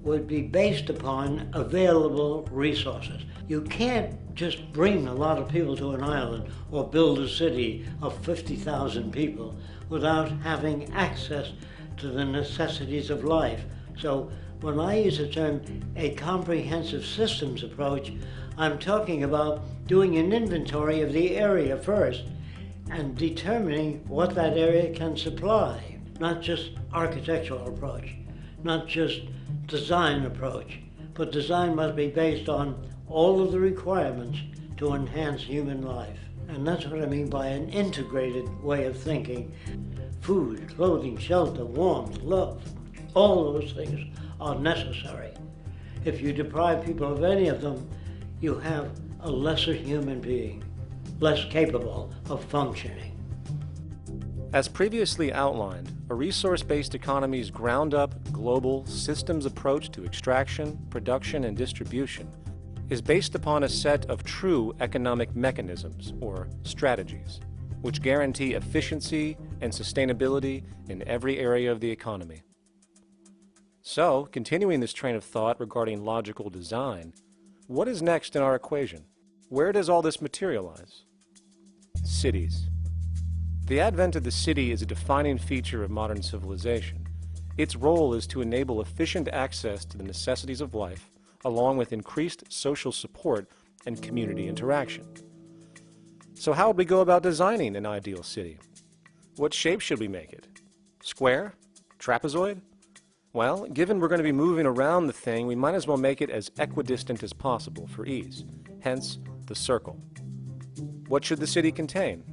would be based upon available resources. You can't just bring a lot of people to an island or build a city of 50,000 people without having access to the necessities of life. So when I use the term a comprehensive systems approach, I'm talking about doing an inventory of the area first and determining what that area can supply, not just architectural approach, not just design approach, but design must be based on all of the requirements to enhance human life. And that's what I mean by an integrated way of thinking. Food, clothing, shelter, warmth, love, all those things are necessary. If you deprive people of any of them, you have a lesser human being, less capable of functioning. As previously outlined, a resource-based economy's ground-up, global, systems approach to extraction, production, and distribution is based upon a set of true economic mechanisms, or strategies, which guarantee efficiency and sustainability in every area of the economy. So, continuing this train of thought regarding logical design, what is next in our equation? Where does all this materialize? Cities. The advent of the city is a defining feature of modern civilization. Its role is to enable efficient access to the necessities of life, along with increased social support and community interaction. So how would we go about designing an ideal city? What shape should we make it? Square? Trapezoid? Well, given we're going to be moving around the thing, we might as well make it as equidistant as possible for ease, hence the circle. What should the city contain?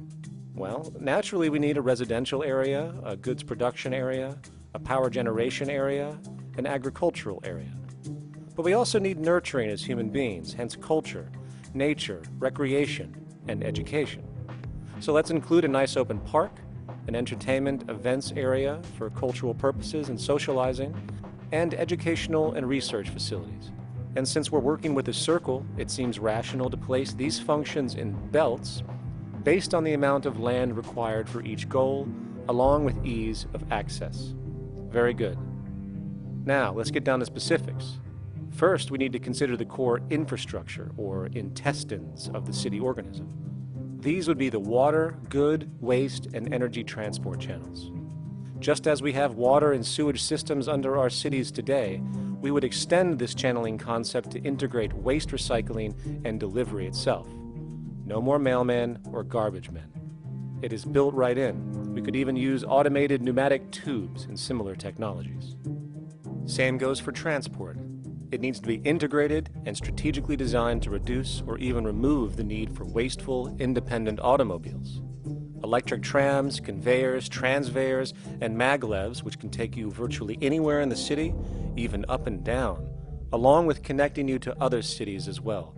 Well, naturally we need a residential area, a goods production area, a power generation area, an agricultural area. But we also need nurturing as human beings, hence culture, nature, recreation, and education. So let's include a nice open park, an entertainment events area for cultural purposes and socializing, and educational and research facilities. And since we're working with a circle, it seems rational to place these functions in belts based on the amount of land required for each goal, along with ease of access. Very good. Now, let's get down to specifics. First, we need to consider the core infrastructure, or intestines, of the city organism. These would be the water, good, waste, and energy transport channels. Just as we have water and sewage systems under our cities today, we would extend this channeling concept to integrate waste recycling and delivery itself. No more mailmen or garbage men. It is built right in. We could even use automated pneumatic tubes and similar technologies. Same goes for transport. It needs to be integrated and strategically designed to reduce or even remove the need for wasteful, independent automobiles. Electric trams, conveyors, transveyors, and maglevs, which can take you virtually anywhere in the city, even up and down, along with connecting you to other cities as well.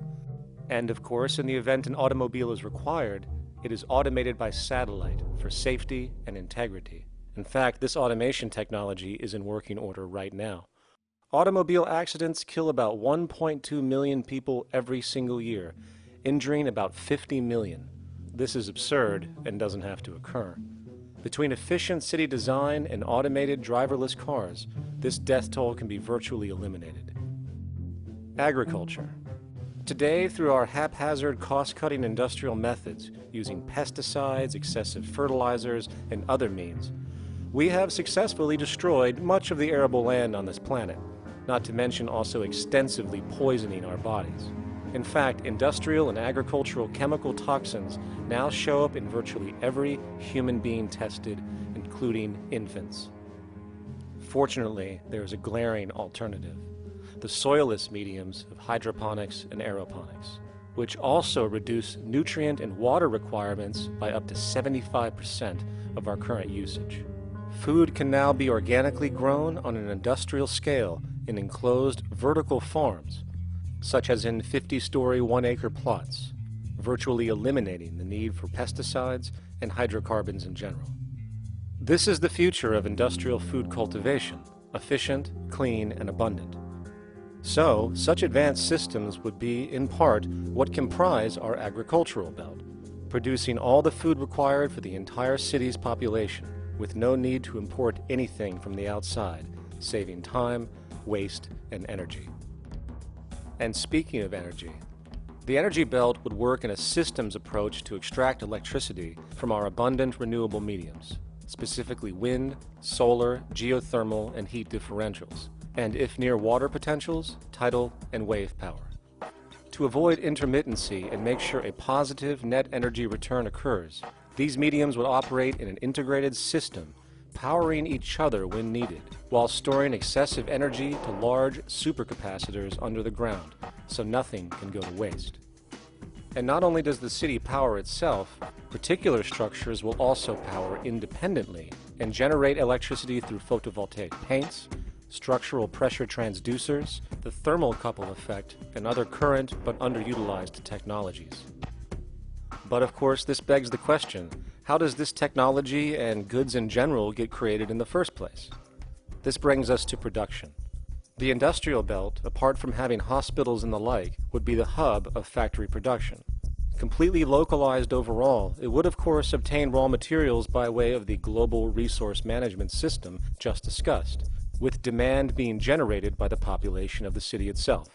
And of course, in the event an automobile is required, it is automated by satellite for safety and integrity. In fact, this automation technology is in working order right now. Automobile accidents kill about 1.2 million people every single year, injuring about 50 million. This is absurd and doesn't have to occur. Between efficient city design and automated driverless cars, this death toll can be virtually eliminated. Agriculture. Today, through our haphazard, cost-cutting industrial methods, using pesticides, excessive fertilizers, and other means, we have successfully destroyed much of the arable land on this planet, not to mention also extensively poisoning our bodies. In fact, industrial and agricultural chemical toxins now show up in virtually every human being tested, including infants. Fortunately, there is a glaring alternative: the soilless mediums of hydroponics and aeroponics, which also reduce nutrient and water requirements by up to 75% of our current usage. Food can now be organically grown on an industrial scale in enclosed vertical farms, such as in 50-story 1-acre plots, virtually eliminating the need for pesticides and hydrocarbons in general. This is the future of industrial food cultivation: efficient, clean, and abundant. So, such advanced systems would be, in part, what comprise our agricultural belt, producing all the food required for the entire city's population, with no need to import anything from the outside, saving time, waste, and energy. And speaking of energy, The energy belt would work in a systems approach to extract electricity from our abundant renewable mediums, specifically wind, solar, geothermal, and heat differentials, and if near water potentials, tidal and wave power. To avoid intermittency and make sure a positive net energy return occurs, these mediums would operate in an integrated system, powering each other when needed, while storing excessive energy to large supercapacitors under the ground, so nothing can go to waste. And not only does the city power itself, particular structures will also power independently and generate electricity through photovoltaic paints, structural pressure transducers, the thermocouple effect, and other current but underutilized technologies. But of course, this begs the question, how does this technology and goods in general get created in the first place? This brings us to production. The industrial belt, apart from having hospitals and the like, would be the hub of factory production. Completely localized overall, it would of course obtain raw materials by way of the global resource management system just discussed, with demand being generated by the population of the city itself.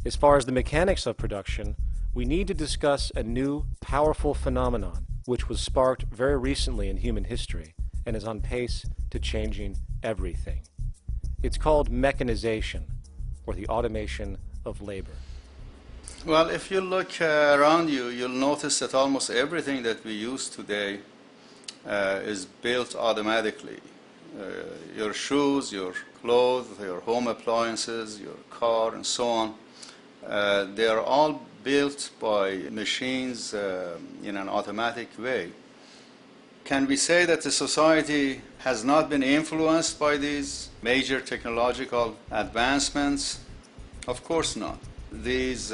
As far as the mechanics of production, we need to discuss a new, powerful phenomenon which was sparked very recently in human history and is on pace to changing everything. It's called mechanization, or the automation of labor. Well, if you look around you, you'll notice that almost everything that we use today is built automatically. Your shoes, your clothes, your home appliances, your car, and so on, they are all built by machines in an automatic way. Can we say that the society has not been influenced by these major technological advancements? Of course not. These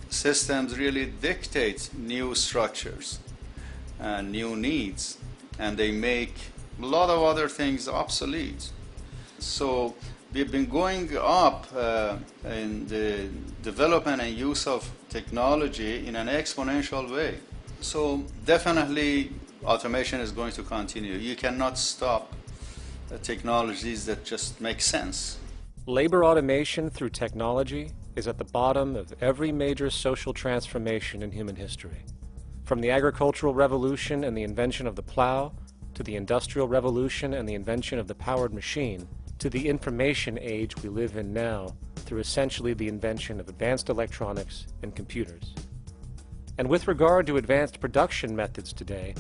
systems really dictate new structures and new needs, and they make a lot of other things obsolete. So we've been going up in the development and use of technology in an exponential way. So definitely automation is going to continue. You cannot stop technologies that just make sense. Labor automation through technology is at the bottom of every major social transformation in human history. From the agricultural revolution and the invention of the plow, to the industrial revolution and the invention of the powered machine, to the information age we live in now through essentially the invention of advanced electronics and computers. And with regard to advanced production methods today,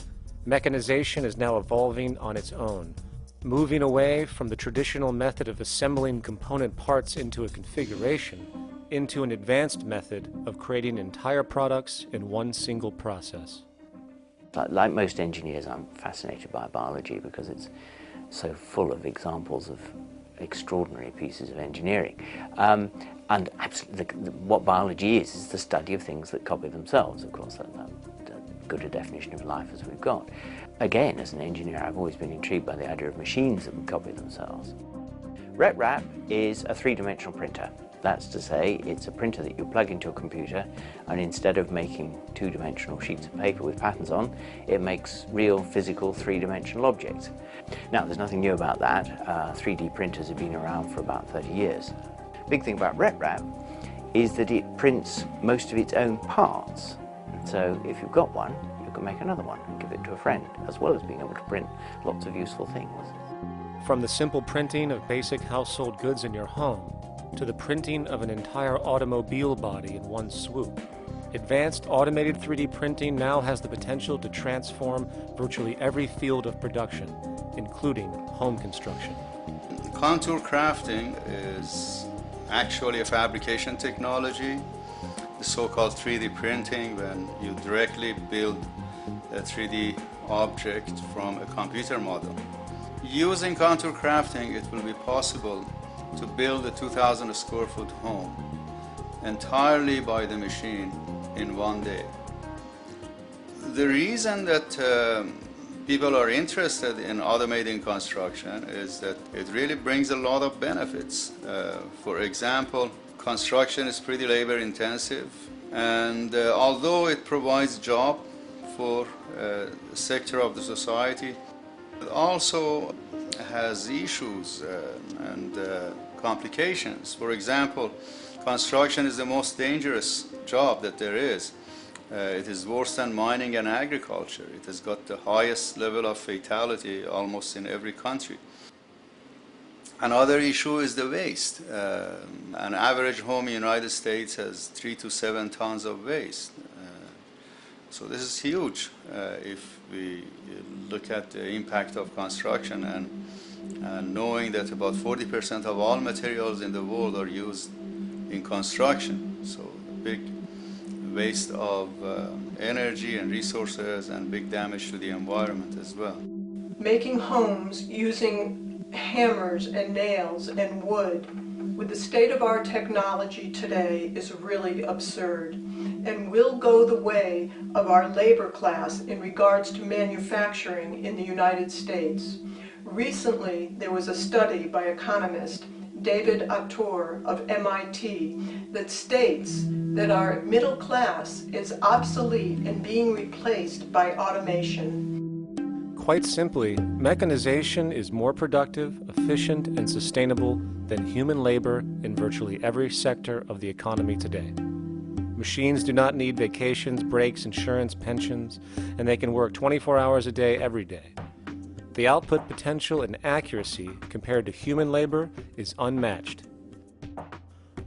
mechanization is now evolving on its own, moving away from the traditional method of assembling component parts into a configuration into an advanced method of creating entire products in one single process. Like most engineers, I'm fascinated by biology because it's so full of examples of extraordinary pieces of engineering. And absolutely, what biology is the study of things that copy themselves. Of course, that's good a definition of life as we've got. Again, as an engineer, I've always been intrigued by the idea of machines that would copy themselves. RepRap is a three-dimensional printer. That's to say, it's a printer that you plug into a computer, and instead of making two-dimensional sheets of paper with patterns on, it makes real, physical, three-dimensional objects. Now, there's nothing new about that. 3D printers have been around for about 30 years. Big thing about RepRap is that it prints most of its own parts. So if you've got one, you can make another one and give it to a friend, as well as being able to print lots of useful things. From the simple printing of basic household goods in your home, to the printing of an entire automobile body in one swoop, advanced automated 3D printing now has the potential to transform virtually every field of production, including home construction. Contour crafting is actually a fabrication technology, the so-called 3D printing, when you directly build a 3D object from a computer model. Using contour crafting, it will be possible to build a 2,000 square foot home entirely by the machine in one day. The reason that people are interested in automating construction is that it really brings a lot of benefits. For example, construction is pretty labor intensive, and although it provides job for a sector of the society, it also has issues and complications. For example, Construction is the most dangerous job that there is. It is worse than mining and agriculture. It has got the highest level of fatality almost in every country. Another issue is the waste. An average home in the United States has 3 to 7 tons of waste. So this is huge if we look at the impact of construction and knowing that about 40% of all materials in the world are used in construction. So big waste of energy and resources and big damage to the environment as well. Making homes using hammers and nails and wood with the state of our technology today is really absurd and will go the way of our labor class in regards to manufacturing in the United States. Recently, there was a study by economist David Autor of MIT that states that our middle class is obsolete and being replaced by automation. Quite simply, mechanization is more productive, efficient, and sustainable than human labor in virtually every sector of the economy today. Machines do not need vacations, breaks, insurance, pensions, and they can work 24 hours a day every day. The output potential and accuracy compared to human labor is unmatched.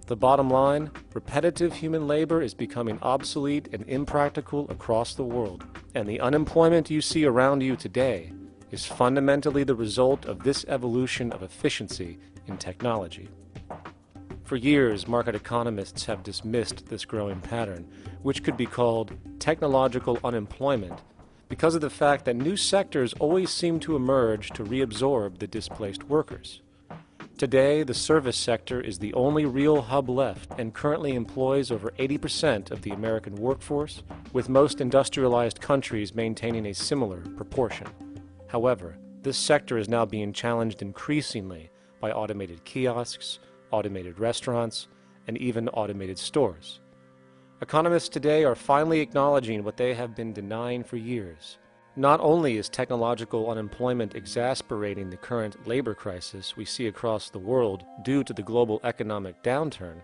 The bottom line, repetitive human labor is becoming obsolete and impractical across the world, and the unemployment you see around you today is fundamentally the result of this evolution of efficiency in technology. For years, market economists have dismissed this growing pattern, which could be called technological unemployment, because of the fact that new sectors always seem to emerge to reabsorb the displaced workers. Today, the service sector is the only real hub left and currently employs over 80% of the American workforce, with most industrialized countries maintaining a similar proportion. However, this sector is now being challenged increasingly by automated kiosks, automated restaurants, and even automated stores. Economists today are finally acknowledging what they have been denying for years. Not only is technological unemployment exacerbating the current labor crisis we see across the world due to the global economic downturn,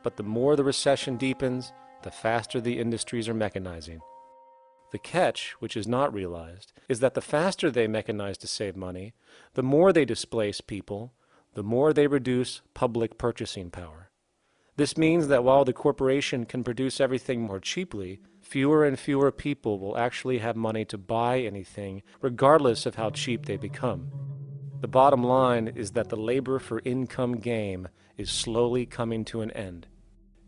but the more the recession deepens, the faster the industries are mechanizing. The catch, which is not realized, is that the faster they mechanize to save money, the more they displace people, the more they reduce public purchasing power. This means that while the corporation can produce everything more cheaply, fewer and fewer people will actually have money to buy anything, regardless of how cheap they become. The bottom line is that the labor for income game is slowly coming to an end.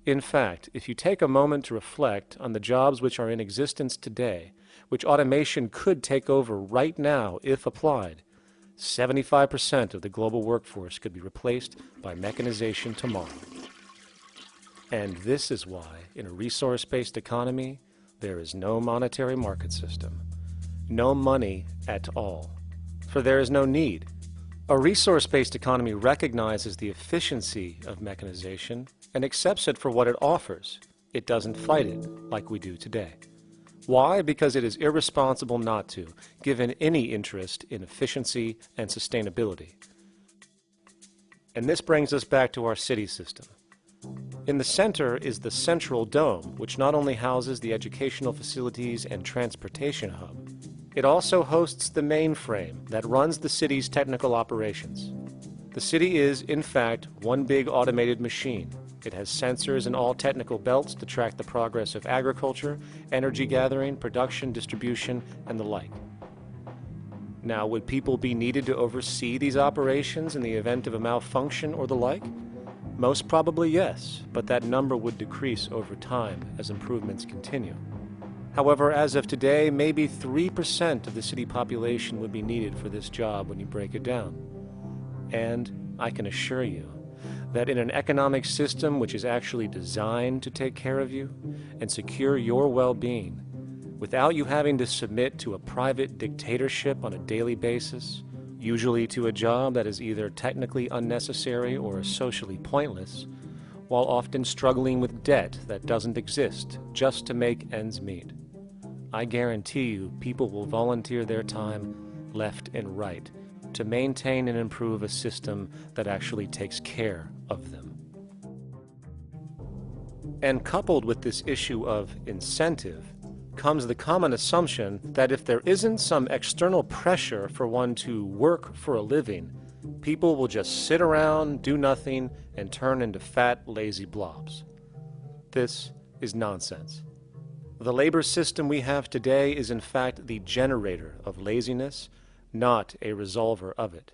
In fact, if you take a moment to reflect on the jobs which are in existence today, which automation could take over right now if applied, 75% of the global workforce could be replaced by mechanization tomorrow. And this is why, in a resource-based economy, there is no monetary market system, no money at all, for there is no need. A resource-based economy recognizes the efficiency of mechanization and accepts it for what it offers. It doesn't fight it like we do today. Why? Because it is irresponsible not to, given any interest in efficiency and sustainability. And this brings us back to our city system. In the center is the central dome, which not only houses the educational facilities and transportation hub, it also hosts the mainframe that runs the city's technical operations. The city is, in fact, one big automated machine. It has sensors in all technical belts to track the progress of agriculture, energy gathering, production, distribution, and the like. Now, would people be needed to oversee these operations in the event of a malfunction or the like? Most probably yes, but that number would decrease over time as improvements continue. However, as of today, maybe 3% of the city population would be needed for this job when you break it down. And I can assure you that in an economic system which is actually designed to take care of you and secure your well-being, without you having to submit to a private dictatorship on a daily basis, usually to a job that is either technically unnecessary or socially pointless, while often struggling with debt that doesn't exist just to make ends meet. I guarantee you people will volunteer their time left and right to maintain and improve a system that actually takes care of them. And coupled with this issue of incentive comes the common assumption that if there isn't some external pressure for one to work for a living, people will just sit around, do nothing, and turn into fat, lazy blobs. This is nonsense. The labor system we have today is in fact the generator of laziness, not a resolver of it.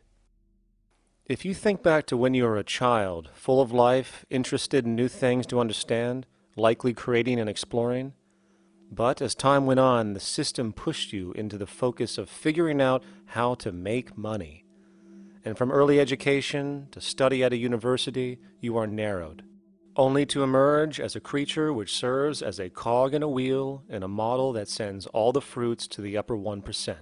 If you think back to when you were a child, full of life, interested in new things to understand, likely creating and exploring, but as time went on, the system pushed you into the focus of figuring out how to make money. And from early education to study at a university, you are narrowed, only to emerge as a creature which serves as a cog in a wheel in a model that sends all the fruits to the upper 1%.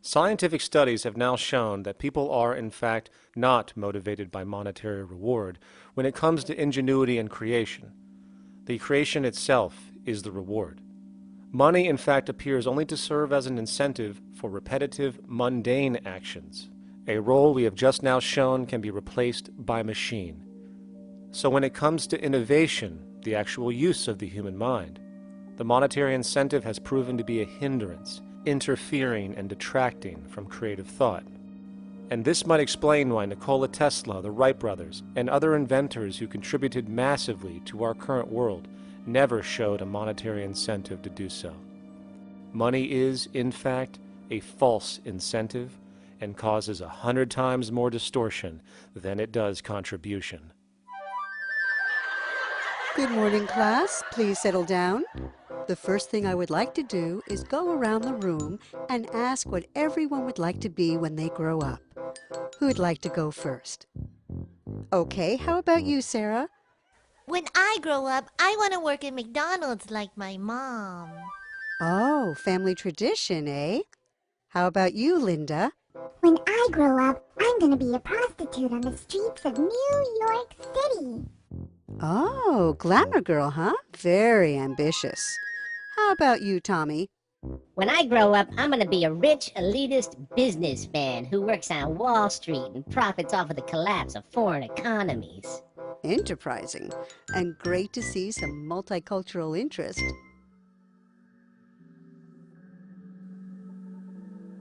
Scientific studies have now shown that people are, in fact, not motivated by monetary reward when it comes to ingenuity and creation. The creation itself is the reward. Money, in fact, appears only to serve as an incentive for repetitive, mundane actions, a role we have just now shown can be replaced by machine. So when it comes to innovation, the actual use of the human mind, the monetary incentive has proven to be a hindrance, interfering and detracting from creative thought. And this might explain why Nikola Tesla, the Wright brothers, and other inventors who contributed massively to our current world never showed a monetary incentive to do so. Money is, in fact, a false incentive and causes 100 times more distortion than it does contribution. Good morning, class. Please settle down. The first thing I would like to do is go around the room and ask what everyone would like to be when they grow up. Who would like to go first? Okay, how about you, Sarah? When I grow up, I want to work at McDonald's like my mom. Oh, family tradition, eh? How about you, Linda? When I grow up, I'm going to be a prostitute on the streets of New York City. Oh, glamour girl, huh? Very ambitious. How about you, Tommy? When I grow up, I'm gonna be a rich, elitist businessman who works on Wall Street and profits off of the collapse of foreign economies. Enterprising. And great to see some multicultural interest.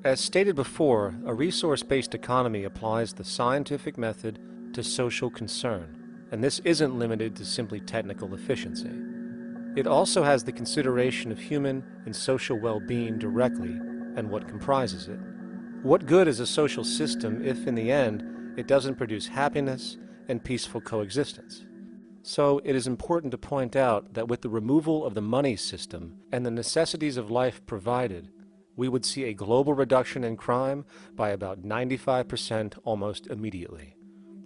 As stated before, a resource-based economy applies the scientific method to social concern, and this isn't limited to simply technical efficiency. It also has the consideration of human and social well-being directly and what comprises it. What good is a social system if, in the end, it doesn't produce happiness and peaceful coexistence? So it is important to point out that with the removal of the money system and the necessities of life provided, we would see a global reduction in crime by about 95% almost immediately,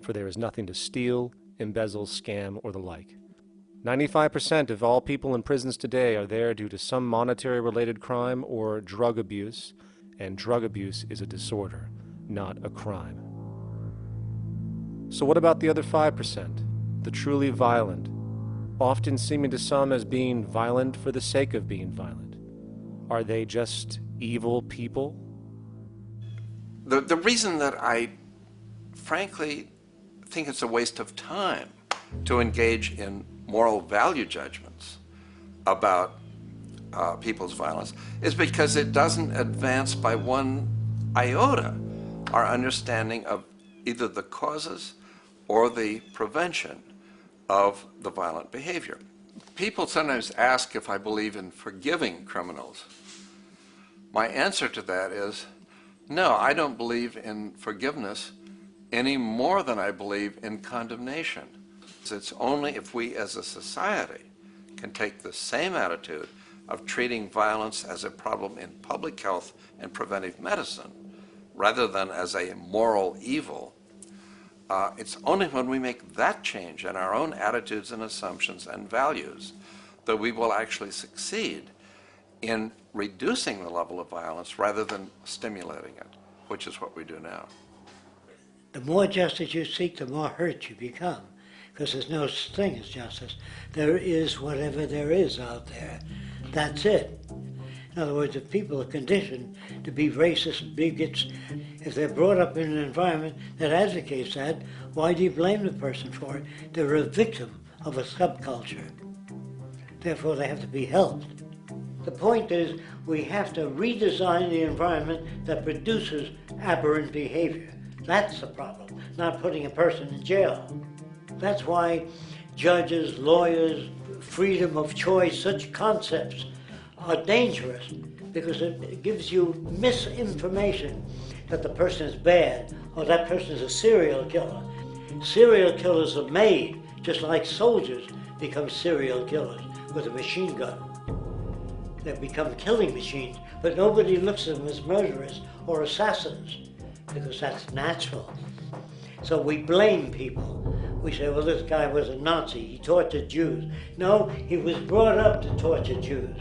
for there is nothing to steal, embezzle, scam, or the like. 95% of all people in prisons today are there due to some monetary-related crime or drug abuse, and drug abuse is a disorder, not a crime. So what about the other 5%, the truly violent, often seeming to some as being violent for the sake of being violent? Are they just evil people? The reason that I frankly think it's a waste of time to engage in moral value judgments about people's violence is because it doesn't advance by one iota our understanding of either the causes or the prevention of the violent behavior. People sometimes ask if I believe in forgiving criminals. My answer to that is, no, I don't believe in forgiveness any more than I believe in condemnation. It's only if we as a society can take the same attitude of treating violence as a problem in public health and preventive medicine rather than as a moral evil. It's only when we make that change in our own attitudes and assumptions and values that we will actually succeed in reducing the level of violence rather than stimulating it, which is what we do now. The more justice you seek, the more hurt you become, because there's no such thing as justice. There is whatever there is out there. That's it. In other words, if people are conditioned to be racist and bigots, if they're brought up in an environment that advocates that, why do you blame the person for it? They're a victim of a subculture. Therefore, they have to be helped. The point is, we have to redesign the environment that produces aberrant behavior. That's the problem, not putting a person in jail. That's why judges, lawyers, freedom of choice, such concepts are dangerous, because it gives you misinformation that the person is bad or that person is a serial killer. Serial killers are made, just like soldiers become serial killers with a machine gun. They become killing machines, but nobody looks at them as murderers or assassins, because that's natural. So we blame people. We say, well, this guy was a Nazi, he tortured Jews. No, he was brought up to torture Jews.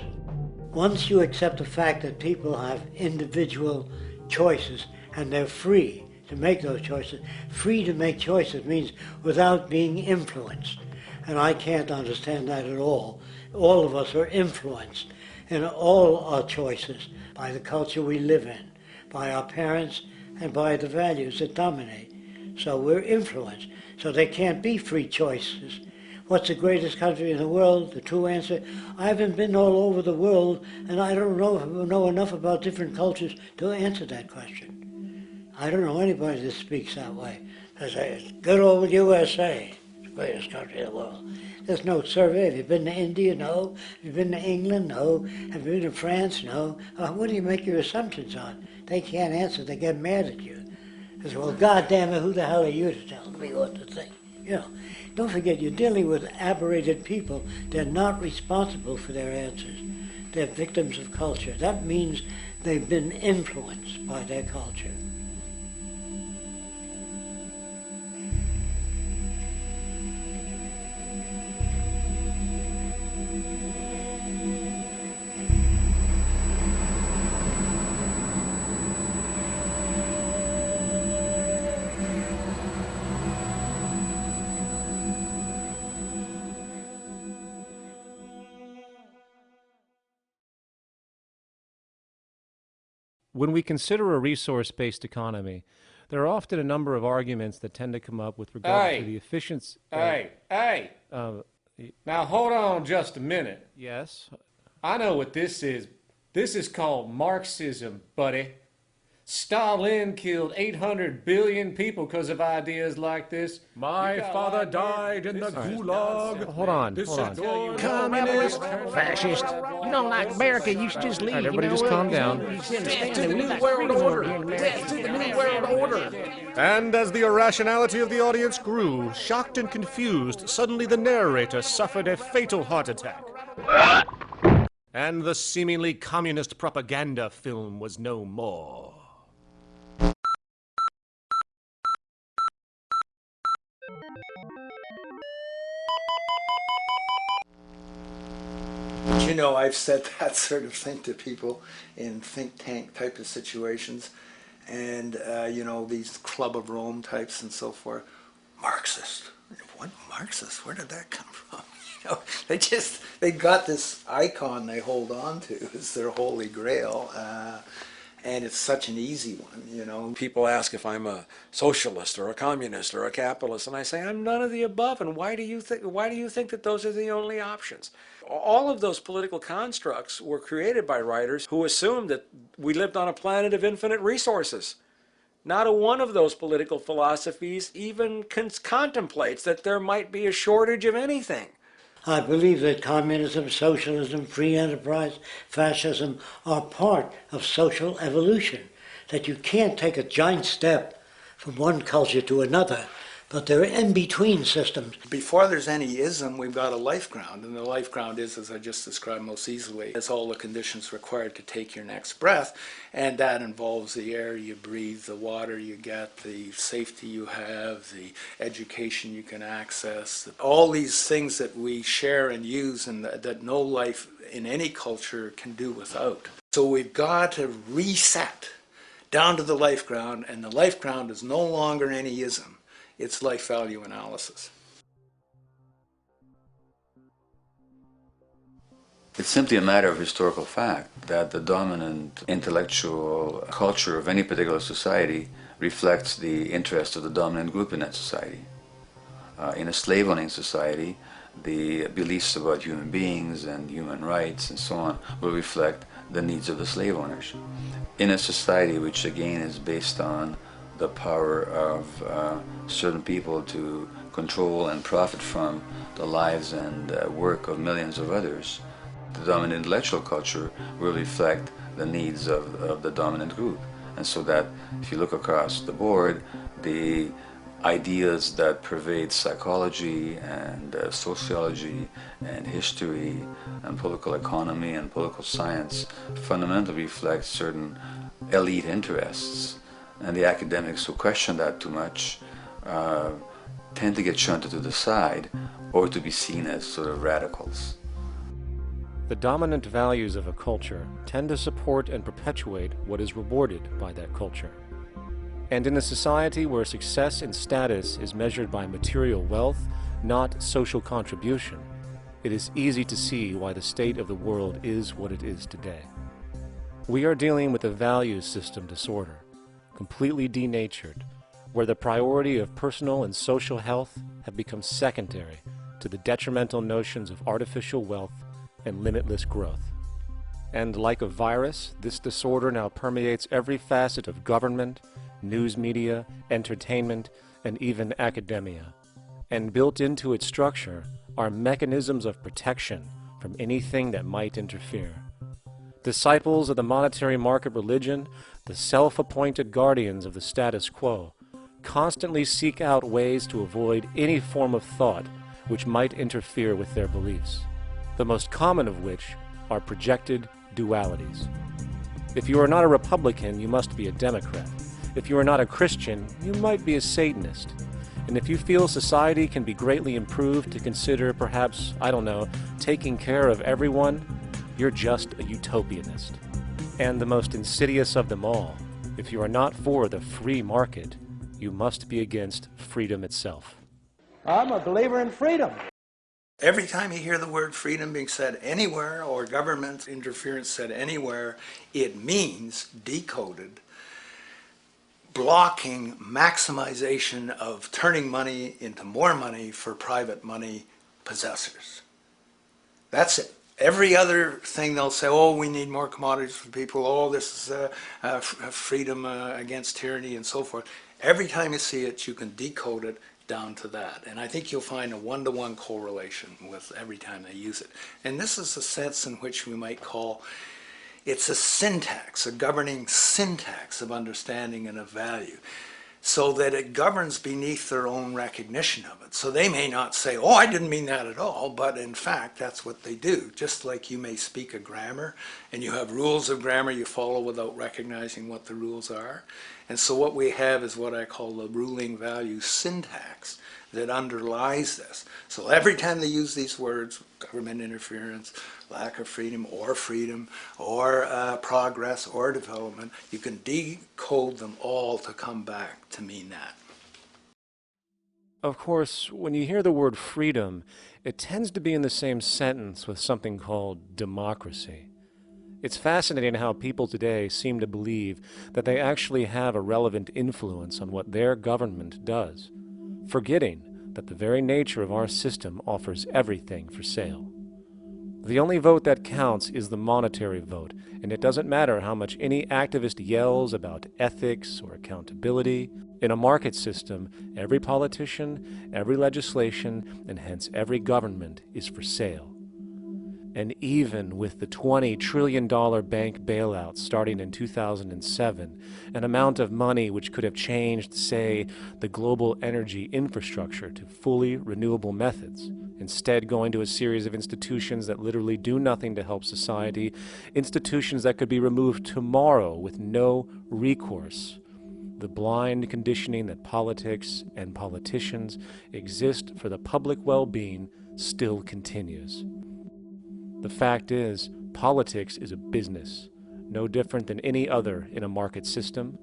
Once you accept the fact that people have individual choices and they're free to make those choices, free to make choices means without being influenced. And I can't understand that at all. All of us are influenced in all our choices by the culture we live in, by our parents, and by the values that dominate. So we're influenced. So there can't be free choices. What's the greatest country in the world? The true answer, I haven't been all over the world, and I don't know enough about different cultures to answer that question. I don't know anybody that speaks that way. They say, good old USA, the greatest country in the world. There's no survey. Have you been to India? No. Have you been to England? No. Have you been to France? No. What do you make your assumptions on? They can't answer. They get mad at you. They say, well, goddamn it, who the hell are you to tell me what to think? You know, don't forget, you're dealing with aberrated people. They're not responsible for their answers. They're victims of culture. That means they've been influenced by their culture. When we consider a resource-based economy, there are often a number of arguments that tend to come up with regard to the efficiency. Hey! Now hold on just a minute. Yes? I know what this is. This is called Marxism, buddy. Stalin killed 800 billion people because of ideas like this. My father died in the gulag. Hold on. Communist, fascist. You don't like America, you should just leave. All right, everybody just calm down. Death to the New World Order! Death to the New World Order! And as the irrationality of the audience grew, shocked and confused, suddenly the narrator suffered a fatal heart attack. And the seemingly communist propaganda film was no more. You know, I've said that sort of thing to people in think tank type of situations, and you know, these Club of Rome types and so forth. Marxist. What Marxist? Where did that come from? You know, they got this icon they hold on to as their holy grail, and it's such an easy one, you know. People ask if I'm a socialist or a communist or a capitalist, and I say I'm none of the above. And why do you think that those are the only options? All of those political constructs were created by writers who assumed that we lived on a planet of infinite resources. Not a one of those political philosophies even contemplates that there might be a shortage of anything. I believe that communism, socialism, free enterprise, fascism are part of social evolution, that you can't take a giant step from one culture to another, but they're in-between systems. Before there's any ism, we've got a life ground, and the life ground is, as I just described most easily, it's all the conditions required to take your next breath, and that involves the air you breathe, the water you get, the safety you have, the education you can access, all these things that we share and use and that no life in any culture can do without. So we've got to reset down to the life ground, and the life ground is no longer any ism. It's life value analysis. It's simply a matter of historical fact that the dominant intellectual culture of any particular society reflects the interest of the dominant group in that society. In a slave-owning society, the beliefs about human beings and human rights and so on will reflect the needs of the slave owners. In a society which again is based on the power of certain people to control and profit from the lives and work of millions of others, the dominant intellectual culture will reflect the needs of the dominant group. And so that if you look across the board, the ideas that pervade psychology and sociology and history and political economy and political science fundamentally reflect certain elite interests. And the academics who question that too much tend to get shunted to the side or to be seen as sort of radicals. The dominant values of a culture tend to support and perpetuate what is rewarded by that culture. And in a society where success and status is measured by material wealth, not social contribution, it is easy to see why the state of the world is what it is today. We are dealing with a values system disorder, completely denatured, where the priority of personal and social health have become secondary to the detrimental notions of artificial wealth and limitless growth. And like a virus, this disorder now permeates every facet of government, news media, entertainment, and even academia. And built into its structure are mechanisms of protection from anything that might interfere. Disciples of the monetary market religion, the self-appointed guardians of the status quo, constantly seek out ways to avoid any form of thought which might interfere with their beliefs, the most common of which are projected dualities. If you are not a Republican, you must be a Democrat. If you are not a Christian, you might be a Satanist. And if you feel society can be greatly improved to consider perhaps, I don't know, taking care of everyone, you're just a utopianist. And the most insidious of them all, if you are not for the free market, you must be against freedom itself. I'm a believer in freedom. Every time you hear the word freedom being said anywhere or government interference said anywhere, it means, decoded, blocking maximization of turning money into more money for private money possessors. That's it. Every other thing they'll say, oh, we need more commodities for people, oh, this is freedom against tyranny and so forth. Every time you see it, you can decode it down to that. And I think you'll find a one-to-one correlation with every time they use it. And this is a sense in which we might call it's a syntax, a governing syntax of understanding and of value, so that it governs beneath their own recognition of it. So they may not say, oh, I didn't mean that at all, but in fact, that's what they do. Just like you may speak a grammar, and you have rules of grammar you follow without recognizing what the rules are. And so what we have is what I call the ruling value syntax that underlies this. So every time they use these words, government interference, lack of freedom, or progress, or development, you can decode them all to come back to mean that. Of course, when you hear the word freedom, it tends to be in the same sentence with something called democracy. It's fascinating how people today seem to believe that they actually have a relevant influence on what their government does, forgetting that the very nature of our system offers everything for sale. The only vote that counts is the monetary vote, and it doesn't matter how much any activist yells about ethics or accountability. In a market system, every politician, every legislation, and hence every government is for sale. And even with the $20 trillion bank bailout starting in 2007, an amount of money which could have changed, say, the global energy infrastructure to fully renewable methods, instead going to a series of institutions that literally do nothing to help society, institutions that could be removed tomorrow with no recourse. The blind conditioning that politics and politicians exist for the public well-being still continues. The fact is, politics is a business, no different than any other in a market system,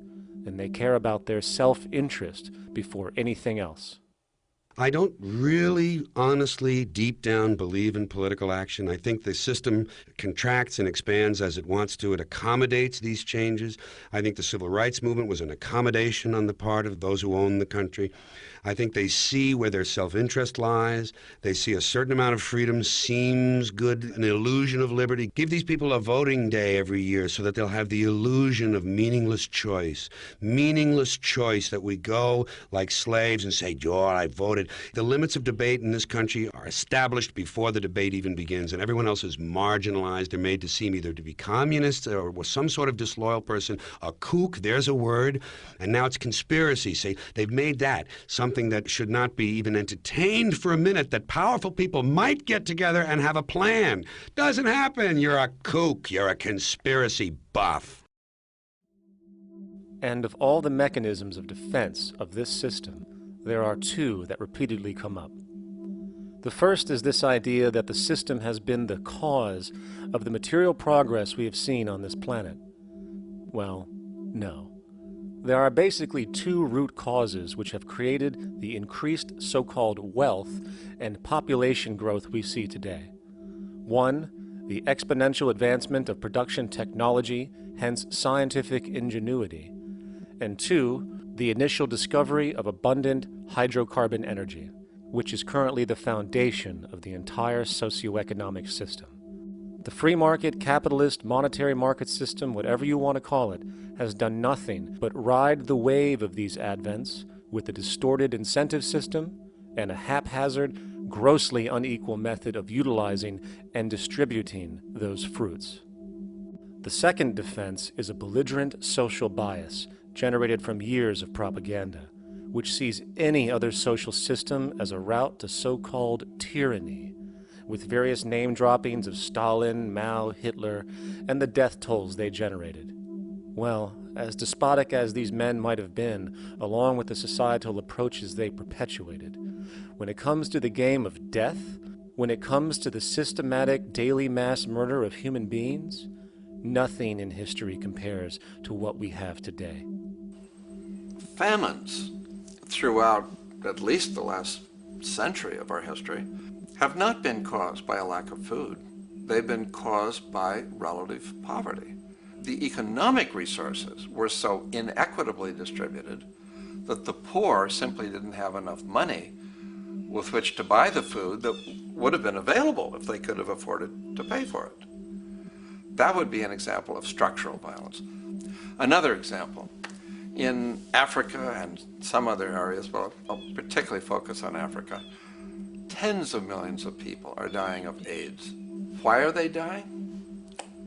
and they care about their self-interest before anything else. I don't really, honestly, deep down believe in political action. I think the system contracts and expands as it wants to. It accommodates these changes. I think the civil rights movement was an accommodation on the part of those who own the country. I think they see where their self-interest lies. They see a certain amount of freedom seems good, an illusion of liberty. Give these people a voting day every year so that they'll have the illusion of meaningless choice. Meaningless choice, that we go like slaves and say, "Oh, I voted." The limits of debate in this country are established before the debate even begins, and everyone else is marginalized. They're made to seem either to be communists or some sort of disloyal person, a kook, there's a word, and now it's conspiracy. Say, they've made that something that should not be even entertained for a minute, that powerful people might get together and have a plan. Doesn't happen. You're a kook. You're a conspiracy buff. And of all the mechanisms of defense of this system, there are two that repeatedly come up. The first is this idea that the system has been the cause of the material progress we have seen on this planet. Well, no. There are basically two root causes which have created the increased so-called wealth and population growth we see today. One, the exponential advancement of production technology, hence scientific ingenuity. And two, the initial discovery of abundant hydrocarbon energy, which is currently the foundation of the entire socioeconomic system. The free market, capitalist, monetary market system, whatever you want to call it, has done nothing but ride the wave of these advents with a distorted incentive system and a haphazard, grossly unequal method of utilizing and distributing those fruits. The second defense is a belligerent social bias generated from years of propaganda, which sees any other social system as a route to so-called tyranny, with various name droppings of Stalin, Mao, Hitler, and the death tolls they generated. Well, as despotic as these men might have been, along with the societal approaches they perpetuated, when it comes to the game of death, when it comes to the systematic daily mass murder of human beings, nothing in history compares to what we have today. Famines throughout at least the last century of our history have not been caused by a lack of food. They've been caused by relative poverty. The economic resources were so inequitably distributed that the poor simply didn't have enough money with which to buy the food that would have been available if they could have afforded to pay for it. That would be an example of structural violence. Another example, in Africa and some other areas, but I'll particularly focus on Africa, tens of millions of people are dying of AIDS. Why are they dying?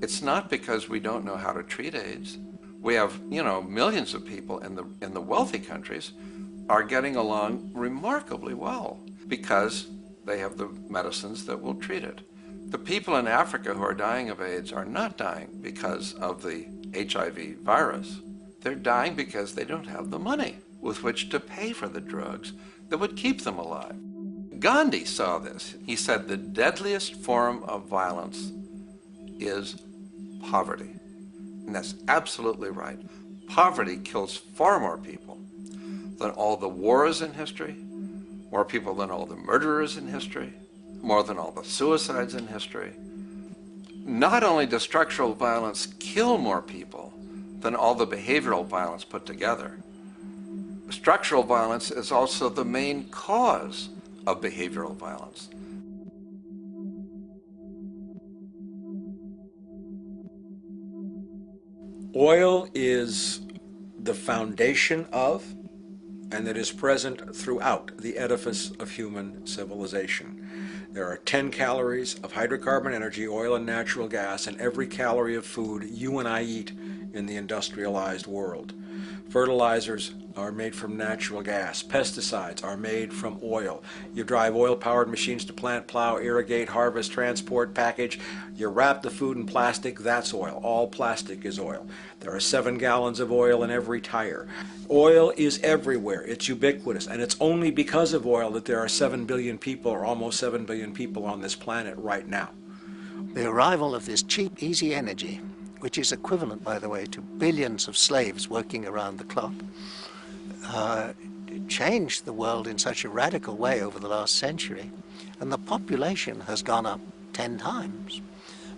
It's not because we don't know how to treat AIDS. We have, millions of people in the wealthy countries are getting along remarkably well because they have the medicines that will treat it. The people in Africa who are dying of AIDS are not dying because of the HIV virus. They're dying because they don't have the money with which to pay for the drugs that would keep them alive. Gandhi saw this. He said the deadliest form of violence is poverty. And that's absolutely right. Poverty kills far more people than all the wars in history, more people than all the murderers in history, more than all the suicides in history. Not only does structural violence kill more people than all the behavioral violence put together, structural violence is also the main cause of behavioral violence. Oil is the foundation of, and it is present throughout the edifice of human civilization. There are 10 calories of hydrocarbon energy, oil and natural gas, in every calorie of food you and I eat in the industrialized world. Fertilizers are made from natural gas. Pesticides are made from oil. You drive oil-powered machines to plant, plow, irrigate, harvest, transport, package. You wrap the food in plastic, that's oil. All plastic is oil. There are 7 gallons of oil in every tire. Oil is everywhere. It's ubiquitous. And it's only because of oil that there are 7 billion people, or almost 7 billion people on this planet right now. The arrival of this cheap, easy energy, which is equivalent, by the way, to billions of slaves working around the clock, changed the world in such a radical way over the last century, and the population has gone up 10 times.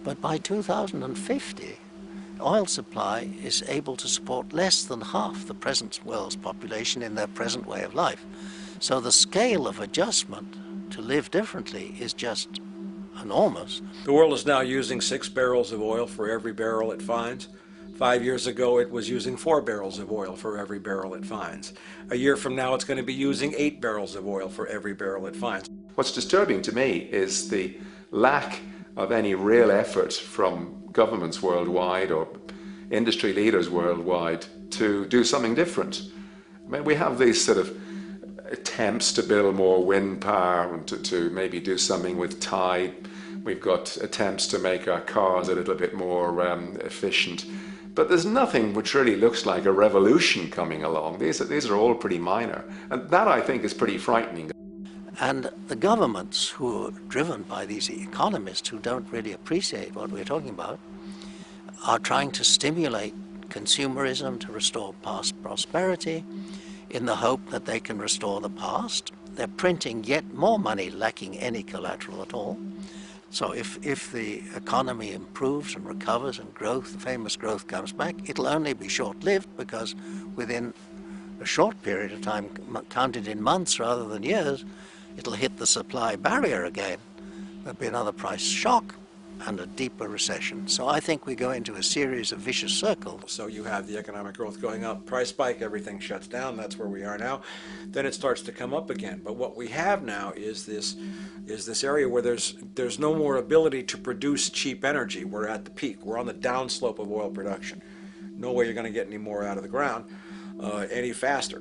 But by 2050, oil supply is able to support less than half the present world's population in their present way of life. So the scale of adjustment to live differently is just enormous. The world is now using 6 barrels of oil for every barrel it finds. 5 years ago, it was using 4 barrels of oil for every barrel it finds. A year from now, it's going to be using 8 barrels of oil for every barrel it finds. What's disturbing to me is the lack of any real effort from governments worldwide or industry leaders worldwide to do something different. I mean, we have these sort of attempts to build more wind power and to maybe do something with tide. We've got attempts to make our cars a little bit more efficient. But there's nothing which really looks like a revolution coming along. These are all pretty minor. And that, I think, is pretty frightening. And the governments who are driven by these economists who don't really appreciate what we're talking about are trying to stimulate consumerism to restore past prosperity in the hope that they can restore the past. They're printing yet more money lacking any collateral at all. So if the economy improves and recovers and growth, the famous growth comes back, it'll only be short-lived because within a short period of time, counted in months rather than years, it'll hit the supply barrier again. There'll be another price shock and a deeper recession. So I think we go into a series of vicious circles. So you have the economic growth going up, price spike, everything shuts down, that's where we are now. Then it starts to come up again. But what we have now is this area where there's no more ability to produce cheap energy. We're at the peak. We're on the downslope of oil production. No way you're going to get any more out of the ground any faster,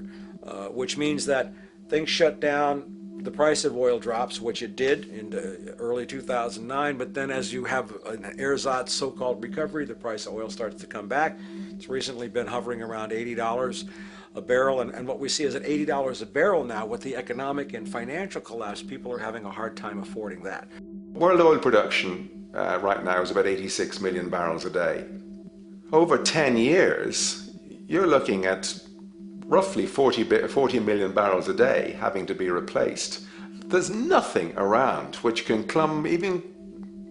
which means that things shut down. The price of oil drops, which it did in early 2009, but then as you have an ersatz so-called recovery, the price of oil starts to come back. It's recently been hovering around $80 a barrel, and what we see is at $80 a barrel now, with the economic and financial collapse, people are having a hard time affording that. World oil production right now is about 86 million barrels a day. Over 10 years, you're looking at roughly 40 million barrels a day having to be replaced. There's nothing around which can come even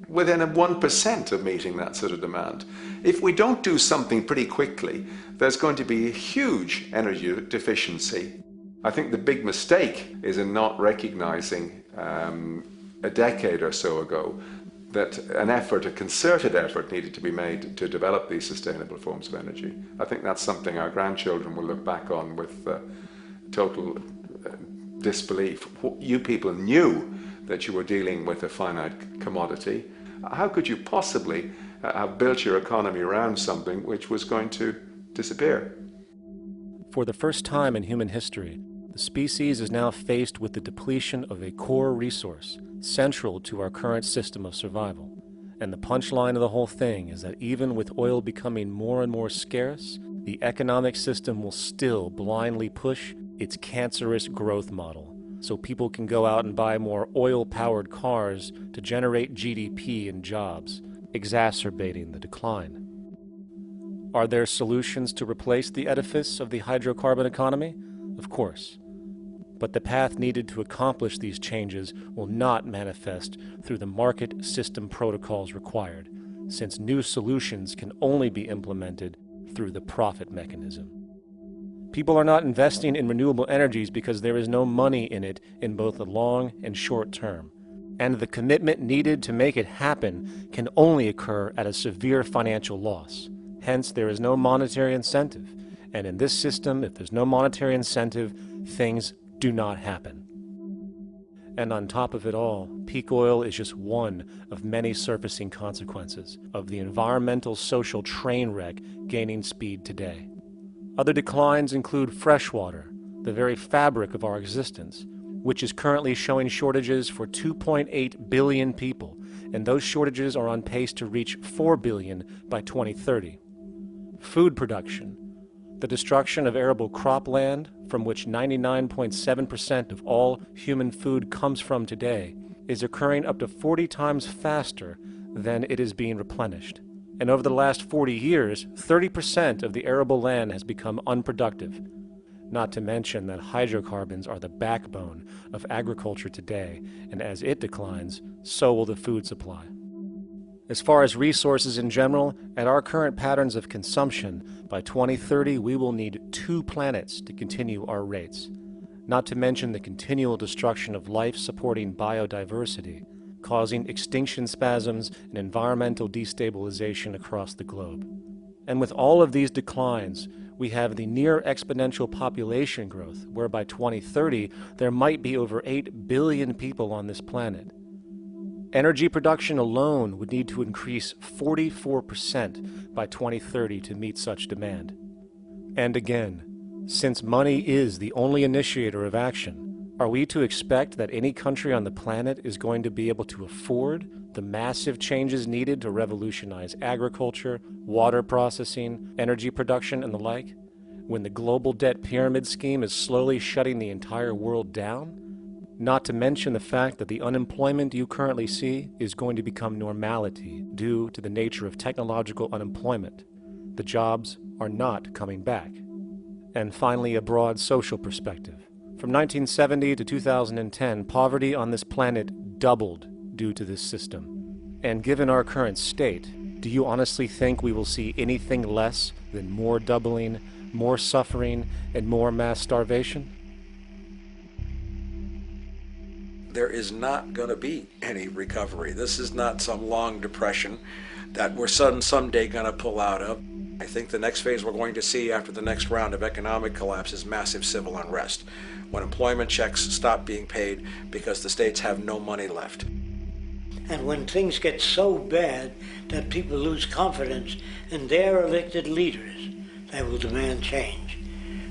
within 1% of meeting that sort of demand. If we don't do something pretty quickly, there's going to be a huge energy deficiency. I think the big mistake is in not recognizing a decade or so ago that a concerted effort needed to be made to develop these sustainable forms of energy. I think that's something our grandchildren will look back on with total disbelief. You people knew that you were dealing with a finite commodity. How could you possibly have built your economy around something which was going to disappear? For the first time in human history, the species is now faced with the depletion of a core resource central to our current system of survival. And the punchline of the whole thing is that even with oil becoming more and more scarce, the economic system will still blindly push its cancerous growth model, so people can go out and buy more oil-powered cars to generate GDP and jobs, exacerbating the decline. Are there solutions to replace the edifice of the hydrocarbon economy? Of course. But the path needed to accomplish these changes will not manifest through the market system protocols required, since new solutions can only be implemented through the profit mechanism. People are not investing in renewable energies because there is no money in it in both the long and short term, and the commitment needed to make it happen can only occur at a severe financial loss. Hence, there is no monetary incentive, and in this system, if there's no monetary incentive, things do not happen. And on top of it all, peak oil is just one of many surfacing consequences of the environmental social train wreck gaining speed today. Other declines include freshwater, the very fabric of our existence, which is currently showing shortages for 2.8 billion people, and those shortages are on pace to reach 4 billion by 2030. Food production, the destruction of arable cropland, from which 99.7% of all human food comes from today, is occurring up to 40 times faster than it is being replenished. And over the last 40 years, 30% of the arable land has become unproductive. Not to mention that hydrocarbons are the backbone of agriculture today, and as it declines, so will the food supply. As far as resources in general, at our current patterns of consumption, by 2030 we will need 2 planets to continue our rates. not to mention the continual destruction of life-supporting biodiversity, causing extinction spasms and environmental destabilization across the globe. And with all of these declines, we have the near exponential population growth, where by 2030 there might be over 8 billion people on this planet. Energy production alone would need to increase 44% by 2030 to meet such demand. And again, since money is the only initiator of action, are we to expect that any country on the planet is going to be able to afford the massive changes needed to revolutionize agriculture, water processing, energy production, and the like, when the global debt pyramid scheme is slowly shutting the entire world down? Not to mention the fact that the unemployment you currently see is going to become normality due to the nature of technological unemployment. The jobs are not coming back. And finally, a broad social perspective. From 1970 to 2010, poverty on this planet doubled due to this system. And given our current state, do you honestly think we will see anything less than more doubling, more suffering, and more mass starvation? There is not going to be any recovery. This is not some long depression that we're someday going to pull out of. I think the next phase we're going to see after the next round of economic collapse is massive civil unrest, when employment checks stop being paid because the states have no money left. And when things get so bad that people lose confidence in their elected leaders, they will demand change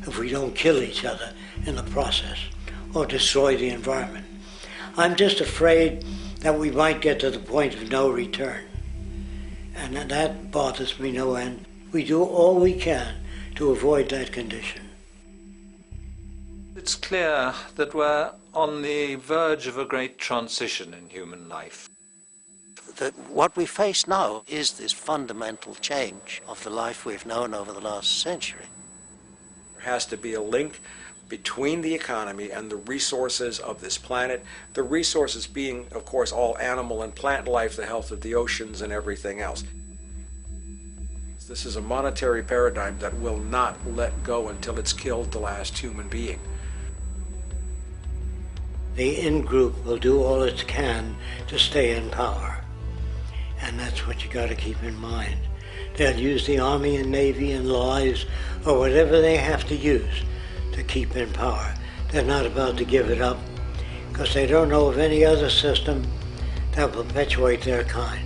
if we don't kill each other in the process or destroy the environment. I'm just afraid that we might get to the point of no return. And that bothers me no end. We do all we can to avoid that condition. It's clear that we're on the verge of a great transition in human life. What we face now is this fundamental change of the life we've known over the last century. There has to be a link between the economy and the resources of this planet, the resources being, of course, all animal and plant life, the health of the oceans and everything else. This is a monetary paradigm that will not let go until it's killed the last human being. The in-group will do all it can to stay in power. And that's what you got to keep in mind. They'll use the Army and Navy and lies or whatever they have to use to keep in power. They're not about to give it up because they don't know of any other system that will perpetuate their kind.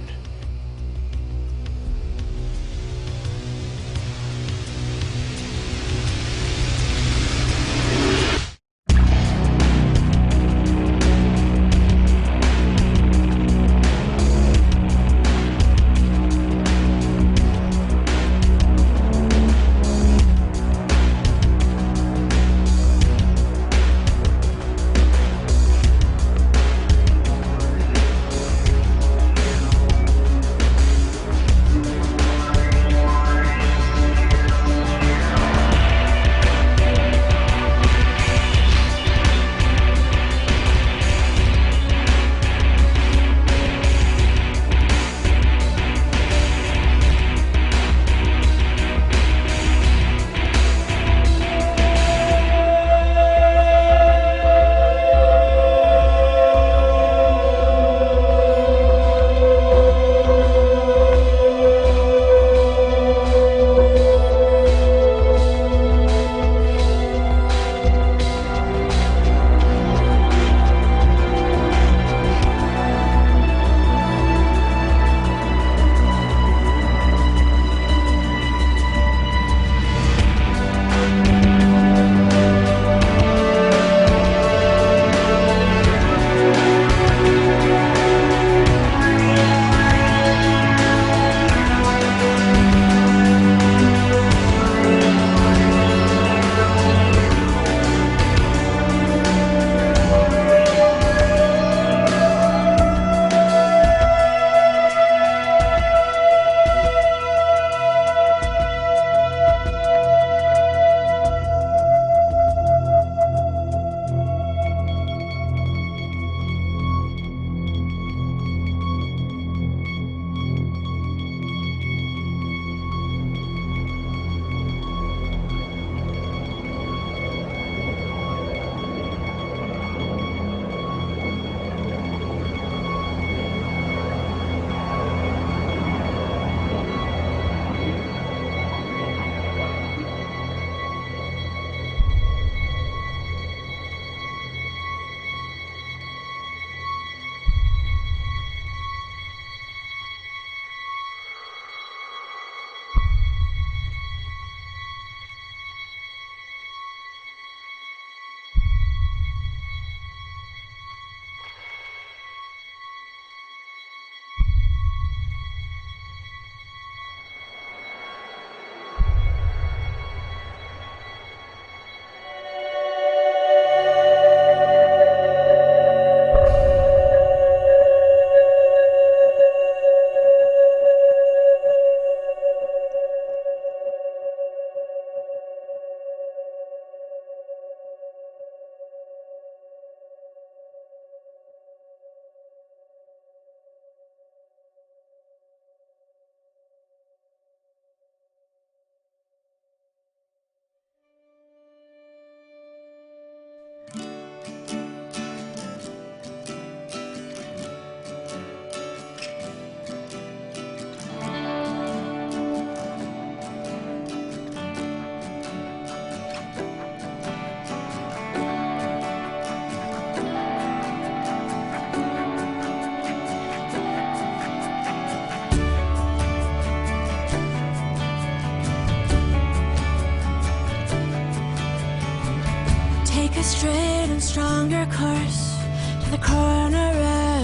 stronger course to the corner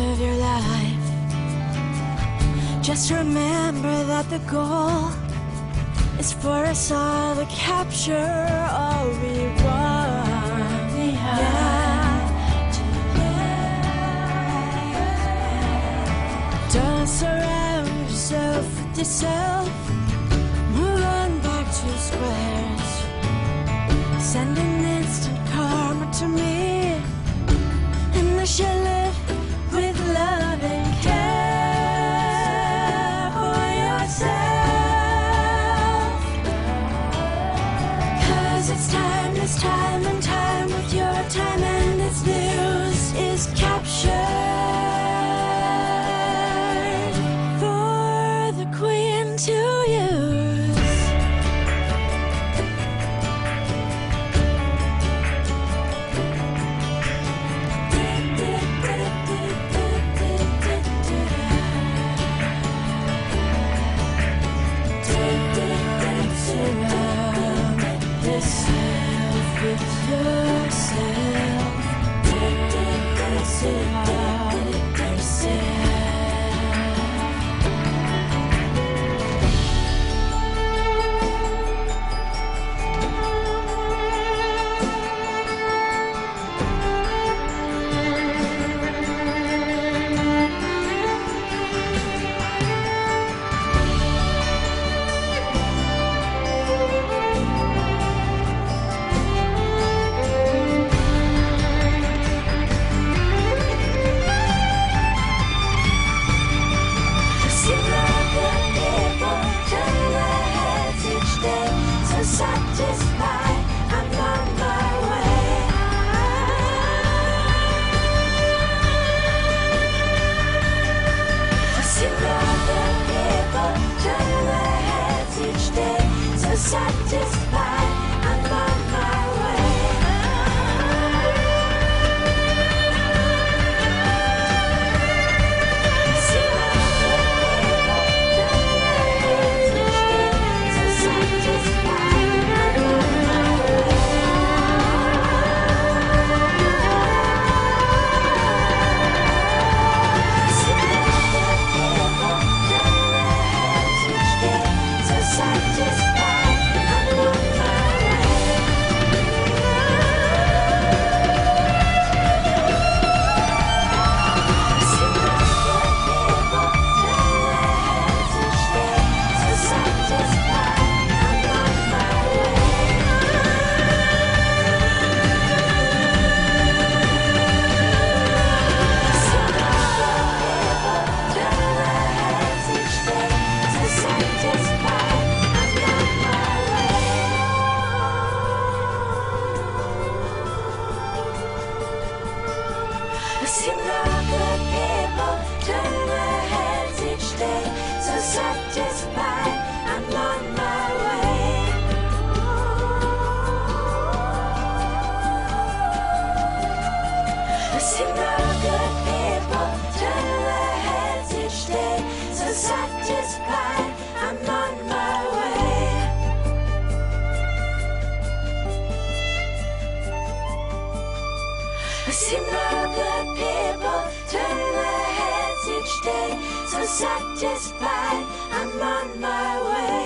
of your life. Just remember that the goal is for us all to capture all we want. We have to don't surround yourself with yourself. Move on back to squares. Send an instant karma to me, and I shall live with love and care for yourself. 'Cause it's time and time with your time, and this news is captured for the Queen to use. Satisfied, I'm on my way.